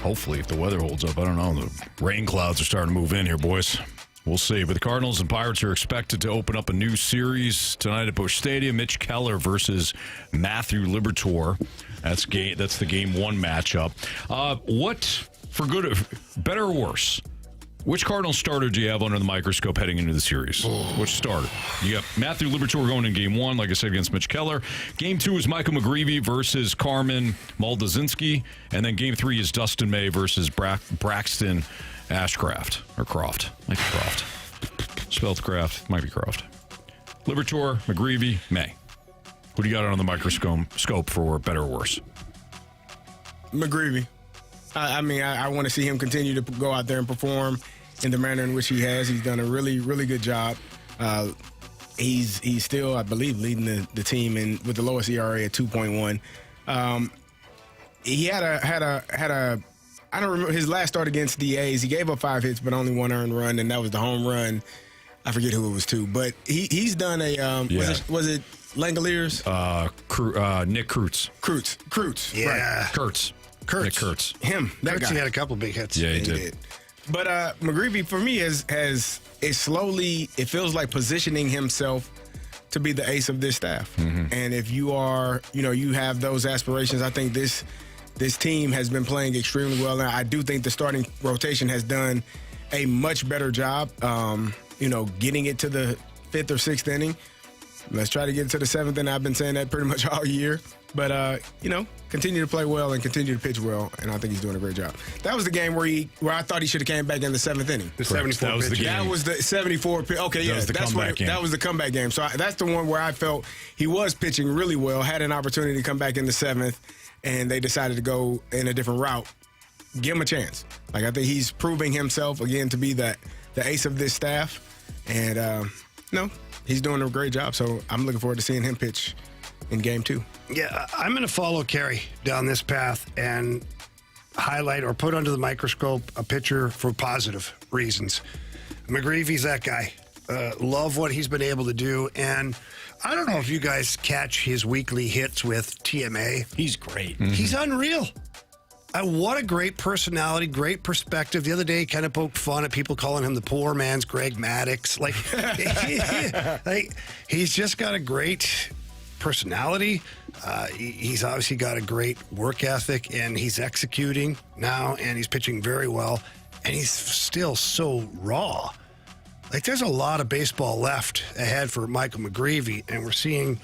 Hopefully, if the weather holds up. I don't know. The rain clouds are starting to move in here, boys. We'll see. But the Cardinals and Pirates are expected to open up a new series tonight at Busch Stadium. Mitch Keller versus Matthew Liberatore. That's the game one matchup. What, for good, better or worse, which Cardinal starter do you have under the microscope heading into the series? Which starter? You got Matthew Liberatore going in game one, like I said, against Mitch Keller. Game two is Michael McGreevy versus Carmen Moldazinski. And then game three is Dustin May versus Braxton Ashcraft. Or Croft. Might be Croft. Spelled Craft. Might be Croft. Liberatore, McGreevy, May. Who do you got on the microscope for better or worse? McGreevy. I want to see him continue to go out there and perform in the manner in which he has. He's done a really, really good job. He's still, I believe, leading the team with the lowest ERA at 2.1. He had a I don't remember his last start against the A's. He gave up 5 hits, but only 1 earned run, and that was the home run. I forget who it was to, but he's done a was it Langoliers? Nick Kurtz. Kurtz. Yeah. Right. Kurtz. Nick Kurtz. Him. That guy. He had a couple big hits. Yeah, he did. But McGreevy, for me, is slowly, it feels like positioning himself to be the ace of this staff. Mm-hmm. And if you are, you have those aspirations, I think this this team has been playing extremely well. And I do think the starting rotation has done a much better job, getting it to the 5th or 6th inning. Let's try to get to the 7th inning. I've been saying that pretty much all year. But, continue to play well and continue to pitch well, and I think he's doing a great job. That was the game where I thought he should have came back in the 7th inning. The 74 that was the game. That was the 74. Okay, yeah, that was the comeback game. So that's the one where I felt he was pitching really well, had an opportunity to come back in the 7th, and they decided to go in a different route. Give him a chance. I think he's proving himself again to be the ace of this staff, and he's doing a great job. So I'm looking forward to seeing him pitch in game 2. Yeah, I'm going to follow Carey down this path and highlight or put under the microscope a pitcher for positive reasons. McGreevy's that guy. Love what he's been able to do. And I don't know if you guys catch his weekly hits with TMA. He's great. Mm-hmm. He's unreal. What a great personality, great perspective. The other day, he kind of poked fun at people calling him the poor man's Greg Maddux. He's just got a great personality. He's obviously got a great work ethic, and he's executing now, and he's pitching very well, and he's still so raw. There's a lot of baseball left ahead for Michael McGreevy, and we're seeing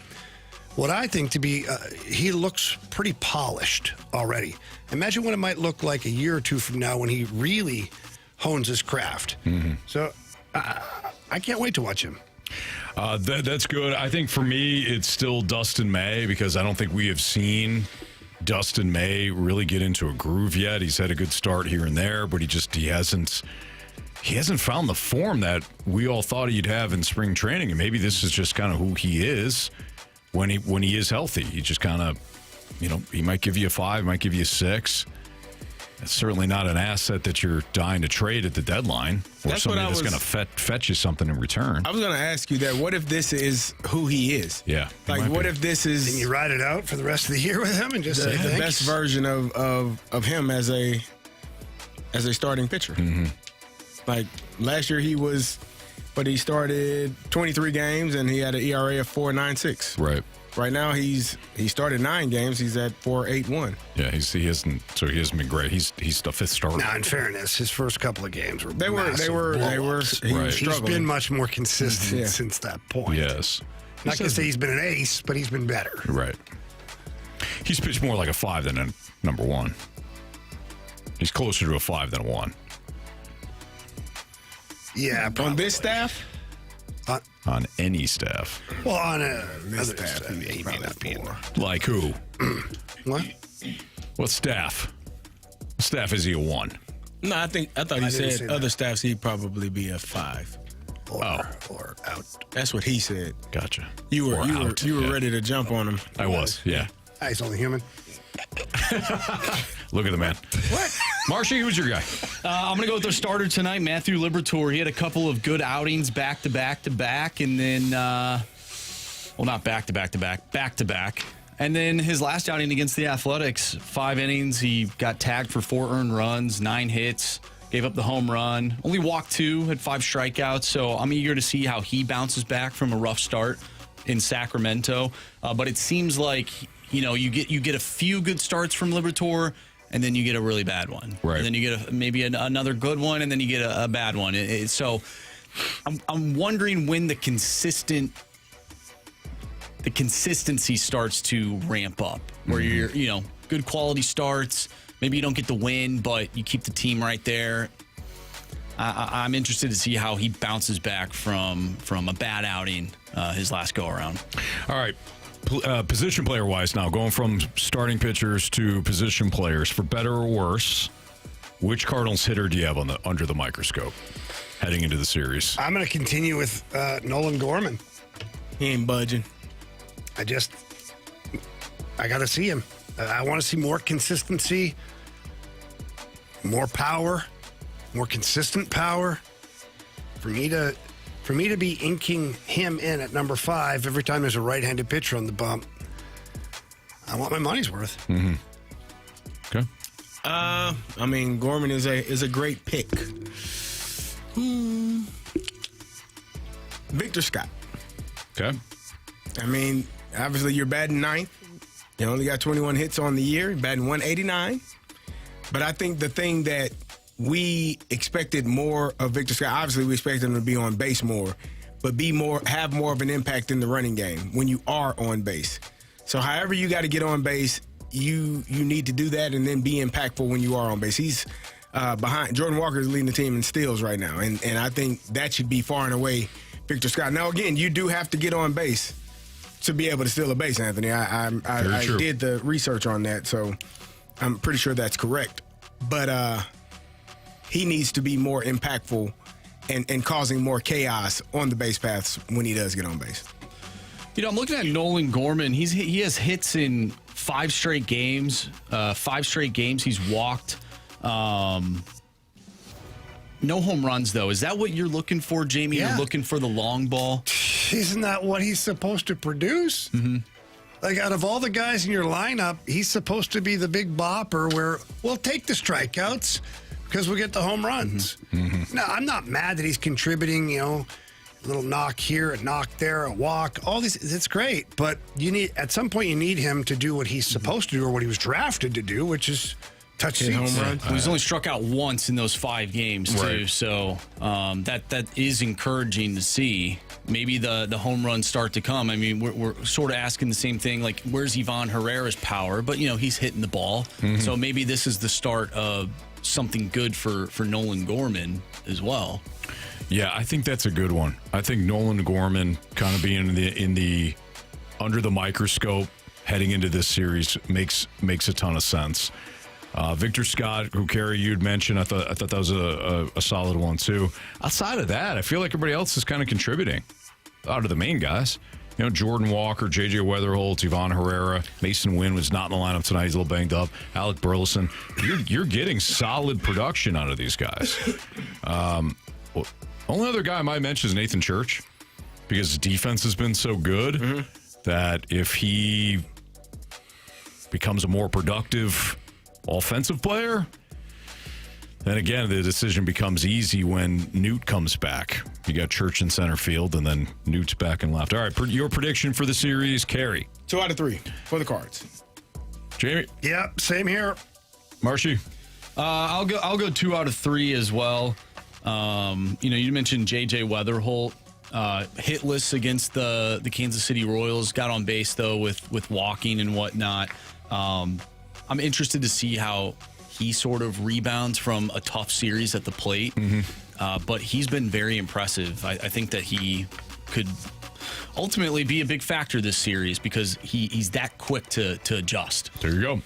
what I think to be, he looks pretty polished already. Imagine what it might look like a year or two from now when he really hones his craft. Mm-hmm. So I can't wait to watch him. That's good. I think for me, it's still Dustin May, because I don't think we have seen Dustin May really get into a groove yet. He's had a good start here and there, but he hasn't found the form that we all thought he'd have in spring training. And maybe this is just kind of who he is when he is healthy. He just kind of, he might give you a 5, might give you a 6. It's certainly not an asset that you're dying to trade at the deadline, or somebody that's going to fetch you something in return. I was going to ask you that. What if this is who he is? Yeah. What if this is... Can you ride it out for the rest of the year with him and just say the thanks? best version of him as a starting pitcher? Mm-hmm. Last year he started 23 games and he had an ERA of 4.96. Right. Right now, he started 9 games. He's at 4.81. Yeah, he hasn't been great. He's the 5th starter. Now, in fairness, his first couple of games were He was He's struggling. been much more consistent since that point. Yes. Not going to say he's been an ace, but he's been better. Right. He's pitched more like a 5 than a number 1. He's closer to a 5 than a 1. Yeah, probably. On this staff? On any staff. Well, on another staff, he may not be in there. Like who? What? What staff? What staff is he a 1? No, I thought he said other staffs he'd probably be a 5. Or out. That's what he said. Gotcha. You were ready to jump on him. I was, yeah. He's only human. Look at the man. What? Marshy, who's your guy? I'm going to go with their starter tonight, Matthew Liberatore. He had a couple of good outings back to back, and then, not back to back. And then his last outing against the Athletics, 5 innings. He got tagged for 4 earned runs, 9 hits, gave up the home run, only walked 2, had 5 strikeouts. So I'm eager to see how he bounces back from a rough start in Sacramento. But it seems like, you get a few good starts from Liberatore, and then you get a really bad one. Right. And then you get maybe another good one, and then you get a bad one. So I'm wondering when the consistency starts to ramp up, where you're, good quality starts. Maybe you don't get the win, but you keep the team right there. I'm interested to see how he bounces back from a bad outing his last go around. All right. Position player wise now, going from starting pitchers to position players, for better or worse, which Cardinals hitter do you have under the microscope heading into the series? I'm going to continue with Nolan Gorman. He ain't budging. I got to see him. I want to see more consistency, more power, more consistent power. For me to be inking him in at number 5 every time there's a right-handed pitcher on the bump, I want my money's worth. Mm-hmm. Okay. Gorman is a great pick. Victor Scott. Okay. Obviously you're batting 9th. He only got 21 hits on the year, batting 189. But I think the thing that we expected more of Victor Scott, obviously we expect him to be on base more, but have more of an impact in the running game when you are on base. So however you got to get on base, you need to do that and then be impactful when you are on base. He's behind. Jordan Walker is leading the team in steals right now, and I think that should be far and away Victor Scott. Now, again, you do have to get on base to be able to steal a base, Anthony. I did the research on that, so I'm pretty sure that's correct. But he needs to be more impactful and causing more chaos on the base paths when he does get on base. You know, I'm looking at Nolan Gorman. He has hits in 5 straight games. 5 straight games he's walked. No home runs, though. Is that what you're looking for, Jamie? Yeah. You're looking for the long ball? Isn't that what he's supposed to produce? Mm-hmm. Like, out of all the guys in your lineup, he's supposed to be the big bopper where we'll take the strikeouts because we'll get the home runs. Mm-hmm. Now, I'm not mad that he's contributing, a little knock here, a knock there, a walk, all these. It's great. But at some point, you need him to do what he's supposed to do or what he was drafted to do, which is touch seats. Home run. He's only struck out once in those 5 games, too. Right. So that is encouraging to see. Maybe the home runs start to come. I mean, we're sort of asking the same thing, like, where's Ivan Herrera's power? But, he's hitting the ball. Mm-hmm. So maybe this is the start of something good for Nolan Gorman as well. Yeah, I think that's a good one. I think Nolan Gorman kind of being in the under the microscope heading into this series makes a ton of sense. Victor Scott, who Carey you'd mentioned, I thought that was a solid one too. Outside of that, I feel like everybody else is kind of contributing. Out of the main guys, Jordan Walker, J.J. Weatherholt, Ivan Herrera, Mason Wynn was not in the lineup tonight. He's a little banged up. Alec Burleson, you're getting solid production out of these guys. Only other guy I might mention is Nathan Church, because his defense has been so good that if he becomes a more productive offensive player, then again, the decision becomes easy when Newt comes back. You got Church in center field, and then Newt's back and left. All right, your prediction for the series, Carey? 2 out of 3 for the Cards. Jamie? Yeah, same here. Marshy? I'll go 2 out of 3 as well. You mentioned J.J. Weatherholt, hitless against the Kansas City Royals. Got on base though with walking and whatnot. I'm interested to see how he sort of rebounds from a tough series at the plate. Mm-hmm. But he's been very impressive. I think that he could ultimately be a big factor this series because he's that quick to adjust. There you go.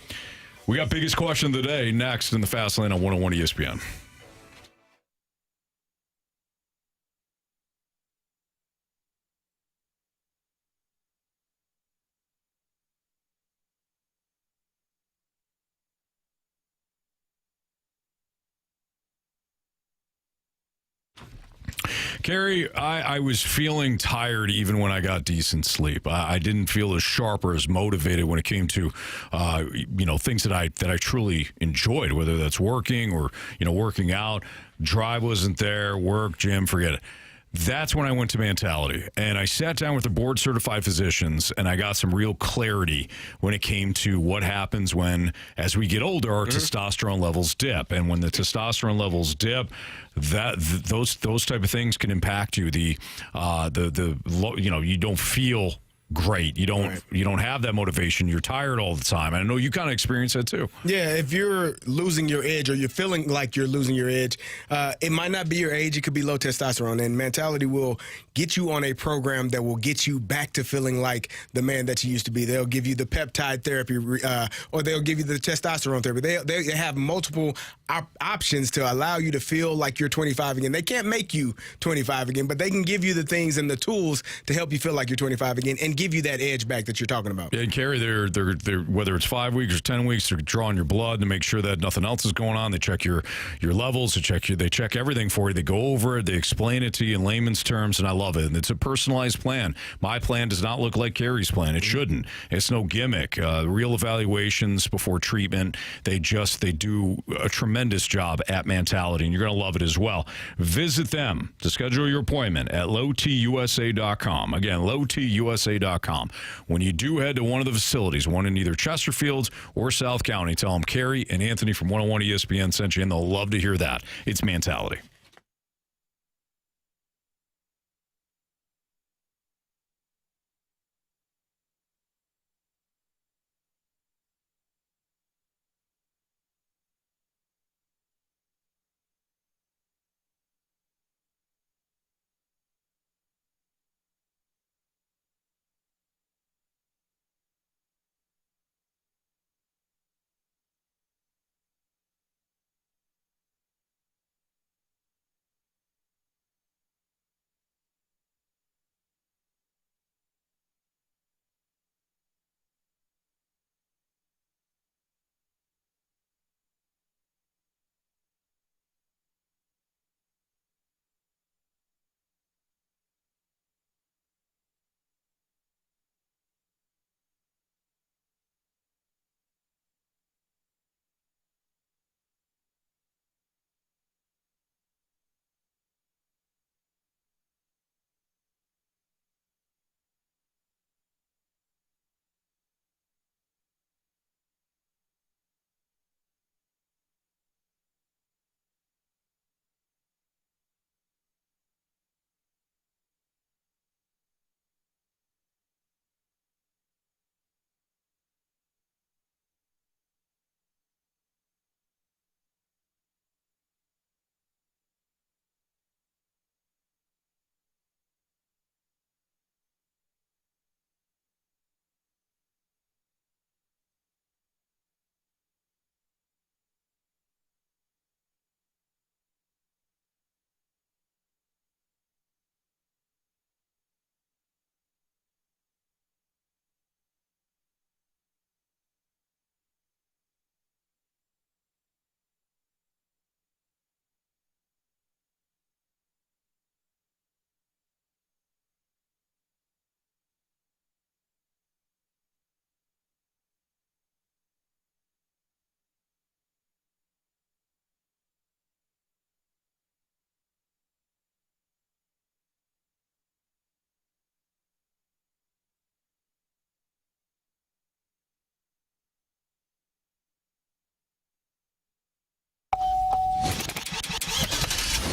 We got biggest question of the day next in the Fast Lane on 101 ESPN. Carey, I was feeling tired even when I got decent sleep. I didn't feel as sharp or as motivated when it came to, things that I truly enjoyed, whether that's working or, working out. Drive wasn't there, work, gym, forget it. That's when I went to Mentality, and I sat down with the board-certified physicians, and I got some real clarity when it came to what happens when, as we get older, our testosterone levels dip, and when the testosterone levels dip, those type of things can impact you. You don't feel great. You don't have that motivation. You're tired all the time. And I know you kind of experience that too. Yeah, if you're losing your edge or you're feeling like you're losing your edge, it might not be your age. It could be low testosterone. And Mentality will get you on a program that will get you back to feeling like the man that you used to be. They'll give you the peptide therapy or they'll give you the testosterone therapy. They have multiple options to allow you to feel like you're 25 again. They can't make you 25 again, but they can give you the things and the tools to help you feel like you're 25 again and give you that edge back that you're talking about. Yeah, and Carey, they're whether it's 5 weeks or 10 weeks, they're drawing your blood to make sure that nothing else is going on. They check your levels, they check everything for you. They go over it, they explain it to you in layman's terms, and I love it. And it's a personalized plan. My plan does not look like Carey's plan. It shouldn't. It's no gimmick. Real evaluations before treatment. They do a tremendous tremendous job at Mentality, and you're going to love it as well. Visit them to schedule your appointment at lowtusa.com. Again, lowtusa.com. When you do head to one of the facilities, one in either Chesterfield or South County, tell them Carey and Anthony from 101 ESPN sent you, and they'll love to hear that. It's Mentality.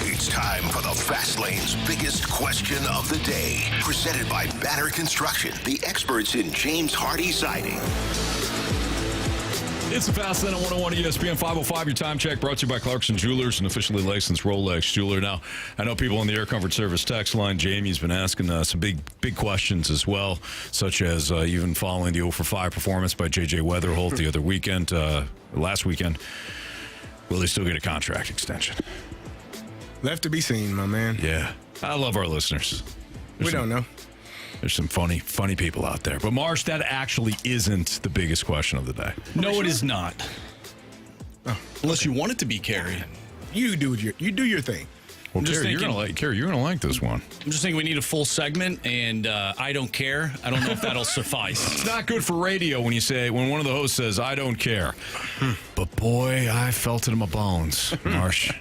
It's time for the Fast Lane's biggest question of the day. Presented by Banner Construction, the experts in James Hardy siding. It's the Fast Lane on 101 ESPN 505. Your time check brought to you by Clarkson Jewelers, an officially licensed Rolex jeweler. Now, I know people on the Air Comfort Service text line, Jamie's been asking some big questions as well, such as even following the 0-for-5 performance by J.J. Weatherholt the other weekend, last weekend. Will he still get a contract extension? Left to be seen, my man. Yeah. I love our listeners. We don't know. There's some funny people out there. But, Marsh, that actually isn't the biggest question of the day. No, it is not. Oh, unless you want it to be, Carey. You do your thing. Well, Carey, you're gonna like this one. I'm just thinking we need a full segment, and I don't care. I don't know if that'll suffice. It's not good for radio when one of the hosts says, I don't care. But, boy, I felt it in my bones, Marsh.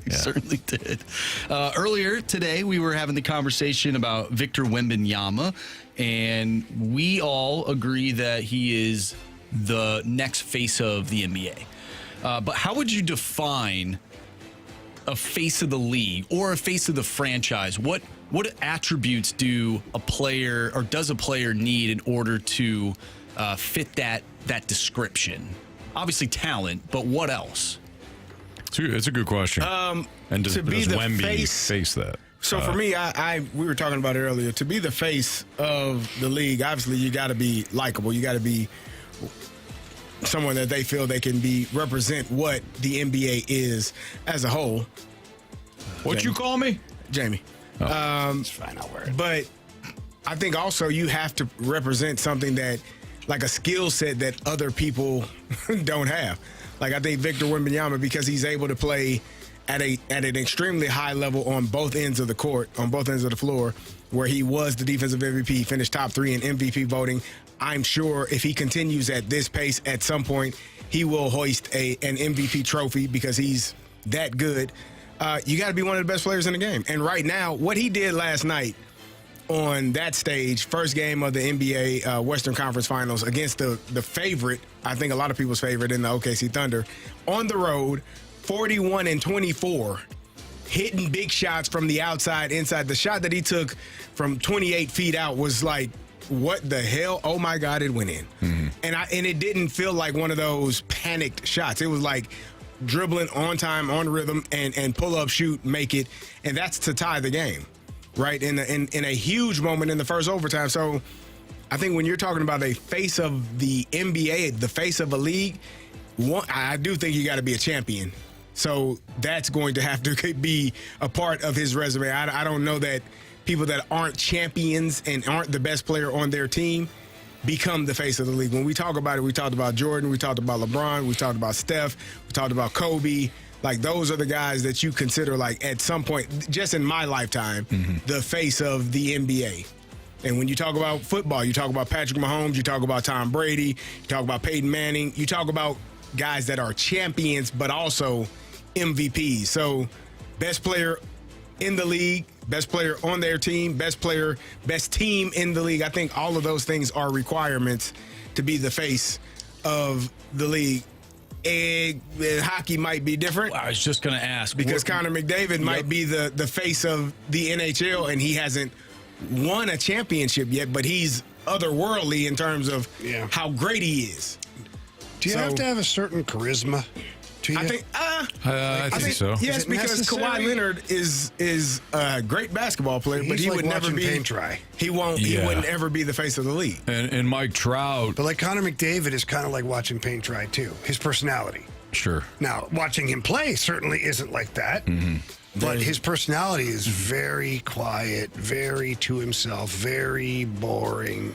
He certainly did. Earlier today, we were having the conversation about Victor Wembanyama, and we all agree that he is the next face of the NBA. But how would you define a face of the league or a face of the franchise? What attributes do a player or does a player need in order to fit that description? Obviously talent, but what else? It's a good question. And does Wemby face that? So for me, we were talking about it earlier. To be the face of the league, obviously you got to be likable. You got to be someone that they feel they can represent what the NBA is as a whole. What you call me? Jamie. It's fine, I'll wear it. But I think also you have to represent something that, like a skill set that other people don't have. Like I think Victor Wembanyama, because he's able to play at an extremely high level on both ends of the court, on both ends of the floor, where he was the defensive MVP, finished top 3 in MVP voting. I'm sure if he continues at this pace, at some point he will hoist an MVP trophy because he's that good. You got to be one of the best players in the game. And right now, what he did last night on that stage, first game of the NBA Western Conference Finals against the favorite, I think a lot of people's favorite in the OKC Thunder, on the road, 41-24, hitting big shots from the outside, inside. The shot that he took from 28 feet out was like, what the hell? Oh, my God, it went in. Mm-hmm. And it didn't feel like one of those panicked shots. It was like dribbling on time, on rhythm, and pull up, shoot, make it. And that's to tie the game, right? In a huge moment in the first overtime. So I think when you're talking about a face of the NBA, the face of a league, I do think you got to be a champion. So that's going to have to be a part of his resume. I don't know that people that aren't champions and aren't the best player on their team become the face of the league. When we talk about it, we talked about Jordan, we talked about LeBron, we talked about Steph, we talked about Kobe. Like, those are the guys that you consider, like, at some point, just in my lifetime, the face of the NBA. And when you talk about football, you talk about Patrick Mahomes, you talk about Tom Brady, you talk about Peyton Manning, you talk about guys that are champions but also MVPs. So best player in the league, best player on their team, best team in the league. I think all of those things are requirements to be the face of the league. And hockey might be different. I was just going to ask. Because Connor McDavid might be the face of the NHL, and he hasn't won a championship yet, but he's otherworldly in terms of how great he is. Do you have to have a certain charisma to you? I think so. Yes, because Kawhi Leonard is a great basketball player, but he would never be paint dry. He wouldn't ever be the face of the league. And Mike Trout. But like Connor McDavid is kind of like watching paint dry too. His personality. Sure. Now, watching him play certainly isn't like that. Mm-hmm. But his personality is very quiet, very to himself, very boring.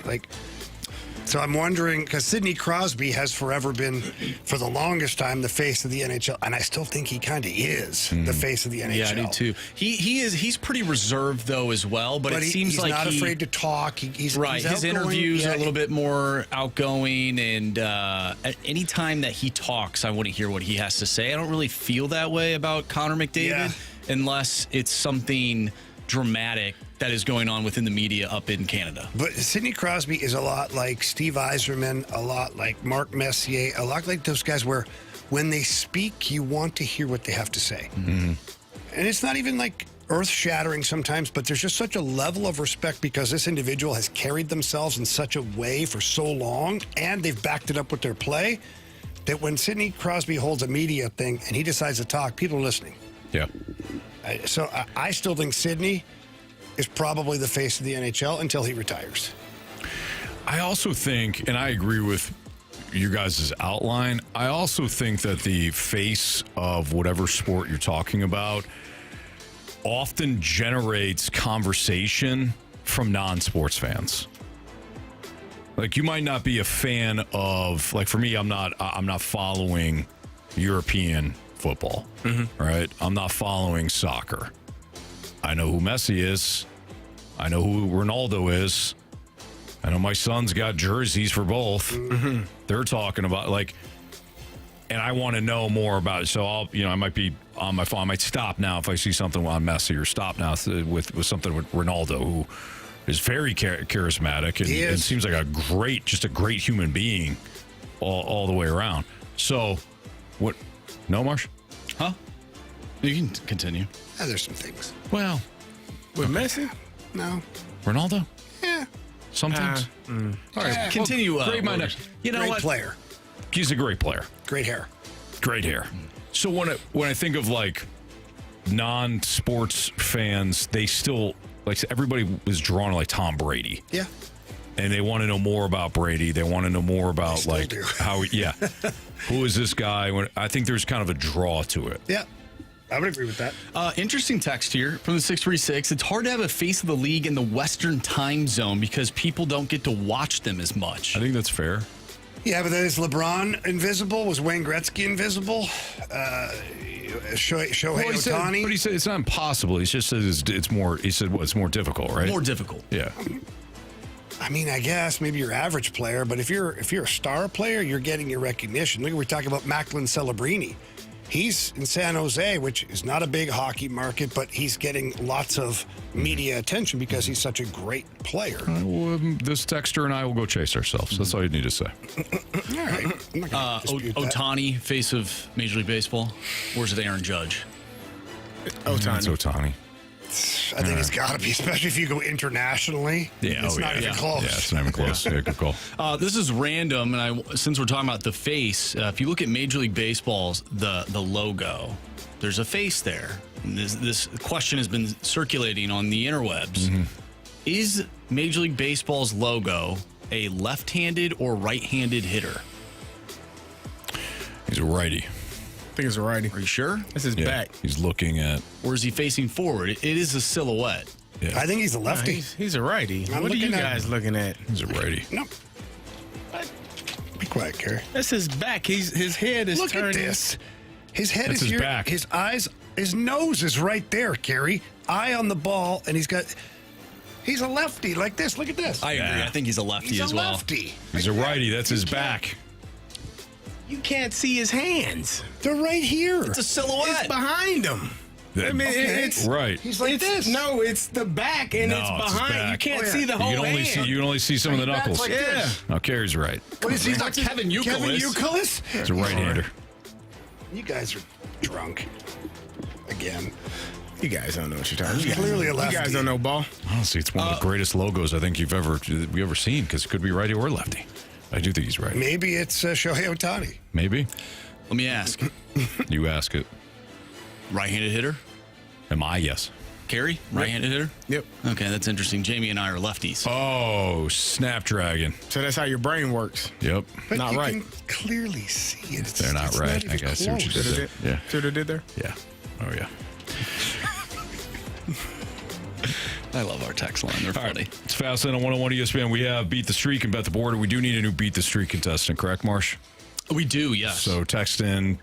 So I'm wondering, because Sidney Crosby has forever been, for the longest time, the face of the NHL, and I still think he kind of is the face of the NHL. Yeah, I do too. He's pretty reserved though as well, but it seems like he's not afraid to talk. He's right. He's his interviews are a little bit more outgoing, and at any time that he talks, I want to hear what he has to say. I don't really feel that way about Connor McDavid unless it's something dramatic that is going on within the media up in Canada. But Sidney Crosby is a lot like Steve Yzerman, a lot like Mark Messier, a lot like those guys where when they speak, you want to hear what they have to say. Mm-hmm. And it's not even like earth-shattering sometimes, but there's just such a level of respect because this individual has carried themselves in such a way for so long, and they've backed it up with their play, that when Sidney Crosby holds a media thing and he decides to talk, people are listening. Yeah. So I still think Sidney is probably the face of the NHL until he retires. I also think, and I agree with you guys' outline, I also think that the face of whatever sport you're talking about often generates conversation from non-sports fans. Like, you might not be a fan of, like, for me, I'm not following European football, right? I'm not following soccer. I know who Messi is. I know who Ronaldo is. I know my son's got jerseys for both. Mm-hmm. They're talking about, like, and I want to know more about it. So I might be on my phone. I might stop now if I see something on Messi, or stop now with something with Ronaldo, who is very charismatic and seems like a great human being all the way around. So, what? No, Marsh? Huh? You can continue. Yeah, there's some things. Well, with Messi? No. Ronaldo? Yeah. Sometimes. All right, continue. Great mind. You know great what? Player. He's a great player. Great hair. Great hair. So when I think of, like, non-sports fans, they still, like, everybody is drawn to, like, Tom Brady. Yeah. And they want to know more about Brady. They want to know more about, like, how, who is this guy? I think there's kind of a draw to it. Yeah. I would agree with that. Interesting text here from the 636. It's hard to have a face of the league in the Western time zone because people don't get to watch them as much. I think that's fair. Yeah, but then is LeBron invisible? Was Wayne Gretzky invisible? Shohei Well, Ohtani? But he said it's not impossible. He just says it's more. He said it's more difficult, right? More difficult. Yeah. I mean, I guess maybe you're average player, but if you're a star player, you're getting your recognition. Look, we're talking about Macklin Celebrini. He's in San Jose, which is not a big hockey market, but he's getting lots of media attention because he's such a great player. This texter and I will go chase ourselves. That's all you need to say. All right. I'm not gonna dispute that. Ohtani, face of Major League Baseball. Where's it Aaron Judge? Ohtani. It's Ohtani. I think it's got to be, especially if you go internationally. Yeah, it's not even close. Yeah, it's not even close. Yeah, good call. This is random, and since we're talking about the face, if you look at Major League Baseball's the logo, there's a face there. And this question has been circulating on the interwebs. Mm-hmm. Is Major League Baseball's logo a left-handed or right-handed hitter? He's a righty. I think it's a righty. Are you sure? That's his back. He's looking at. Or is he facing forward? It is a silhouette. Yeah. I think he's a lefty. He's a righty. What are you guys looking at? He's a righty. No. Be quiet, Carey. That's his back. His head is Look turning. at this. His head That's is his here. back. His eyes, his nose is right there, Carey. Eye on the ball, and he's a lefty like this. Look at this. I agree. I think he's a lefty as well. Lefty. He's a righty. That's his back. You can't see his hands. They're right here. It's a silhouette. It's behind him. I mean, it's right. He's like this. No, it's the back and No, it's it's his behind. back. You can't see the whole You can only see some of the knuckles. Like this. No, Carey's right. What is he? He's not Kevin Youkilis. Kevin Youkilis? He's a right-hander. You guys are drunk. Again. You guys don't know what you're talking He's about. clearly a You lefty. guys don't know ball. Honestly, it's one of the greatest logos I think we ever seen because it could be righty or lefty. I do think he's right. Maybe it's Shohei Ohtani. Maybe. Let me ask. You ask it. Right-handed hitter? Am I? Yes. Carey? Right-handed hitter? Yep. Okay, that's interesting. Jamie and I are lefties. Oh, Snapdragon. So that's how your brain works. Yep. But Not you right. can clearly see it. They're not right. I guess see what you did there. Yeah. See what I did there? Yeah. Oh, yeah. I love our text line. They're funny. Right. It's Fast Lane on 101 ESPN. We have Beat the Streak and Bet the Board. We do need a new Beat the Streak contestant, correct, Marsh? We do, yes. So text in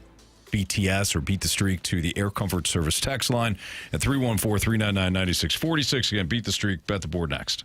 BTS or Beat the Streak to the Air Comfort Service text line at 314-399-9646. Again, Beat the Streak, Bet the Board next.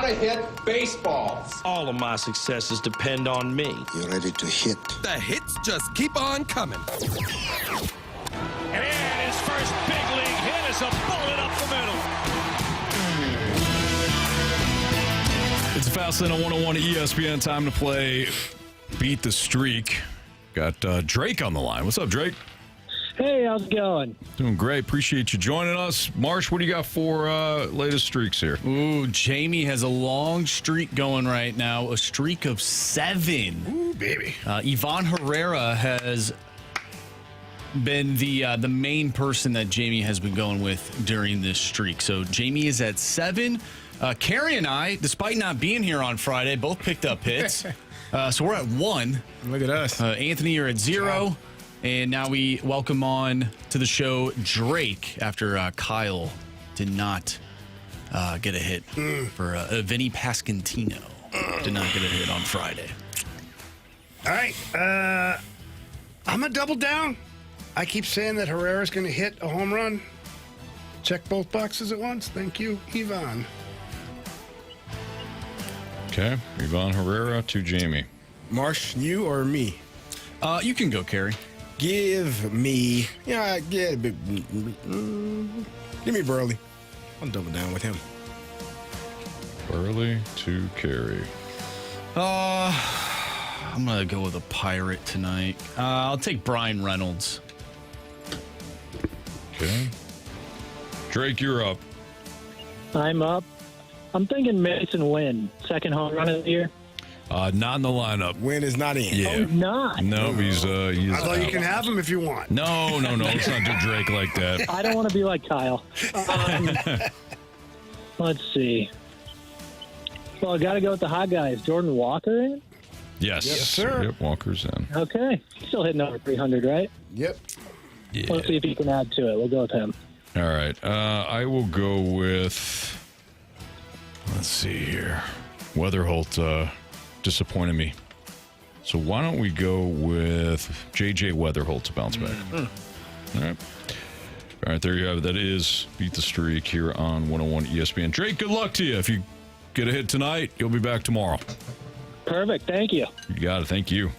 to hit baseballs. All of my successes depend on me. You're ready to hit. The hits just keep on coming. And his first big league hit is a bullet up the middle. It's a Fast Lane on 101 ESPN. Time to play Beat the Streak. Got Drake on the line. What's up, Drake? Hey, how's it going? Doing great. Appreciate you joining us. Marsh, what do you got for latest streaks here? Ooh, Jamie has a long streak going right now, a streak of 7. Ooh, baby. Ivan Herrera has been the main person that Jamie has been going with during this streak. So Jamie is at 7. Carey and I, despite not being here on Friday, both picked up hits. So we're at 1. Look at us. Anthony, you're at 0. And now we welcome on to the show Drake after Kyle did not get a hit for Vinny Pascantino. Did not get a hit on Friday. All right. I'm going to double down. I keep saying that Herrera's going to hit a home run. Check both boxes at once. Thank you, Ivan. Okay. Ivan Herrera to Jamie. Marsh, you or me? You can go, Carey. Give me, give me Burley. I'll double down with him. Burley to Carey. I'm going to go with a Pirate tonight. I'll take Brian Reynolds. Okay. Drake, you're up. I'm up. I'm thinking Mason Wynn, second home run of the year. Not in the lineup. Wynn is not in. Yeah. Oh, not? No, he's I thought you can have him if you want. No. Let's not do Drake like that. I don't want to be like Kyle. Let's see. Well, I got to go with the hot guys. Jordan Walker in? Yes, sir. Yep, Walker's in. Okay. Still hitting over 300, right? Yep. Yeah. Let's see if he can add to it. We'll go with him. All right. I will go with, let's see here. Weatherholt disappointed me. So why don't we go with J.J. Weatherholt to bounce back? All right. All right, there you have it. That is Beat the Streak here on 101 ESPN. Drake, good luck to you. If you get a hit tonight, you'll be back tomorrow. Perfect. Thank you. You got it. Thank you.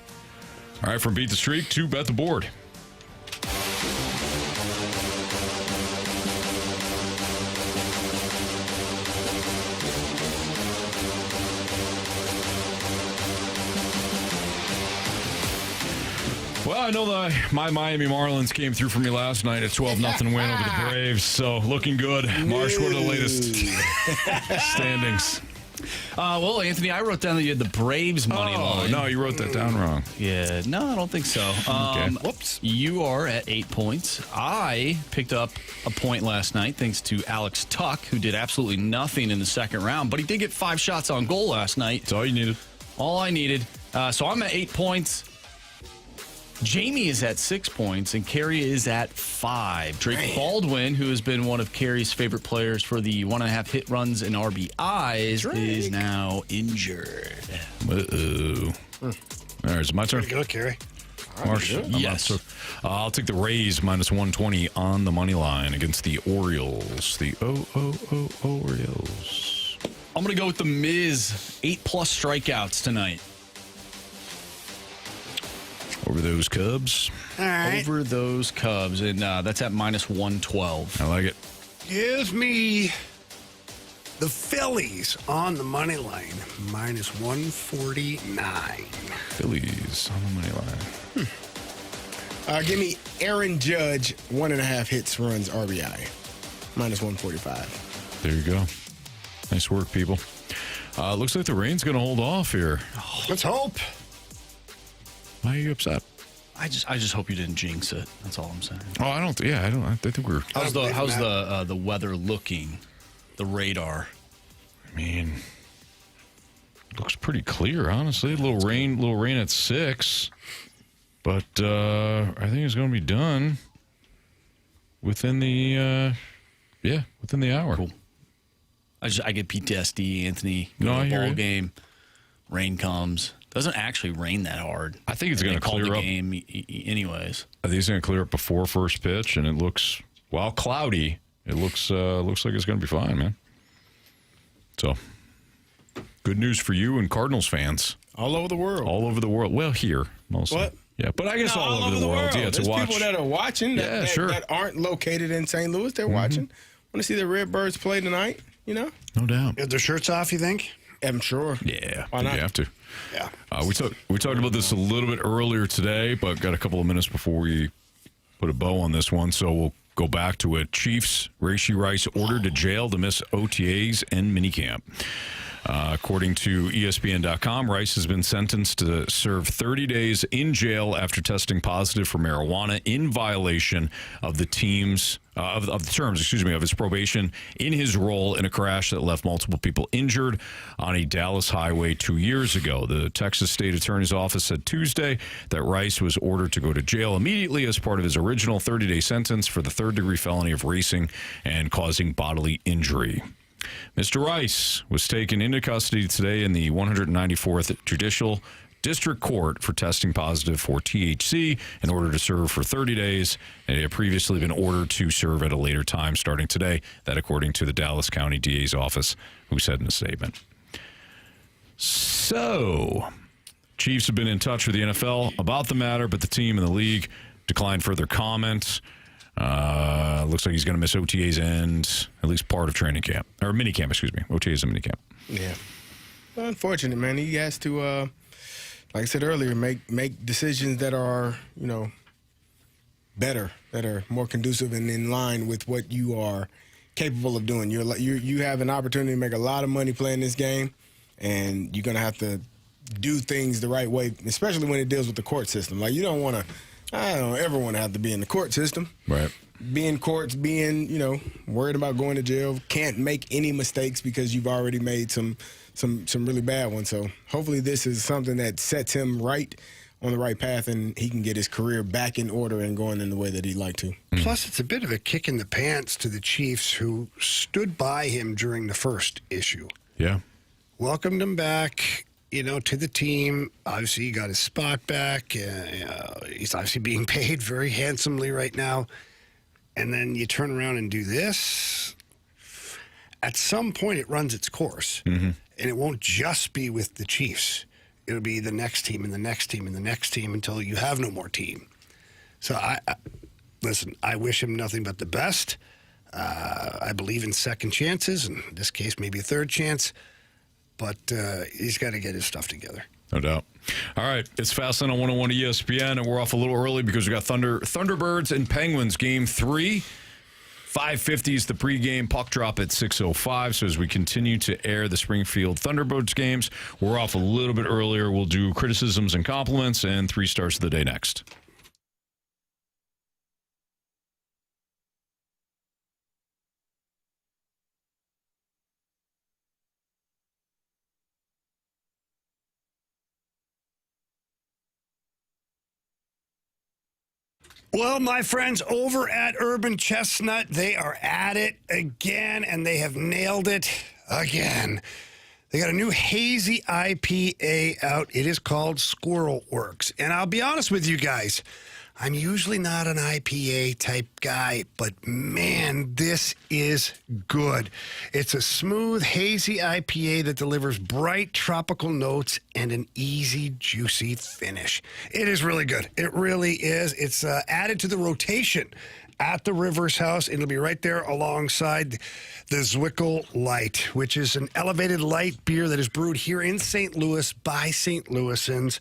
All right, from Beat the Streak to Bet the Board. Well, I know my Miami Marlins came through for me last night at 12-0 win over the Braves, so looking good. Marsh, what are the latest standings? Well, Anthony, I wrote down that you had the Braves money line. No, you wrote that down wrong. Yeah, no, I don't think so. Okay. Whoops. You are at 8 points. I picked up a point last night thanks to Alex Tuck, who did absolutely nothing in the second round, but he did get 5 shots on goal last night. That's all you needed. All I needed. So I'm at 8 points. Jamie is at 6 points, and Carey is at 5. Drake Baldwin, who has been one of Carey's favorite players for the 1.5 hit runs and RBIs, is now injured. Uh-oh. All right, is it my turn? Go, Carey. Marsh, yes. I'll take the Rays minus 120 on the money line against the Orioles. The Orioles. I'm going to go with the Miz. 8+ strikeouts tonight. Over those Cubs. All right. Over those Cubs, and that's at minus 112. I like it. Give me the Phillies on the money line, minus 149. Phillies on the money line. Give me Aaron Judge, 1.5 hits, runs, RBI, minus 145. There you go. Nice work, people. Looks like the rain's going to hold off here. Let's hope. Why are you upset? I just hope you didn't jinx it. That's all I'm saying. Oh, I don't. Yeah, I don't. I think we're. How's the weather looking? The radar. I mean, looks pretty clear, honestly. A little rain at 6, but I think it's going to be done within the within the hour. Cool. I get PTSD, Anthony. No, I hear ball you. game. Rain comes. Doesn't actually rain that hard. I think it's going to clear the up. Game anyways. I think it's going to clear up before first pitch, and it looks, while cloudy, it looks like it's going to be fine, man. So, Good news for you and Cardinals fans. All over the world. All over the world. Well, here, mostly. What? Yeah, but I guess No, all over the world. Yeah, There's to watch. people that are watching that aren't located in St. Louis. They're watching. Want to see the Redbirds play tonight, No doubt. Get their shirts off, you think? I'm sure. Yeah, Why not? you have to. Yeah. We talked about this a little bit earlier today, but got a couple of minutes before we put a bow on this one, so we'll go back to it. Chiefs, Rashee Rice ordered to jail to miss OTAs and minicamp. According to ESPN.com, Rice has been sentenced to serve 30 days in jail after testing positive for marijuana in violation of the team's of the terms, of his probation in his role in a crash that left multiple people injured on a Dallas highway 2 years ago. The Texas State Attorney's Office said Tuesday that Rice was ordered to go to jail immediately as part of his original 30-day sentence for the third-degree felony of racing and causing bodily injury. Mr. Rice was taken into custody today in the 194th Judicial District Court for testing positive for THC in order to serve for 30 days. And he had previously been ordered to serve at a later time starting today. That according to the Dallas County DA's office, who said in a statement. So, Chiefs have been in touch with the NFL about the matter, but the team and the league declined further comments. Looks like he's going to miss OTAs and at least part of training camp, or minicamp, OTAs and minicamp. Yeah. Well, unfortunate, man. He has to, like I said earlier, make decisions that are, better, that are more conducive and in line with what you are capable of doing. You have an opportunity to make a lot of money playing this game, and you're going to have to do things the right way, especially when it deals with the court system. Like, you don't want to, I don't ever want to have to be in the court system. Right. Be in courts, being, worried about going to jail, can't make any mistakes because you've already made some really bad ones. So hopefully this is something that sets him right on the right path and he can get his career back in order and going in the way that he'd like to. Plus, it's a bit of a kick in the pants to the Chiefs, who stood by him during the first issue. Yeah. Welcomed him back, to the team. Obviously, he got his spot back. He's obviously being paid very handsomely right now. And then you turn around and do this. At some point, it runs its course. And it won't just be with the Chiefs. It'll be the next team and the next team and the next team until you have no more team. So, listen, I wish him nothing but the best. I believe in second chances, in this case, maybe a third chance. But he's got to get his stuff together. No doubt. All right, it's Fastlane on 101 ESPN, and we're off a little early because we got Thunderbirds and Penguins Game 3. 5:50 is the pregame, puck drop at 6:05. So as we continue to air the Springfield Thunderbirds games, we're off a little bit earlier. We'll do criticisms and compliments and 3 stars of the day next. Well, my friends, over at Urban Chestnut, they are at it again, and they have nailed it again. They got a new hazy IPA out. It is called Squirrel Works. And I'll be honest with you guys, I'm usually not an IPA type guy, but man, this is good. It's a smooth, hazy IPA that delivers bright tropical notes and an easy, juicy finish. It is really good. It really is. It's added to the rotation at the Rivers House. It'll be right there alongside the Zwickel Light, which is an elevated light beer that is brewed here in St. Louis by St. Louisans.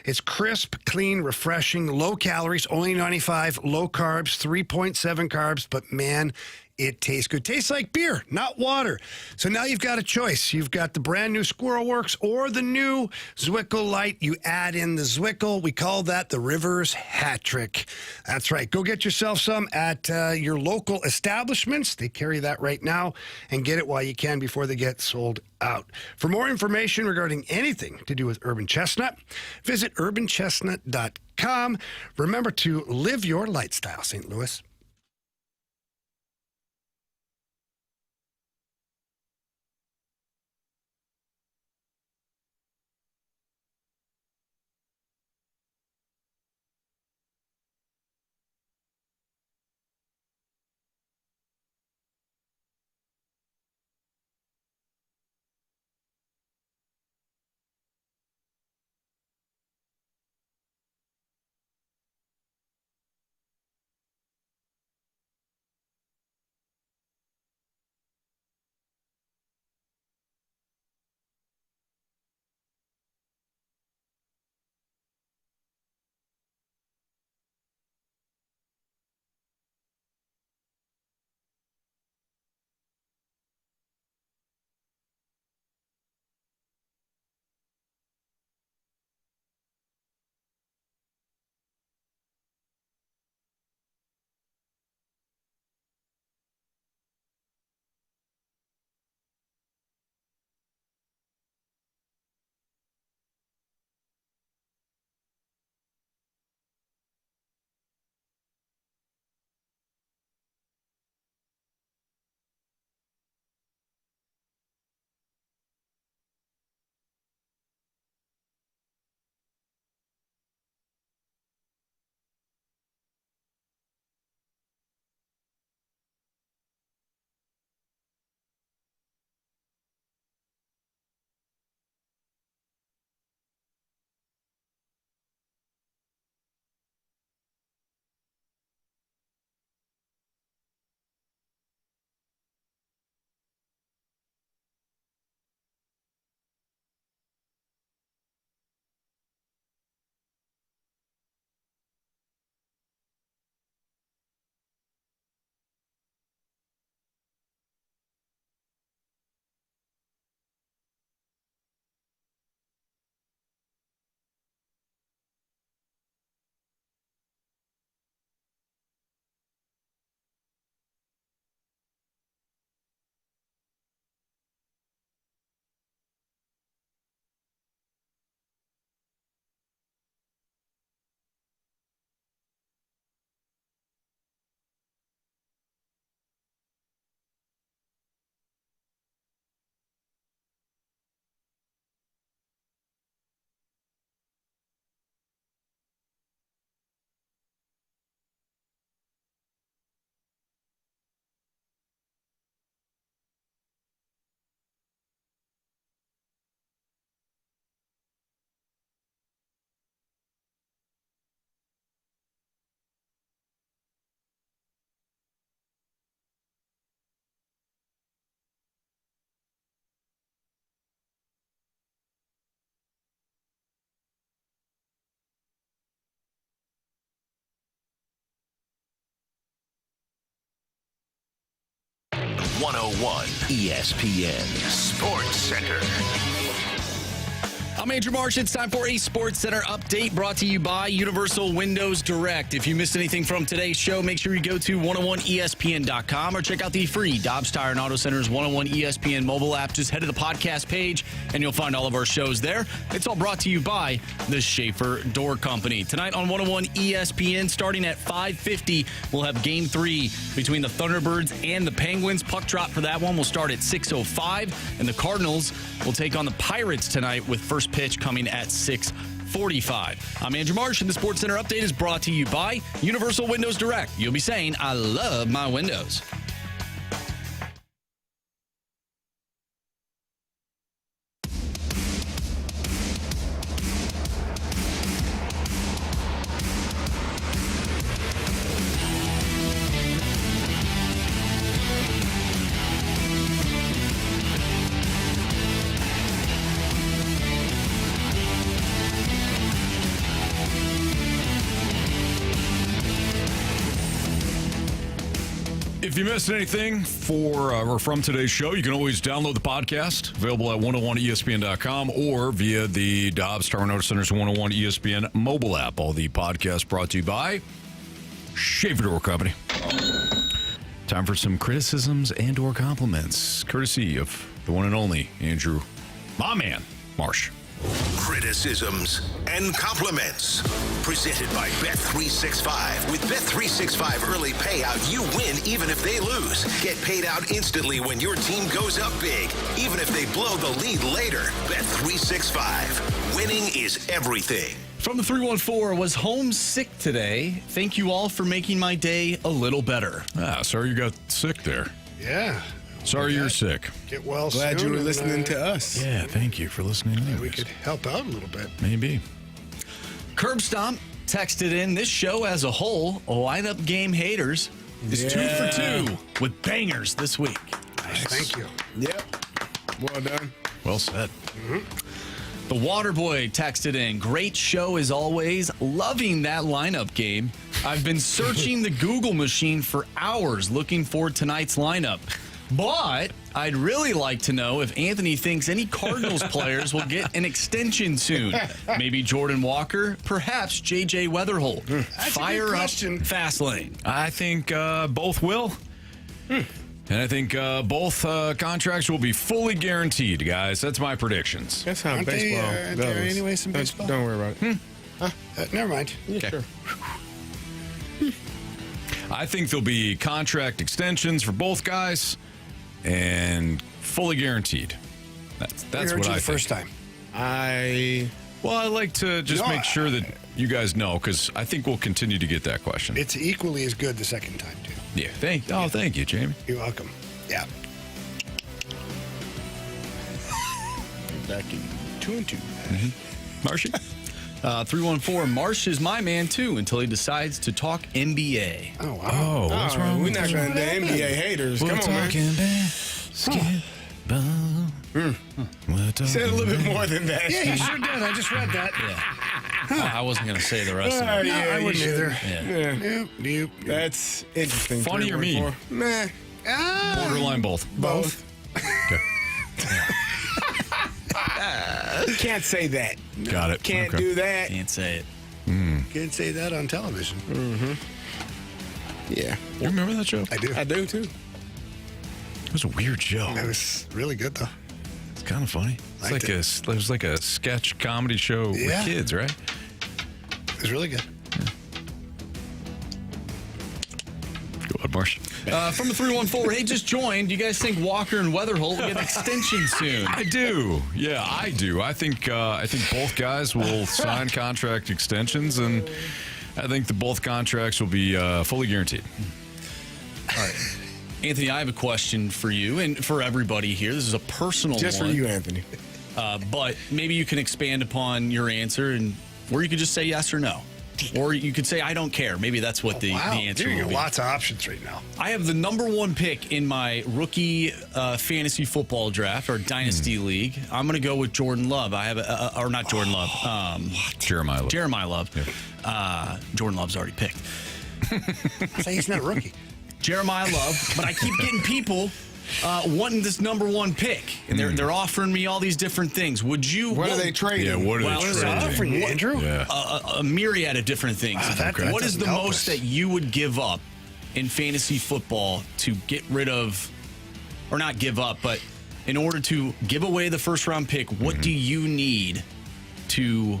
It's crisp, clean, refreshing, low calories, only 95, low carbs, 3.7 carbs, but man, it tastes good. Tastes like beer, not water. So now you've got a choice. You've got the brand new Squirrel Works or the new Zwickel Light. You add in the Zwickel. We call that the Rivers Hat Trick. That's right. Go get yourself some at your local establishments. They carry that right now, and get it while you can before they get sold out. For more information regarding anything to do with Urban Chestnut, visit urbanchestnut.com. Remember to live your lifestyle, St. Louis. 101 ESPN Sports Center. I'm Andrew Marsh. It's time for a Sports Center update brought to you by Universal Windows Direct. If you missed anything from today's show, make sure you go to 101ESPN.com or check out the free Dobbs Tire and Auto Center's 101 ESPN mobile app. Just head to the podcast page and you'll find all of our shows there. It's all brought to you by the Schaefer Door Company. Tonight on 101 ESPN, starting at 5:50, we'll have Game 3 between the Thunderbirds and the Penguins. Puck drop for that one will start at 6:05, and the Cardinals will take on the Pirates tonight with first pitch coming at 6:45. I'm Andrew Marsh, and the Sports Center update is brought to you by Universal Windows Direct. You'll be saying, I love my windows. If you missed anything or from today's show, you can always download the podcast, available at 101ESPN.com or via the Dobbs Tire and Auto Center's 101 ESPN mobile app. All the podcasts brought to you by Schaefer Door Company. Time for some criticisms and or compliments, courtesy of the one and only Andrew, my man, Marsh. Criticisms and compliments. Presented by Bet365. With Bet365 early payout, you win even if they lose. Get paid out instantly when your team goes up big, even if they blow the lead later. Bet365. Winning is everything. From the 314, was homesick today. Thank you all for making my day a little better. Sorry you got sick there. Yeah. Sorry you're sick. Get well soon. Glad you were listening to us. Yeah, thank you for listening. We could help out a little bit. Maybe. Curb Stomp texted in, this show as a whole, lineup game haters, is 2 for 2 with bangers this week. Nice. Thank you. Yep. Well done. Well said. The Waterboy texted in, great show as always, loving that lineup game. I've been searching the Google machine for hours looking for tonight's lineup. But I'd really like to know if Anthony thinks any Cardinals players will get an extension soon. Maybe Jordan Walker, perhaps J.J. Weatherholt. Fire up fast lane. I think both will. And I think both contracts will be fully guaranteed, guys. That's my predictions. That's how Aren't baseball they, goes. there anyways in baseball? Don't worry about it. Never mind. Okay. Sure. I think there'll be contract extensions for both guys and fully guaranteed. That's what I think. First time. I like to just make sure that you guys know, because I think we'll continue to get that question. It's equally as good the second time, too. Yeah, thank you, Jamie. You're welcome. Yeah. Back in 2 and 2. Marshy? 314, Marsh is my man, too, until he decides to talk NBA. Oh, wow. Oh, what's wrong We're with not going to NBA haters. Come on, man. Said a little bit more than that. Yeah, you sure did. I just read that. I wasn't going to say the rest of it. No, I wouldn't either. Yeah. Nope. That's interesting. Funny or mean? Nah. Borderline both. Both. Okay. Can't say that. Got it. Can't Okay. do that. Can't say it. Can't say that on television. Yeah. You remember that show? I do. I do, too. It was a weird show. It was really good, though. It's kind of funny. It was like a sketch comedy show with kids, right? It was really good. Go ahead, Marsh. From the 314, hey, just joined. Do you guys think Walker and Weatherholt will get an extension soon? I do. Yeah, I do. I think both guys will sign contract extensions, and I think both contracts will be fully guaranteed. All right. Anthony, I have a question for you and for everybody here. This is a personal Just one. for you, Anthony. But maybe you can expand upon your answer, and or you could just say yes or no. Or you could say, I don't care. Maybe that's what the answer You're will be. lots of options right now. I have the number one pick in my rookie fantasy football draft or dynasty league. I'm going to go with Jordan Love. I have or not Jordan Love. Jeremiah Love. Jeremiah Love. Yeah. Jordan Love's already picked. I say he's not a rookie. Jeremiah Love, but I keep getting people wanting this number one pick, and they're offering me all these different things. Would you? What are they trading? Yeah, what are they trading? Offering you, Andrew? Yeah. A myriad of different things. That what is the doesn't help most us. that you would give up in fantasy football to get rid of, or not give up, but in order to give away the first round pick? What do you need to?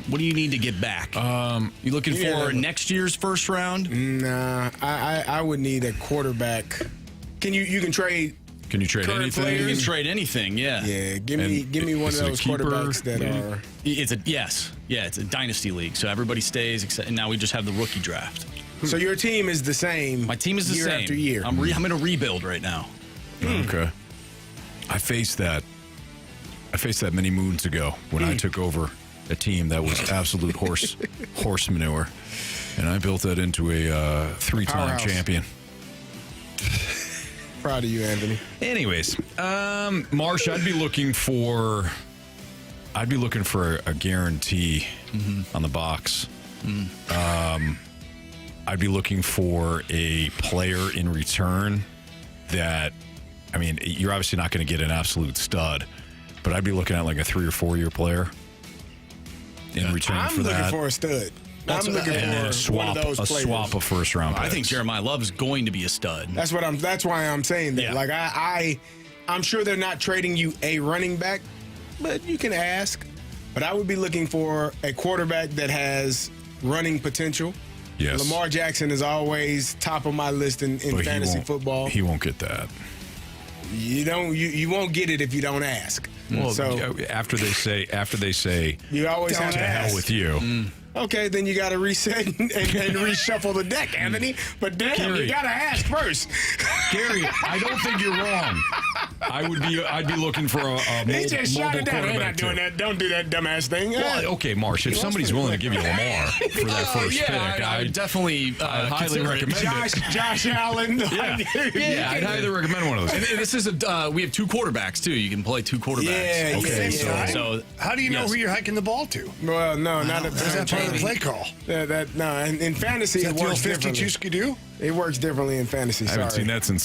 What do you need to get back? You looking for next year's first round? Nah, I would need a quarterback. You can trade? Can you trade anything? You can trade anything. Yeah. Yeah. Give me one of those quarterbacks that are. It's a dynasty league, so everybody stays. And now we just have the rookie draft. So your team is the same. My team is the year same after year. I'm in a rebuild right now. Okay. I faced that many moons ago when I took over a team that was absolute horse manure, and I built that into a 3-time Powerhouse. champion. Proud of you, Anthony. Anyways, Marsh, I'd be looking for a guarantee on the box. I'd be looking for a player in return that, I mean, you're obviously not going to get an absolute stud, but I'd be looking at like a 3 or 4 year player in return for that. I'm looking for a stud. I'm looking for one of those players. A swap of first round picks. I think Jeremiah Love's going to be a stud. That's why I'm saying that. Yeah. Like I'm sure they're not trading you a running back, but you can ask. But I would be looking for a quarterback that has running potential. Yes. Lamar Jackson is always top of my list in fantasy football. He won't get that. You won't get it if you don't ask. Well, so after they say you always have to hell with you. Okay, then you got to reset and reshuffle the deck, Anthony. But damn, Carey, you got to ask first. Gary, I don't think you're wrong. I'd be looking for a He just shot mobile it down. They're not quarterback doing too. that. Don't do that dumbass thing. Well, okay, Marsh, if somebody's willing to give you Lamar for that first pick, I would definitely highly recommend it. Josh Allen. I'd highly recommend one of those. And this is we have 2 quarterbers too. You can play 2 quarterbacks. Okay. So how do you know who you're hiking the ball to? Well, no, not at the Is same that part of the time. play call? In fantasy, Is that it the works old 52 differently. skidoo? It works differently in fantasy. I haven't seen that since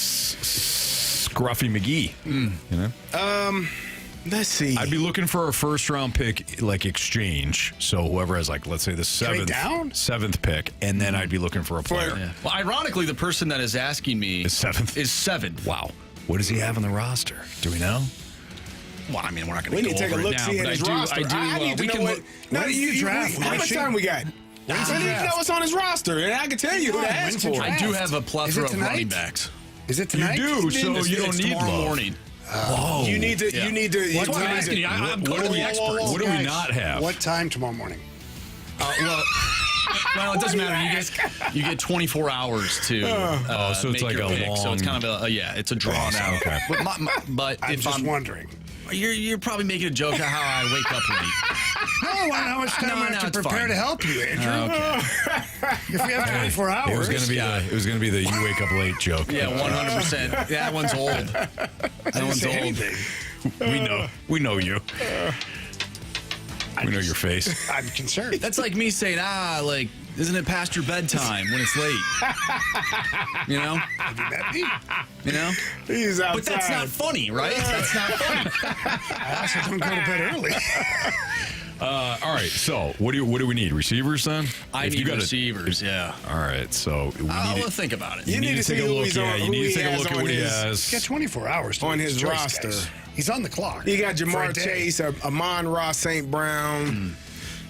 Scruffy McGee. You know? Let's see. I'd be looking for a first round pick, like exchange. So whoever has, like, let's say the seventh pick, and then I'd be looking for a player. Yeah. Well, ironically, the person that is asking me Is seventh. Wow. What does he have on the roster? Do we know? Well, I mean, we're not going We to need go to take a over it look, now, see at but his I roster. do. I need to We know can what. look. No, When's the draft? how much time we got? I need to know what's on his roster, and I can tell you who to ask for. I do have a plethora of tonight? running backs. Is it tonight? You do, so you don't It's need tomorrow Love. morning. Whoa. You need to. Yeah. You need to. That's why I'm asking you. I'm What do we experts. What do we not have? What time tomorrow morning? Well, it doesn't matter. You get 24 hours to so it's make like your a pick. So it's long- kind of it's a drawn out. Okay. But I'm if just I'm wondering. You're probably making a joke of how I wake up late. No, I don't know how much time I have to prepare to help you, Andrew. If we have 24 hours. It was gonna be the you wake up late joke. Yeah, 100%. That one's old. That one's old. We know you. We know your face. I'm concerned. That's like me saying, like, isn't it past your bedtime when it's late? You know? Have you met me? You know? He's outside. But that's not funny, right? That's not funny. I also don't go to bed early. All right. So what do we need? Receivers then? I need receivers. Yeah. All right. So we need Let's think about it. You need to take a look. Yeah, you need to take a look at what he has. He's got 24 hours to on make his choice, roster. guys. He's on the clock. You got for a Jamar day. Chase, Amon-Ra St. Brown,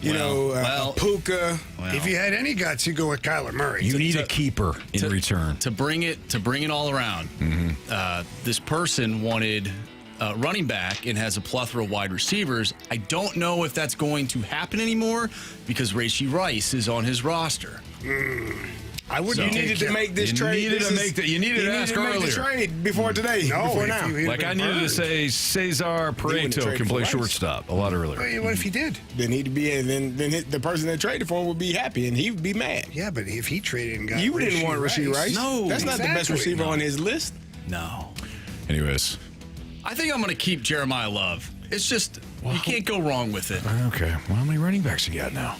Puka. If you had any guts, you go with Kyler Murray. You need a keeper in return. To bring it all around. This person wanted running back and has a plethora of wide receivers. I don't know if that's going to happen anymore because Rashee Rice is on his roster. I wouldn't. You needed to make this trade. You needed to ask make earlier. the trade before today. No, before if now. you- Like I needed to say Cesar Pareto can play Rice. shortstop a lot earlier. What if he did? Then he'd be then the person that traded for him would be happy and he'd be mad. Yeah, but if he traded and got You didn't want Rashee Rice. No, that's not the best exactly. receiver on his list. No. Anyways. I think I'm going to keep Jeremiah Love. It's just, you can't go wrong with it. Okay. Well, how many running backs you got now?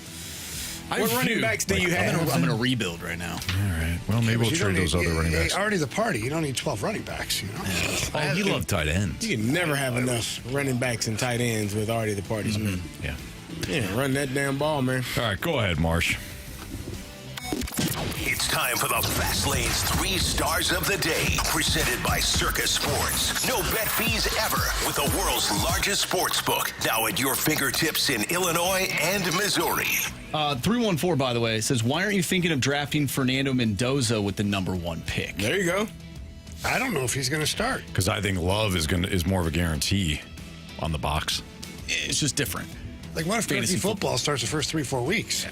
What running backs do you have? I'm in a rebuild right now. All right. Well, maybe we'll trade those other running backs. Already the party. You don't need 12 running backs, you know? Oh, you love tight ends. You can never have enough running backs and tight ends with already the parties, man. Yeah. Yeah, run that damn ball, man. All right, go ahead, Marsh. It's time for the Fast Lane's 3 Stars of the Day, presented by Circus Sports. No bet fees ever with the world's largest sports book, now at your fingertips in Illinois and Missouri. 314, by the way, says, why aren't you thinking of drafting Fernando Mendoza with the #1 pick? There you go. I don't know if he's going to start. Because I think Love is more of a guarantee on the box. It's just different. Like, what if fantasy football starts the first 3-4 weeks?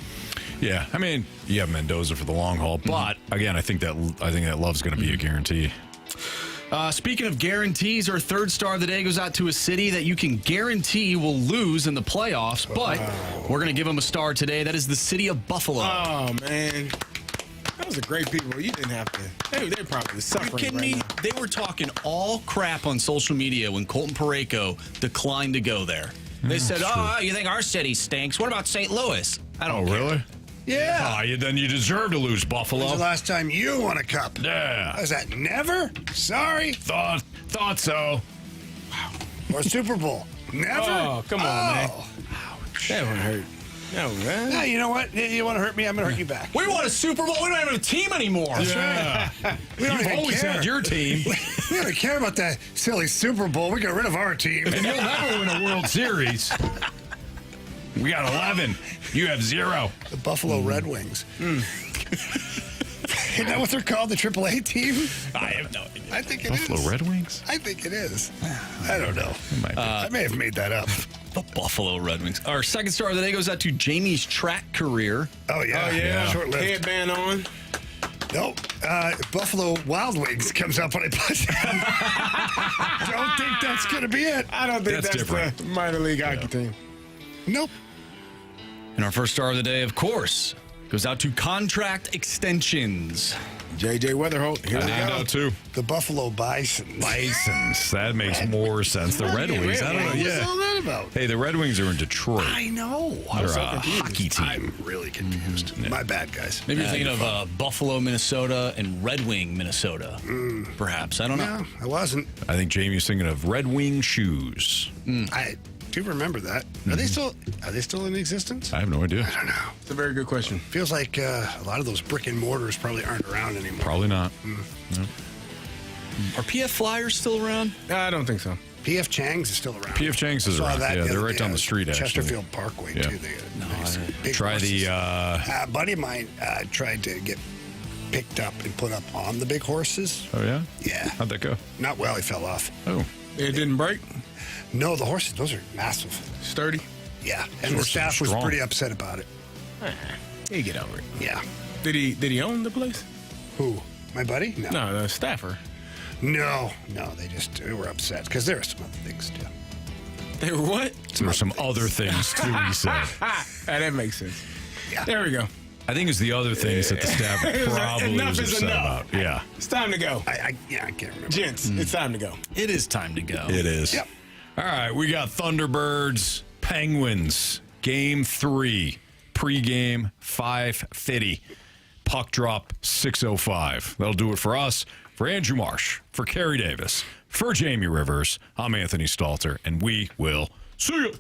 Yeah, I mean, you have Mendoza for the long haul, but again, I think that Love's going to be a guarantee. Speaking of guarantees, our 3rd star of the day goes out to a city that you can guarantee will lose in the playoffs, but we're going to give them a star today. That is the city of Buffalo. Oh, man. That was a great people. You didn't have to. They're probably suffering. Are you kidding right me? now. They were talking all crap on social media when Colton Parayko declined to go there. They said, you think our city stinks? What about St. Louis? I don't care. Really? Yeah. Then you deserve to lose, Buffalo. When's the last time you won a cup? Yeah. Was that never? Sorry. Thought so. Or Super Bowl? Never? Oh, come on, man. That one hurt. No, man. Yeah, you know what? You want to hurt me? I'm going to hurt you back. We won a Super Bowl. We don't have a team anymore. Yeah. We don't You've even always care. had your team. We don't care about that silly Super Bowl. We got rid of our team. And you'll never win a World Series. We got 11. You have 0. The Buffalo Red Wings. Isn't that what they're called, the AAA team? I have no idea. I think it Buffalo is. Red Wings? I think it is. I don't know. I may have made that up. The Buffalo Red Wings. Our 2nd star of the day goes out to Jamie's track career. Oh, yeah. Short-lived. Headband on. Nope. Buffalo Wild Wings comes up when I punch it. Don't think that's going to be it. I don't think that's different. the minor league hockey team. Nope. And our 1st star of the day, of course, goes out to contract extensions. J.J. Weatherholt. Here we I go. know, too. The Buffalo Bisons. That makes more sense. The Red Wings. I don't know. What's Yeah. all that about? Hey, the Red Wings are in Detroit. I know. They're a hockey team. I'm really confused. My bad, guys. Maybe you're thinking of Buffalo, Minnesota, and Red Wing, Minnesota. Perhaps. I don't know. No, I wasn't. I think Jamie's thinking of Red Wing shoes. I do remember that. Are they still in existence? I have no idea. I don't know. It's a very good question. Feels like a lot of those brick and mortars probably aren't around anymore. Probably not. No. Are PF Flyers still around? I don't think so. PF Chang's is still around. PF Chang's is I saw around. that Yeah, the they're other right day down on the street, actually. Chesterfield Parkway, Yeah. too. They big Try horses. the... A buddy of mine tried to get picked up and put up on the big horses. Oh, yeah? Yeah. How'd that go? Not well. He fell off. Oh. It didn't break? No, the horses, those are massive. Sturdy? Yeah. And the Horses staff are was strong. pretty upset about it. He get over it. Yeah. Did he own the place? Who? My buddy? No. No, the staffer. No, they were upset because there are some other things too. They were what? There were some other things, too, he said. That makes sense. Yeah. There we go. I think it's the other things that the staff probably Enough was is upset enough. about. Yeah. It's time to go. I can't remember. Gents, it's time to go. It is time to go. It is. Yep. All right, we got Thunderbirds, Penguins, Game 3, pregame 5:50, puck drop 6:05. That'll do it for us. For Andrew Marsh, for Carey Davis, for Jamie Rivers, I'm Anthony Stalter, and we will see you.